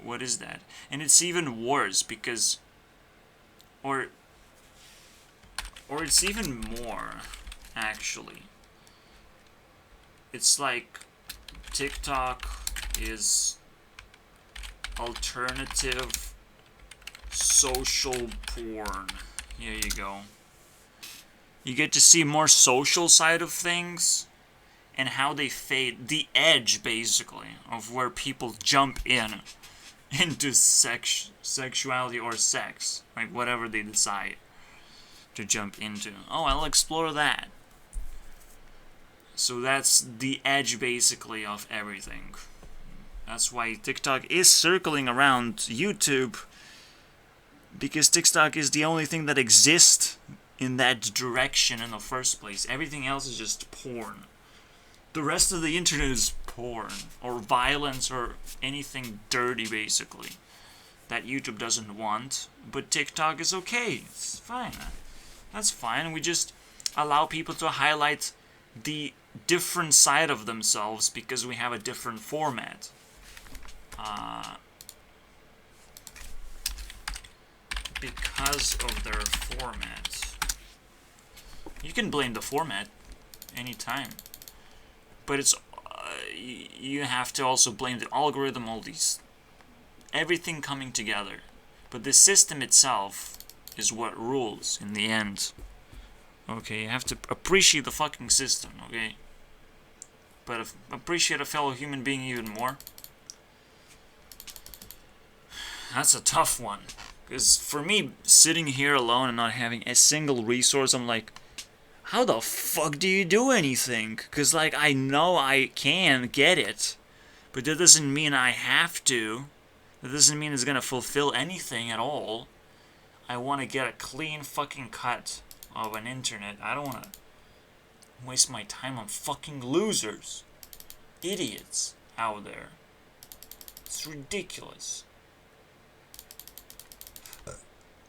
What is that? And it's even worse because... Or it's even more, actually. It's like TikTok is alternative social porn. Here you go. You get to see more social side of things and how they fade. The edge, basically, of where people jump into sexuality or sex. Like, whatever they decide to jump into. Oh, I'll explore that. So that's the edge, basically, of everything. That's why TikTok is circling around YouTube, because TikTok is the only thing that exists in that direction in the first place. Everything else is just porn. The rest of the internet is porn, or violence, or anything dirty, basically, that YouTube doesn't want. But TikTok is okay. It's fine. That's fine. We just allow people to highlight the different side of themselves because we have a different format. Because of their format. You can blame the format anytime. But it's you have to also blame the algorithm, all these, everything coming together. But the system itself is what rules in the end. Okay, you have to appreciate the fucking system, okay? But appreciate a fellow human being even more. That's a tough one. Because for me, sitting here alone and not having a single resource, I'm like, how the fuck do you do anything? Because, like, I know I can get it, but that doesn't mean I have to. That doesn't mean it's gonna fulfill anything at all. I want to get a clean fucking cut of an internet. I don't want to waste my time on fucking losers. Idiots out there. It's ridiculous.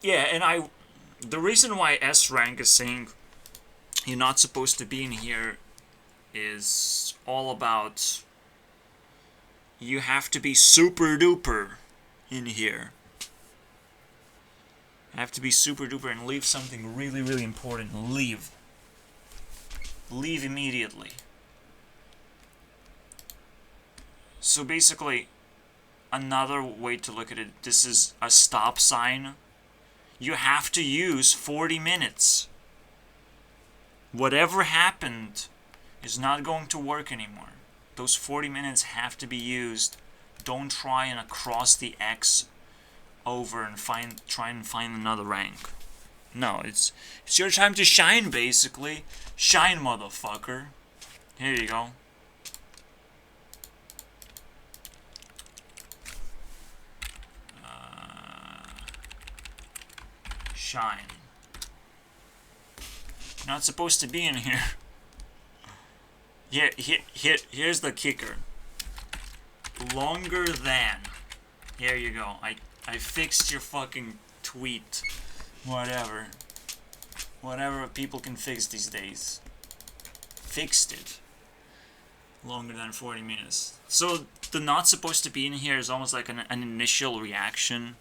Yeah, and the reason why S rank is saying you're not supposed to be in here is all about you have to be super duper in here. You have to be super duper and leave something really, really important. Leave. Leave immediately. So basically, another way to look at it, this is a stop sign. You have to use 40 minutes. Whatever happened is not going to work anymore. Those 40 minutes have to be used. Don't try and cross the X over and try and find another rank. No, it's your time to shine, basically. Shine, motherfucker. Here you go. Shine. You're not supposed to be in here. Here's the kicker. Longer than. Here you go. I fixed your fucking tweet. Whatever. Whatever people can fix these days. Fixed it. Longer than 40 minutes. So the not supposed to be in here is almost like an initial reaction,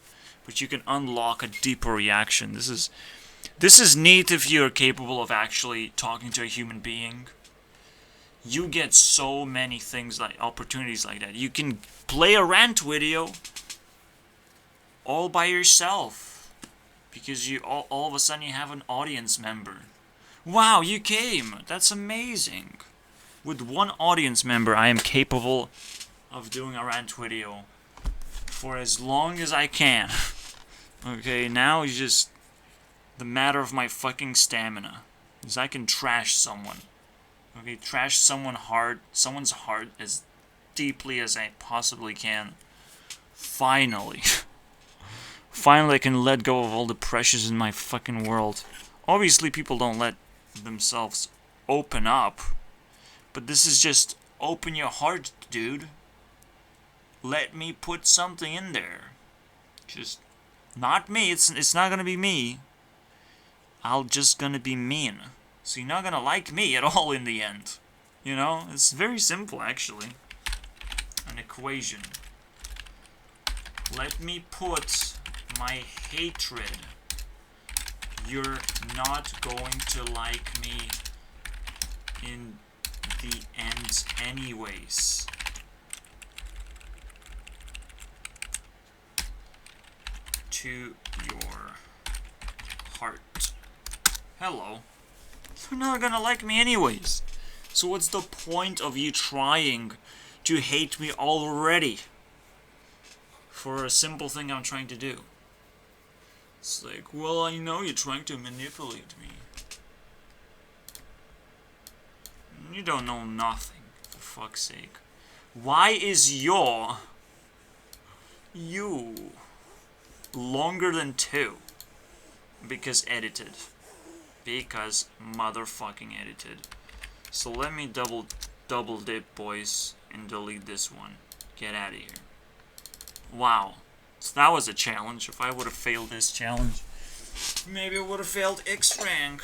but you can unlock a deeper reaction. This is neat if you're capable of actually talking to a human being. You get so many things, like opportunities like that. You can play a rant video all by yourself because you all of a sudden you have an audience member. Wow, you came. That's amazing. With one audience member, I am capable of doing a rant video for as long as I can. Okay, now it's just the matter of my fucking stamina. Because I can trash someone. Okay, trash someone's heart as deeply as I possibly can. Finally. Finally I can let go of all the pressures in my fucking world. Obviously people don't let themselves open up. But this is just open your heart, dude. Let me put something in there. Just not me. It's not gonna be me. I'm just gonna be mean. So you're not gonna like me at all in the end. You know? It's very simple actually. An equation. Let me put my hatred. You're not going to like me in the end anyways. To your heart. Hello. You're not gonna like me anyways. So what's the point of you trying to hate me already? For a simple thing I'm trying to do. It's like, well, I know you're trying to manipulate me. You don't know nothing, for fuck's sake. Why is you longer than 2? Because edited. Because motherfucking edited. So let me double dip, boys, and delete this one. Get out of here. Wow. So that was a challenge. If I would have failed this challenge, maybe I would have failed X rank.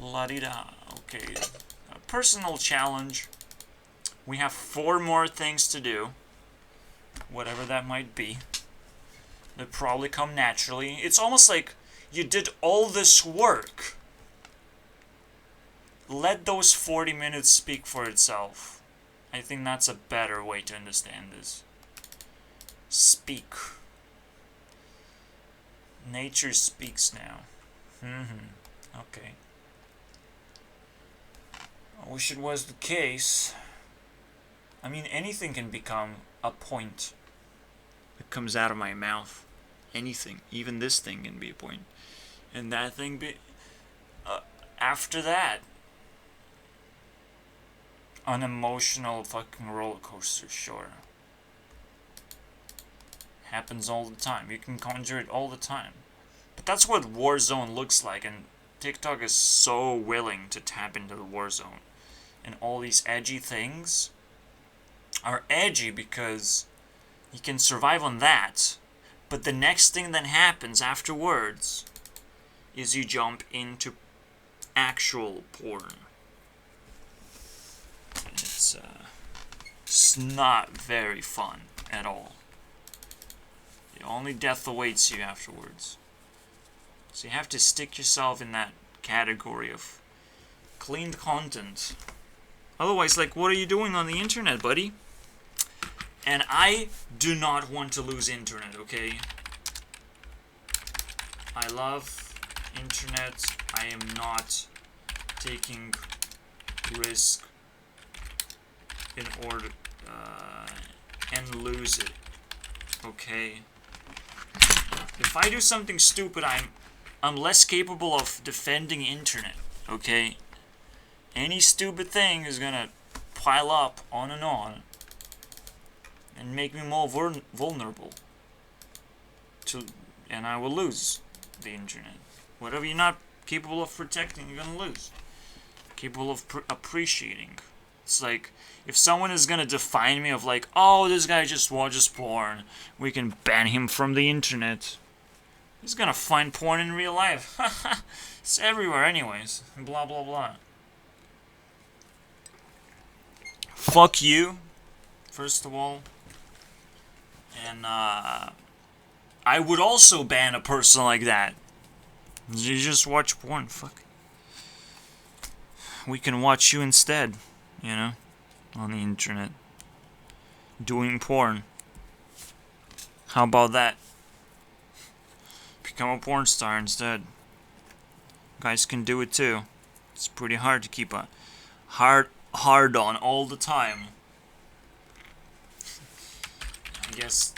La-di-da. Okay. A personal challenge. We have 4 more things to do. Whatever that might be. They'll probably come naturally. It's almost like you did all this work. Let those 40 minutes speak for itself. I think that's a better way to understand this. Speak. Nature speaks now. Okay. I wish it was the case. I mean, anything can become a point that comes out of my mouth. Anything. Even this thing can be a point. And that thing be... after that. An emotional fucking roller coaster, sure. Happens all the time. You can conjure it all the time. But that's what Warzone looks like, and TikTok is so willing to tap into the Warzone. And all these edgy things are edgy because you can survive on that, but the next thing that happens afterwards is you jump into actual porn. It's not very fun at all. The only death awaits you afterwards. So you have to stick yourself in that category of cleaned content. Otherwise, like, what are you doing on the internet, buddy? And I do not want to lose internet, okay? I love internet. I am not taking risk in order and lose it, okay? If I do something stupid, I'm less capable of defending internet, okay? Any stupid thing is gonna pile up on and make me more vulnerable to, and I will lose the internet. Whatever you're not Capable of protecting, you're gonna lose. Capable of appreciating. It's like, if someone is gonna define me of like, oh, this guy just watches porn, we can ban him from the internet. He's gonna find porn in real life. It's everywhere anyways. Blah, blah, blah. Fuck you, first of all. And, I would also ban a person like that. You just watch porn, fuck. We can watch you instead, you know, on the internet. Doing porn. How about that? Become a porn star instead. Guys can do it too. It's pretty hard to keep a hard on all the time. I guess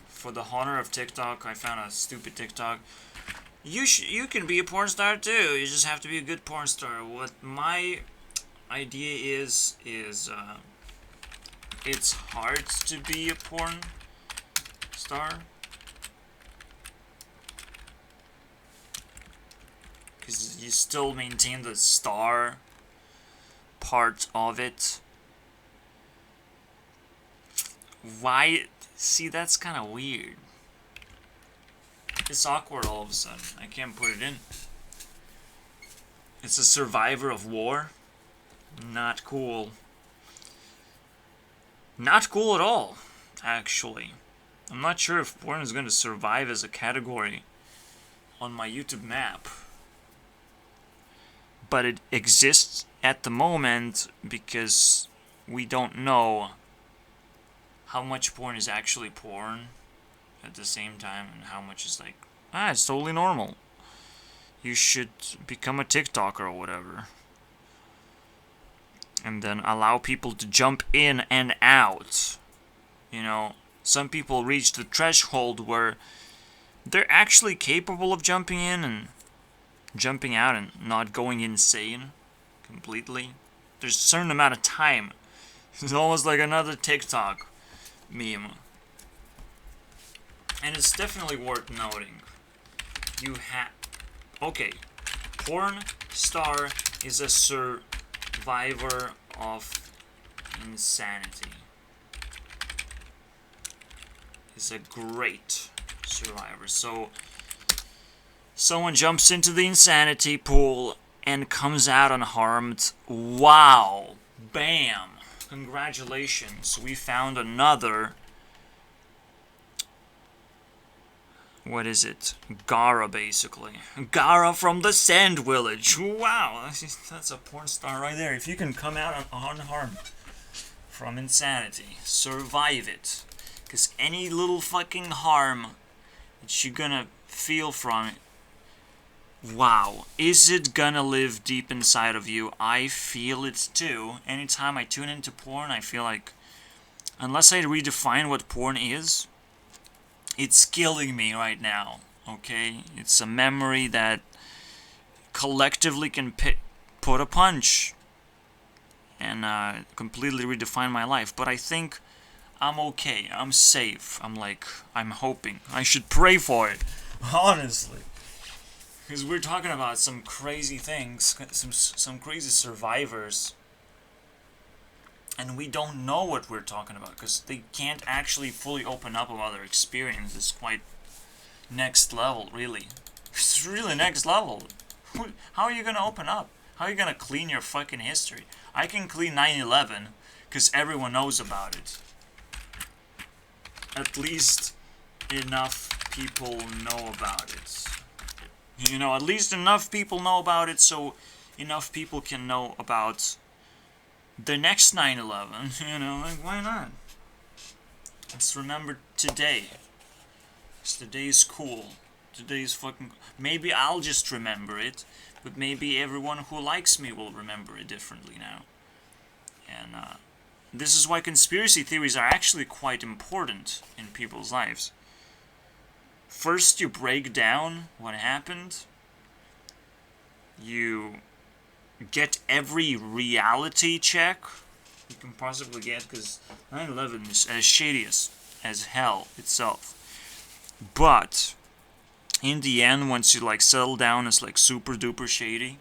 for the honor of TikTok, I found a stupid TikTok. You can be a porn star too. You just have to be a good porn star. What my idea is it's hard to be a porn star because you still maintain the star part of it. Why? See, that's kind of weird. It's awkward all of a sudden. I can't put it in. It's a survivor of war. Not cool. Not cool at all, actually. I'm not sure if porn is going to survive as a category on my YouTube map. But it exists at the moment because we don't know how much porn is actually porn at the same time, and how much is like, it's totally normal. You should become a TikToker or whatever. And then allow people to jump in and out. You know, some people reach the threshold where they're actually capable of jumping in and jumping out and not going insane completely. There's a certain amount of time. It's almost like another TikTok meme. And it's definitely worth noting. Okay. Porn star is a survivor of insanity. Is a great survivor. So, someone jumps into the insanity pool and comes out unharmed. Wow. Bam. Congratulations. We found another. What is it? Gara, basically. Gara from the Sand Village. Wow, that's a porn star right there. If you can come out unharmed from insanity, survive it. Because any little fucking harm that you're gonna feel from it, wow, is it gonna live deep inside of you? I feel it too. Anytime I tune into porn, I feel like, unless I redefine what porn is, it's killing me right now, okay? It's a memory that collectively can put a punch and completely redefine my life. But I think I'm okay. I'm safe. I'm hoping. I should pray for it, honestly. Because we're talking about some crazy things, some crazy survivors. And we don't know what we're talking about because they can't actually fully open up about their experience. It's quite next level, really. It's really next level. How are you going to open up? How are you going to clean your fucking history? I can clean 9/11 because everyone knows about it. At least enough people know about it. You know, at least enough people know about it so enough people can know about the next 9/11, you know, like, why not? Let's remember today. Because today's cool. Today's fucking... Maybe I'll just remember it, but maybe everyone who likes me will remember it differently now. And, this is why conspiracy theories are actually quite important in people's lives. First, you break down what happened. You get every reality check you can possibly get, because 9/11 is as shady as hell itself. But in the end, once you like settle down, it's like super duper shady.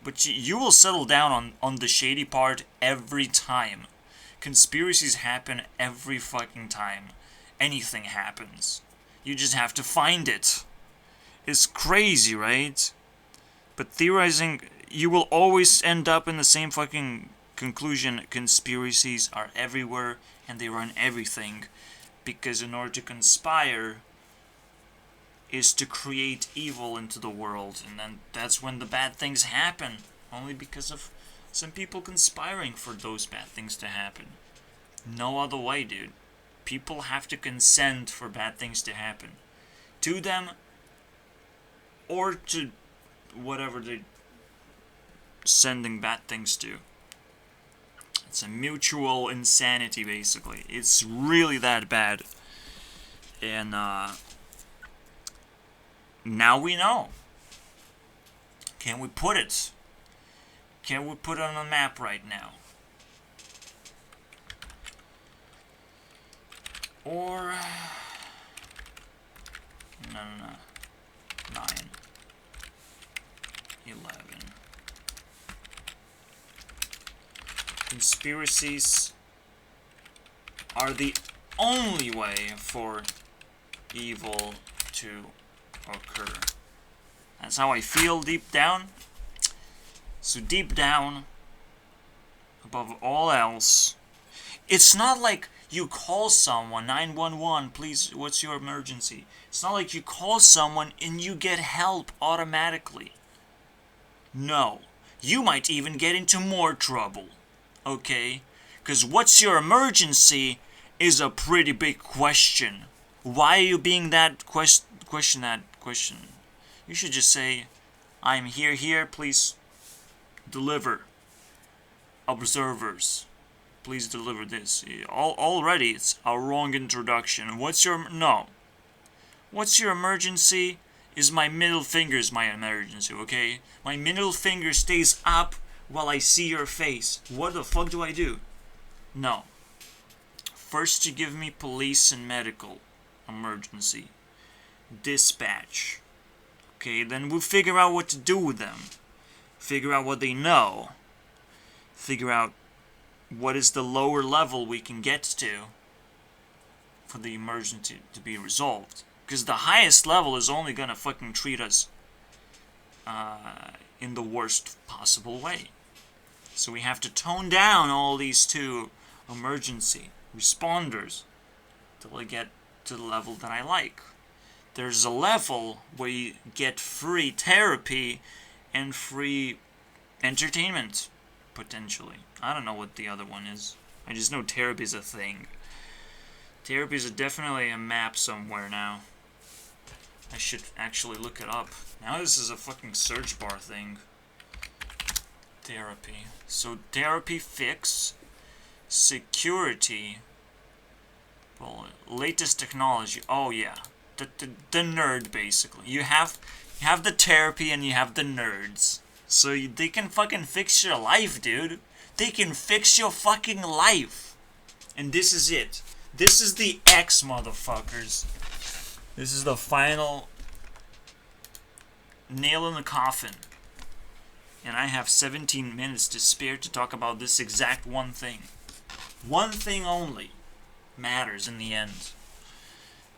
But you will settle down on the shady part every time. Conspiracies happen every fucking time anything happens. You just have to find it. It's crazy, right? But theorizing, you will always end up in the same fucking conclusion. Conspiracies are everywhere and they run everything. Because in order to conspire is to create evil into the world. And then that's when the bad things happen. Only because of some people conspiring for those bad things to happen. No other way, dude. People have to consent for bad things to happen. To them, or to whatever they're sending bad things to. It's a mutual insanity, basically. It's really that bad. And, now we know. Can we put it? Can we put it on a map right now? Or... No. 9. 11. Conspiracies are the only way for evil to occur. That's how I feel deep down. So deep down, above all else, it's not like you call someone, 911, please, what's your emergency? It's not like you call someone and you get help automatically. No. You might even get into more trouble. Okay? Because what's your emergency is a pretty big question. Why are you being that question? You should just say, I'm here, please deliver. Observers, please deliver this. Already it's a wrong introduction. What's your emergency? Is my middle finger is my emergency, okay? My middle finger stays up while I see your face. What the fuck do I do? No. First you give me police and medical emergency. Dispatch. Okay, then we'll figure out what to do with them. Figure out what they know. Figure out what is the lower level we can get to for the emergency to be resolved. Because the highest level is only gonna fucking treat us in the worst possible way. So we have to tone down all these two emergency responders till I get to the level that I like. There's a level where you get free therapy and free entertainment, potentially. I don't know what the other one is. I just know therapy is a thing. Therapy is definitely a map somewhere now. I should actually look it up. Now this is a fucking search bar thing. Therapy. So therapy fix, security, well, latest technology. Oh yeah, the nerd basically. You have the therapy and you have the nerds. So they can fucking fix your life, dude. They can fix your fucking life. And this is it. This is the X, motherfuckers. This is the final nail in the coffin. And I have 17 minutes to spare to talk about this exact one thing. One thing only matters in the end.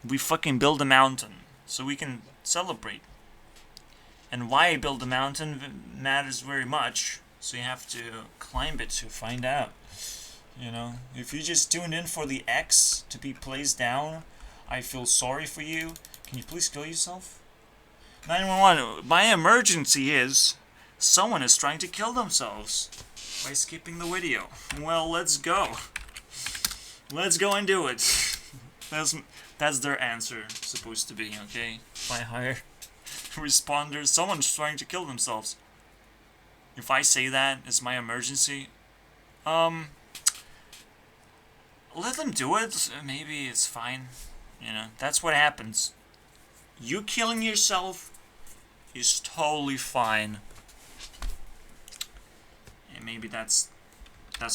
We fucking build a mountain so we can celebrate. And why build a mountain matters very much. So you have to climb it to find out. You know, if you just tuned in for the X to be placed down, I feel sorry for you. Can you please kill yourself? 911, my emergency is someone is trying to kill themselves by skipping the video. Well, let's go. Let's go and do it. That's their answer supposed to be, okay? If I hire responders, someone's trying to kill themselves. If I say that is my emergency, let them do it. Maybe it's fine. You know, that's what happens. You killing yourself is totally fine. And maybe that's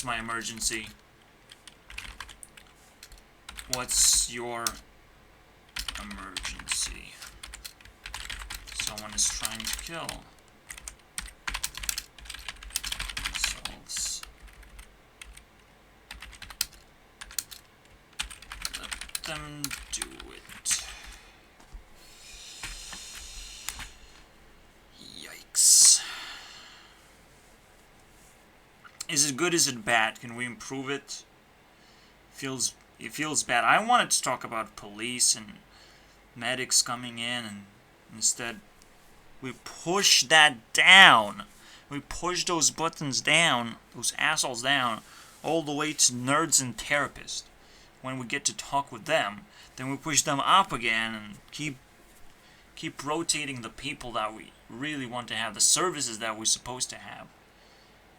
my emergency. What's your emergency? Someone is trying to kill themselves. Let them do it. Yikes. Is it good? Is it bad? Can we improve it? It feels bad. I wanted to talk about police and medics coming in, and instead we push that down. We push those buttons down, those assholes down, all the way to nerds and therapists. When we get to talk with them, then we push them up again and keep rotating the people that we really want to have, the services that we're supposed to have,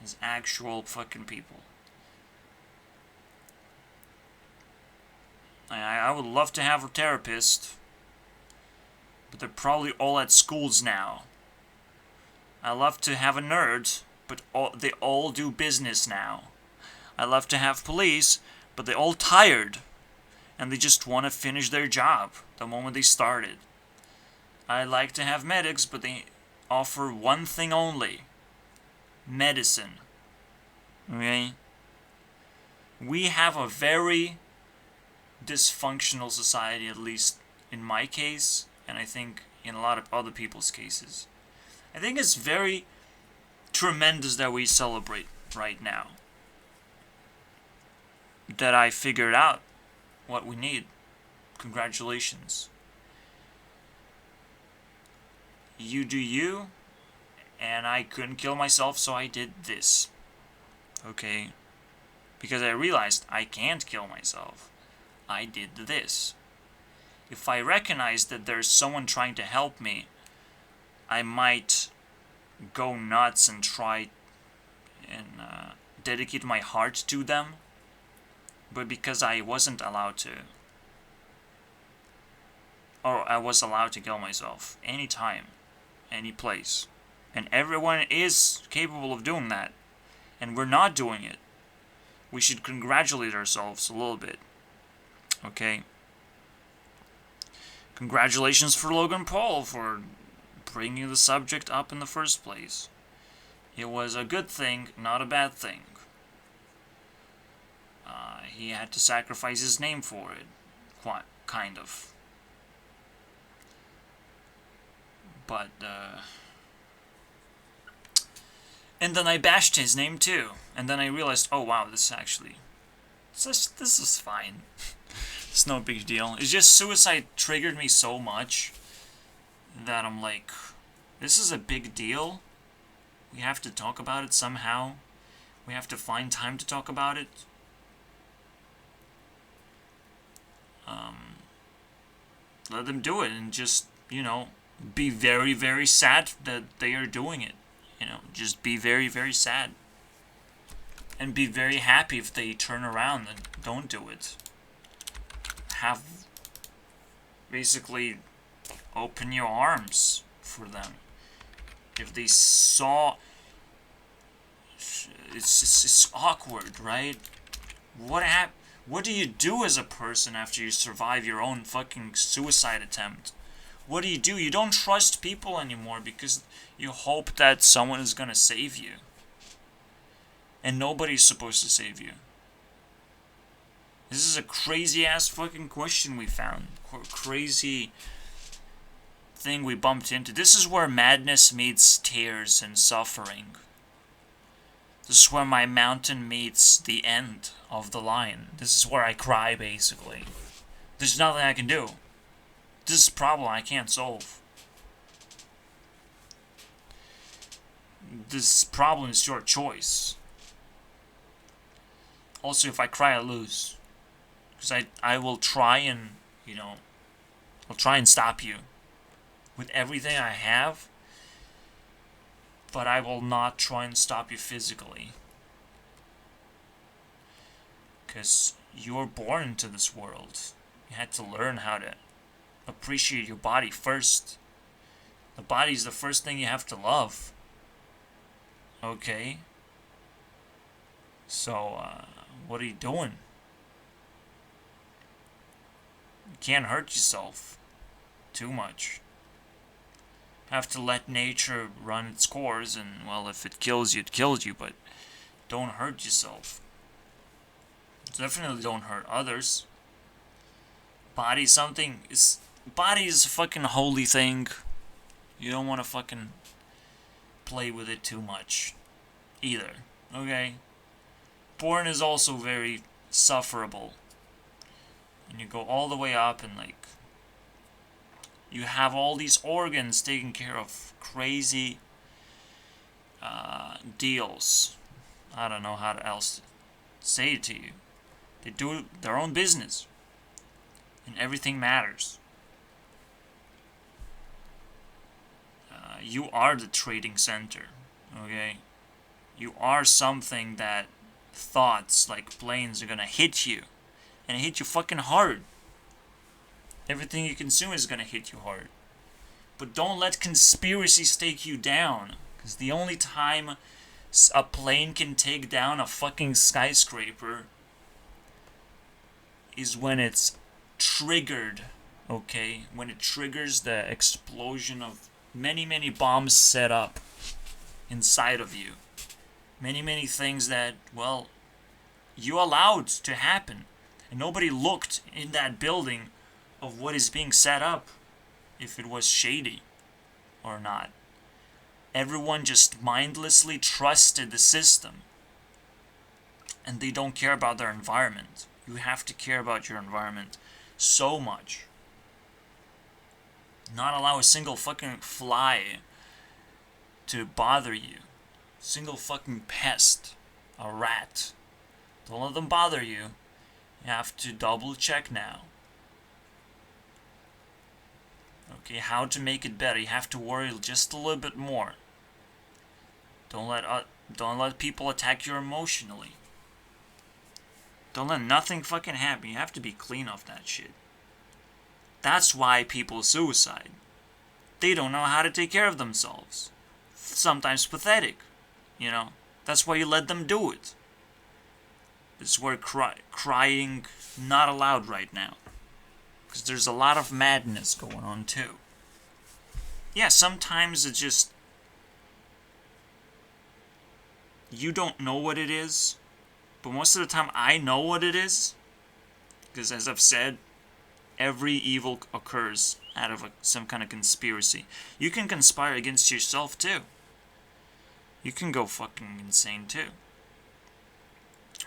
as actual fucking people. I would love to have a therapist, but they're probably all at schools now. I love to have a nerd, but they all do business now. I love to have police, but they're all tired, and they just want to finish their job the moment they started. I like to have medics, but they offer one thing only: medicine. Okay? We have a very dysfunctional society, at least in my case, and I think in a lot of other people's cases. I think it's very tremendous that we celebrate right now. That I figured out what we need. Congratulations. You do you, and I couldn't kill myself, so I did this. Okay? Because I realized I can't kill myself. I did this. If I recognize that there's someone trying to help me, I might go nuts and try and dedicate my heart to them. But because I wasn't allowed to, or I was allowed to kill myself anytime, any place, and everyone is capable of doing that, and we're not doing it, we should congratulate ourselves a little bit. Okay? Congratulations for Logan Paul for bringing the subject up in the first place. It was a good thing, not a bad thing. He had to sacrifice his name for it. Kind of. But, and then I bashed his name too. And then I realized, oh wow, this is fine. It's no big deal. It's just suicide triggered me so much that I'm like, this is a big deal. We have to talk about it somehow. We have to find time to talk about it. Let them do it and just, be very, very sad that they are doing it. Just be very, very sad. And be very happy if they turn around and don't do it. Basically, open your arms for them. If they saw... It's awkward, right? What do you do as a person after you survive your own fucking suicide attempt? What do? You don't trust people anymore because you hope that someone is gonna save you. And nobody's supposed to save you. This is a crazy-ass fucking question we found. Crazy thing we bumped into. This is where madness meets tears and suffering. This is where my mountain meets the end of the line. This is where I cry, basically. There's nothing I can do. This is a problem I can't solve. This problem is your choice. Also, if I cry, I lose. Because I will try and, I'll try and stop you. With everything I have. But I will not try and stop you physically. Because you're born into this world. You had to learn how to appreciate your body first. The body's the first thing you have to love. Okay? So, what are you doing? You can't hurt yourself too much. Have to let nature run its course, and, well, if it kills you, it kills you, but don't hurt yourself. Definitely don't hurt others. Body is a fucking holy thing. You don't want to fucking play with it too much either, okay? Porn is also very sufferable. And you go all the way up and, like, you have all these organs taking care of crazy deals. I don't know how else to say it to you. They do their own business. And everything matters. You are the trading center, okay? You are something that thoughts like planes are gonna hit you. And hit you fucking hard. Everything you consume is gonna hit you hard. But don't let conspiracies take you down. Because the only time a plane can take down a fucking skyscraper is when it's triggered, okay? When it triggers the explosion of many bombs set up inside of you. Many things that, well, you allowed to happen. And nobody looked in that building of what is being set up, if it was shady or not. Everyone just mindlessly trusted the system. And they don't care about their environment. You have to care about your environment so much. Not allow a single fucking fly to bother you. Single fucking pest. A rat. Don't let them bother you. You have to double check now. Okay, how to make it better. You have to worry just a little bit more. Don't let people attack you emotionally. Don't let nothing fucking happen. You have to be clean off that shit. That's why people suicide. They don't know how to take care of themselves. Sometimes pathetic, you know. That's why you let them do it. This is where crying not allowed right now. Because there's a lot of madness going on too. Yeah, sometimes it's just... you don't know what it is. But most of the time I know what it is. Because as I've said, every evil occurs out of some kind of conspiracy. You can conspire against yourself too. You can go fucking insane too.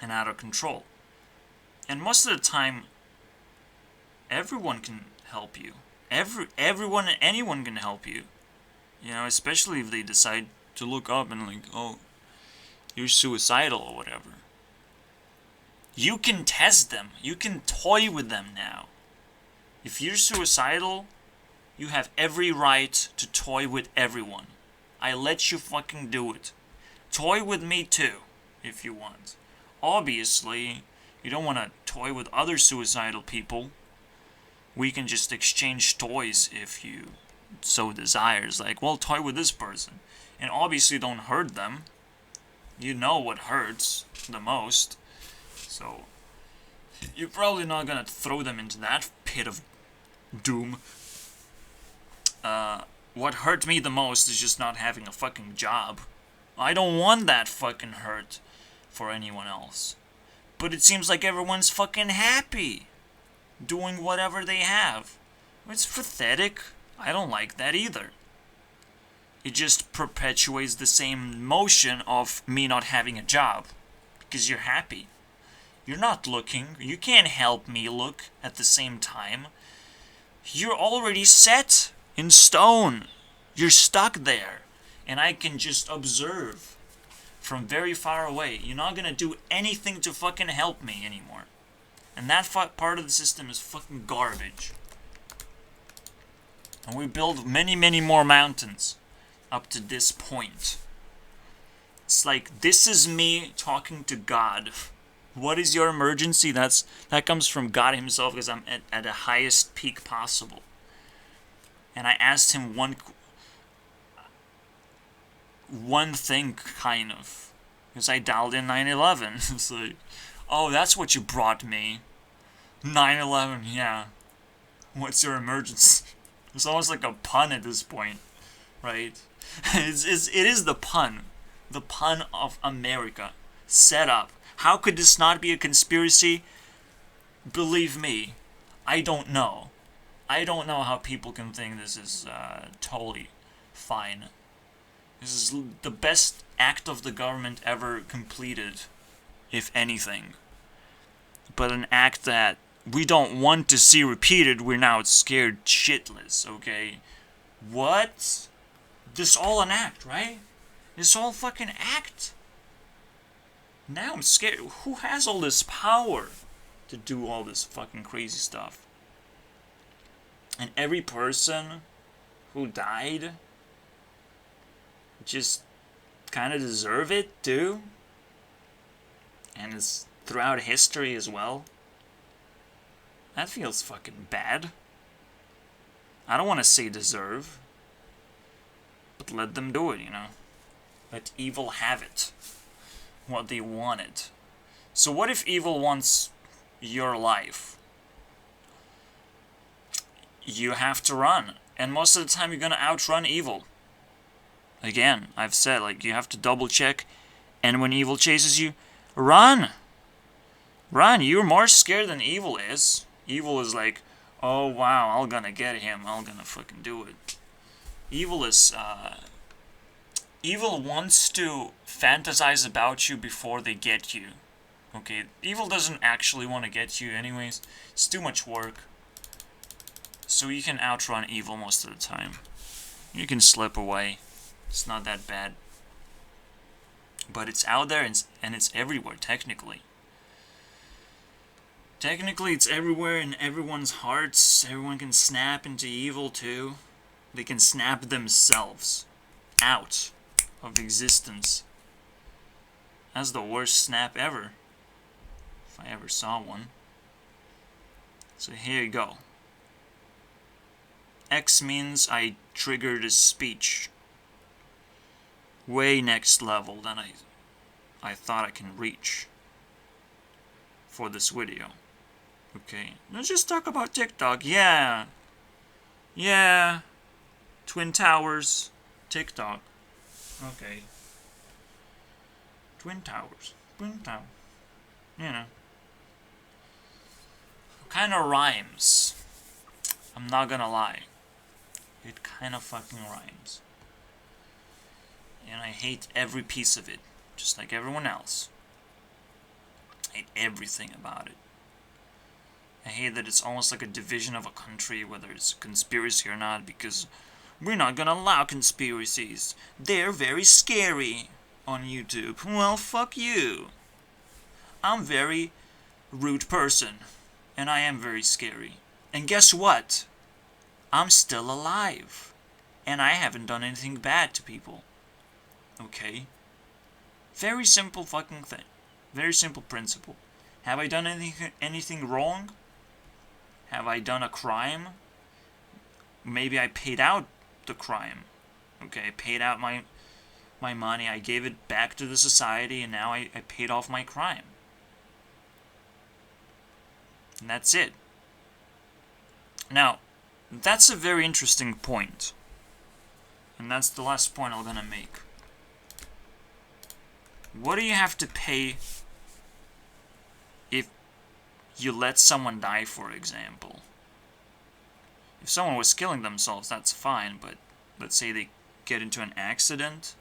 And out of control. And most of the time, everyone can help you. Everyone and anyone can help you. You know, especially if they decide to look up and like, oh, you're suicidal or whatever. You can test them. You can toy with them now. If you're suicidal, you have every right to toy with everyone. I let you fucking do it. Toy with me too, if you want. Obviously, you don't want to toy with other suicidal people. We can just exchange toys if you so desires. Like, well, toy with this person. And obviously don't hurt them. You know what hurts the most. So, you're probably not gonna throw them into that pit of doom. What hurt me the most is just not having a fucking job. I don't want that fucking hurt for anyone else. But it seems like everyone's fucking happy doing whatever they have. It's pathetic. I don't like that either. It just perpetuates the same motion of me not having a job. Because you're happy. You're not looking. You can't help me look at the same time. You're already set in stone. You're stuck there. And I can just observe from very far away. You're not gonna do anything to fucking help me anymore. And that part of the system is fucking garbage. And we build many more mountains up to this point. It's like, this is me talking to God. What is your emergency? That comes from God himself, because I'm at the highest peak possible. And I asked him one thing, kind of. Because I dialed in 9/11. It's like, oh, that's what you brought me. 9/11, yeah. What's your emergency? It's almost like a pun at this point. right? It is the pun. The pun of America. Set up. How could this not be a conspiracy? Believe me, I don't know. I don't know how people can think this is totally fine. This is the best act of the government ever completed, if anything. But an act that we don't want to see repeated, we're now scared shitless, okay? What? This all an act, right? This all fucking act? Now I'm scared. Who has all this power to do all this fucking crazy stuff? And every person who died just kind of deserve it too? And it's throughout history as well? That feels fucking bad. I don't want to say deserve, but let them do it, you know? Let evil have it. What they wanted. So what if evil wants your life? You have to run. And most of the time you're gonna outrun evil. Again, I've said, like, you have to double check. And when evil chases you, run! Run! You're more scared than evil is. Evil is like, oh wow, I'm gonna get him. I'm gonna fucking do it. Evil is, evil wants to fantasize about you before they get you. Okay, evil doesn't actually want to get you anyways. It's too much work. So you can outrun evil most of the time. You can slip away. It's not that bad. But it's out there and it's everywhere, technically. Technically, it's everywhere in everyone's hearts. Everyone can snap into evil too. They can snap themselves out of existence. That's the worst snap ever. If I ever saw one. So here you go. X means I triggered a speech. Way next level than I thought I can reach for this video. Okay, let's just talk about TikTok. Yeah. Yeah. Twin Towers. TikTok. Okay. Twin Towers. Twin Towers. You know. Kinda rhymes. I'm not gonna lie. It kinda fucking rhymes. And I hate every piece of it. Just like everyone else. I hate everything about it. I hate that it's almost like a division of a country, whether it's a conspiracy or not, because we're not gonna allow conspiracies. They're very scary on YouTube. Well, fuck you. I'm a very rude person, and I am very scary. And guess what? I'm still alive, and I haven't done anything bad to people. Okay? Very simple fucking thing. Very simple principle. Have I done anything wrong? Have I done a crime? Maybe I paid out the crime. Okay, I paid out my money, I gave it back to the society, and now I paid off my crime. And that's it. Now, that's a very interesting point. And that's the last point I'm gonna make. What do you have to pay if you let someone die, for example? If someone was killing themselves, that's fine, but let's say they get into an accident.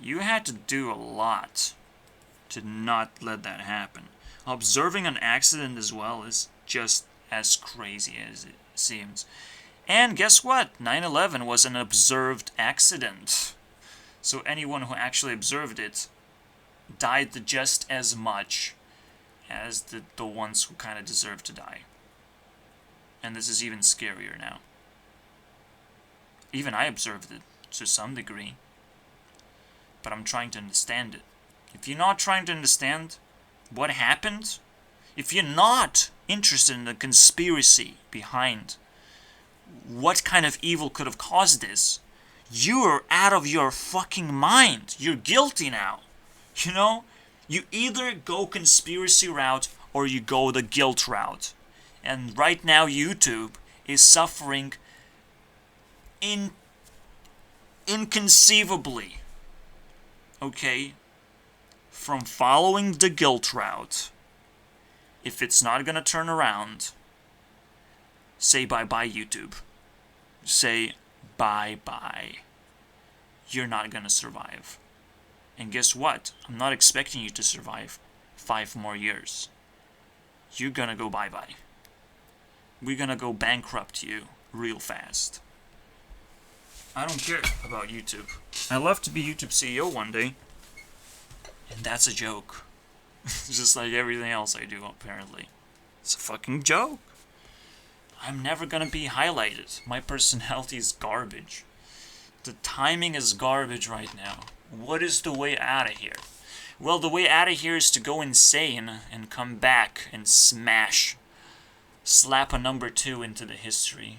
You had to do a lot to not let that happen. Observing an accident as well is just as crazy as it seems. And guess what? 9/11 was an observed accident. So anyone who actually observed it died just as much as the ones who kind of deserved to die. And this is even scarier now. Even I observed it to some degree. But I'm trying to understand it. If you're not trying to understand what happened, if you're not interested in the conspiracy behind what kind of evil could have caused this, you're out of your fucking mind. You're guilty now. You know? You either go conspiracy route or you go the guilt route. And right now YouTube is suffering inconceivably, okay, from following the guilt route, if it's not gonna turn around, say bye-bye, YouTube. Say bye-bye. You're not gonna survive. And guess what? I'm not expecting you to survive 5 more years. You're gonna go bye-bye. We're gonna go bankrupt you real fast. I don't care about YouTube. I'd love to be YouTube CEO one day. And that's a joke. Just like everything else I do, apparently. It's a fucking joke. I'm never gonna be highlighted. My personality is garbage. The timing is garbage right now. What is the way out of here? Well, the way out of here is to go insane and come back and slap a number 2 into the history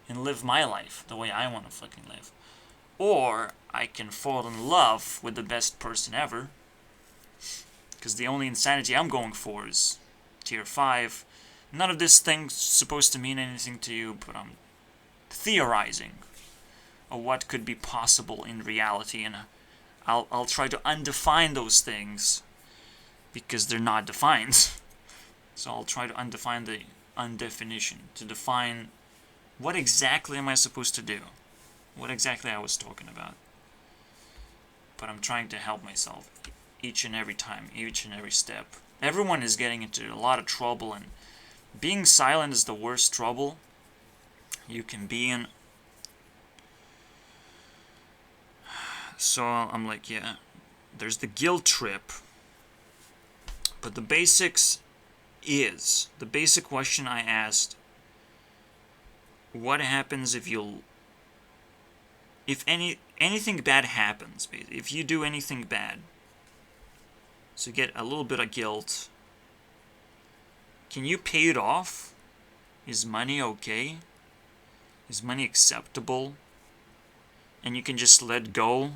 and live my life the way I want to fucking live. Or I can fall in love with the best person ever, because the only insanity I'm going for is tier 5. None of this thing's supposed to mean anything to you, but I'm theorizing of what could be possible in reality, and I'll try to undefine those things because they're not defined. So I'll try to undefine the undefinition, to define what exactly am I supposed to do, what exactly I was talking about. But I'm trying to help myself each and every time, each and every step. Everyone is getting into a lot of trouble, and being silent is the worst trouble you can be in. So I'm like, yeah, there's the guilt trip. But the basics is, the basic question I asked, what happens if anything bad happens, if you do anything bad, so you get a little bit of guilt, can you pay it off? Is money okay? Is money acceptable? And you can just let go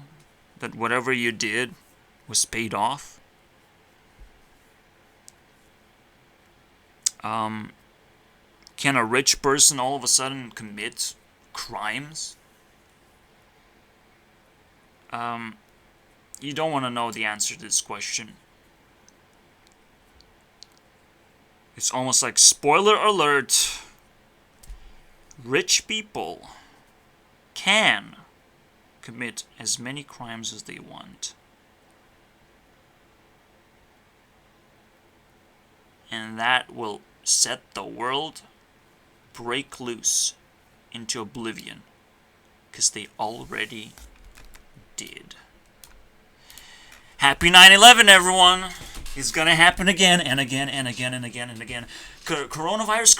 that whatever you did was paid off? Can a rich person all of a sudden commit crimes? You don't want to know the answer to this question. It's almost like, spoiler alert, rich people can commit as many crimes as they want. And that will set the world break loose into oblivion, because they already did. Happy 9/11, everyone! It's gonna happen again and again and again and again and again. Coronavirus.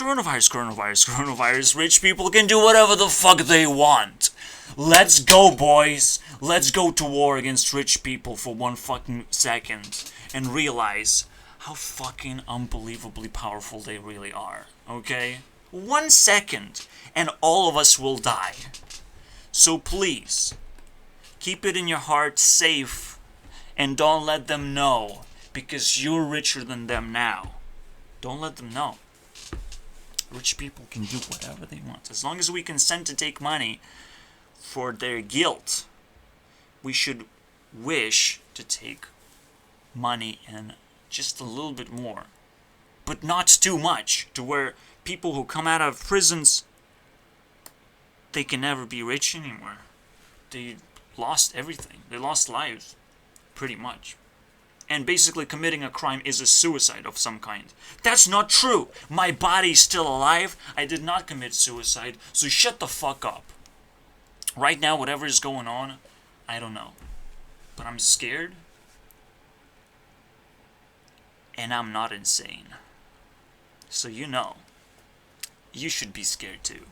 Rich people can do whatever the fuck they want. Let's go, boys. Let's go to war against rich people for 1 fucking second and realize how fucking unbelievably powerful they really are. Okay? 1 second and all of us will die. So please, keep it in your heart safe and don't let them know, because you're richer than them now. Don't let them know. Rich people can do whatever they want. As long as we consent to take money for their guilt, we should wish to take money and just a little bit more. But not too much, to where people who come out of prisons, they can never be rich anymore. They lost everything. They lost lives, pretty much. And basically committing a crime is a suicide of some kind. That's not true. My body's still alive. I did not commit suicide, so shut the fuck up. Right now, whatever is going on, I don't know. But I'm scared. And I'm not insane. So you know, you should be scared too.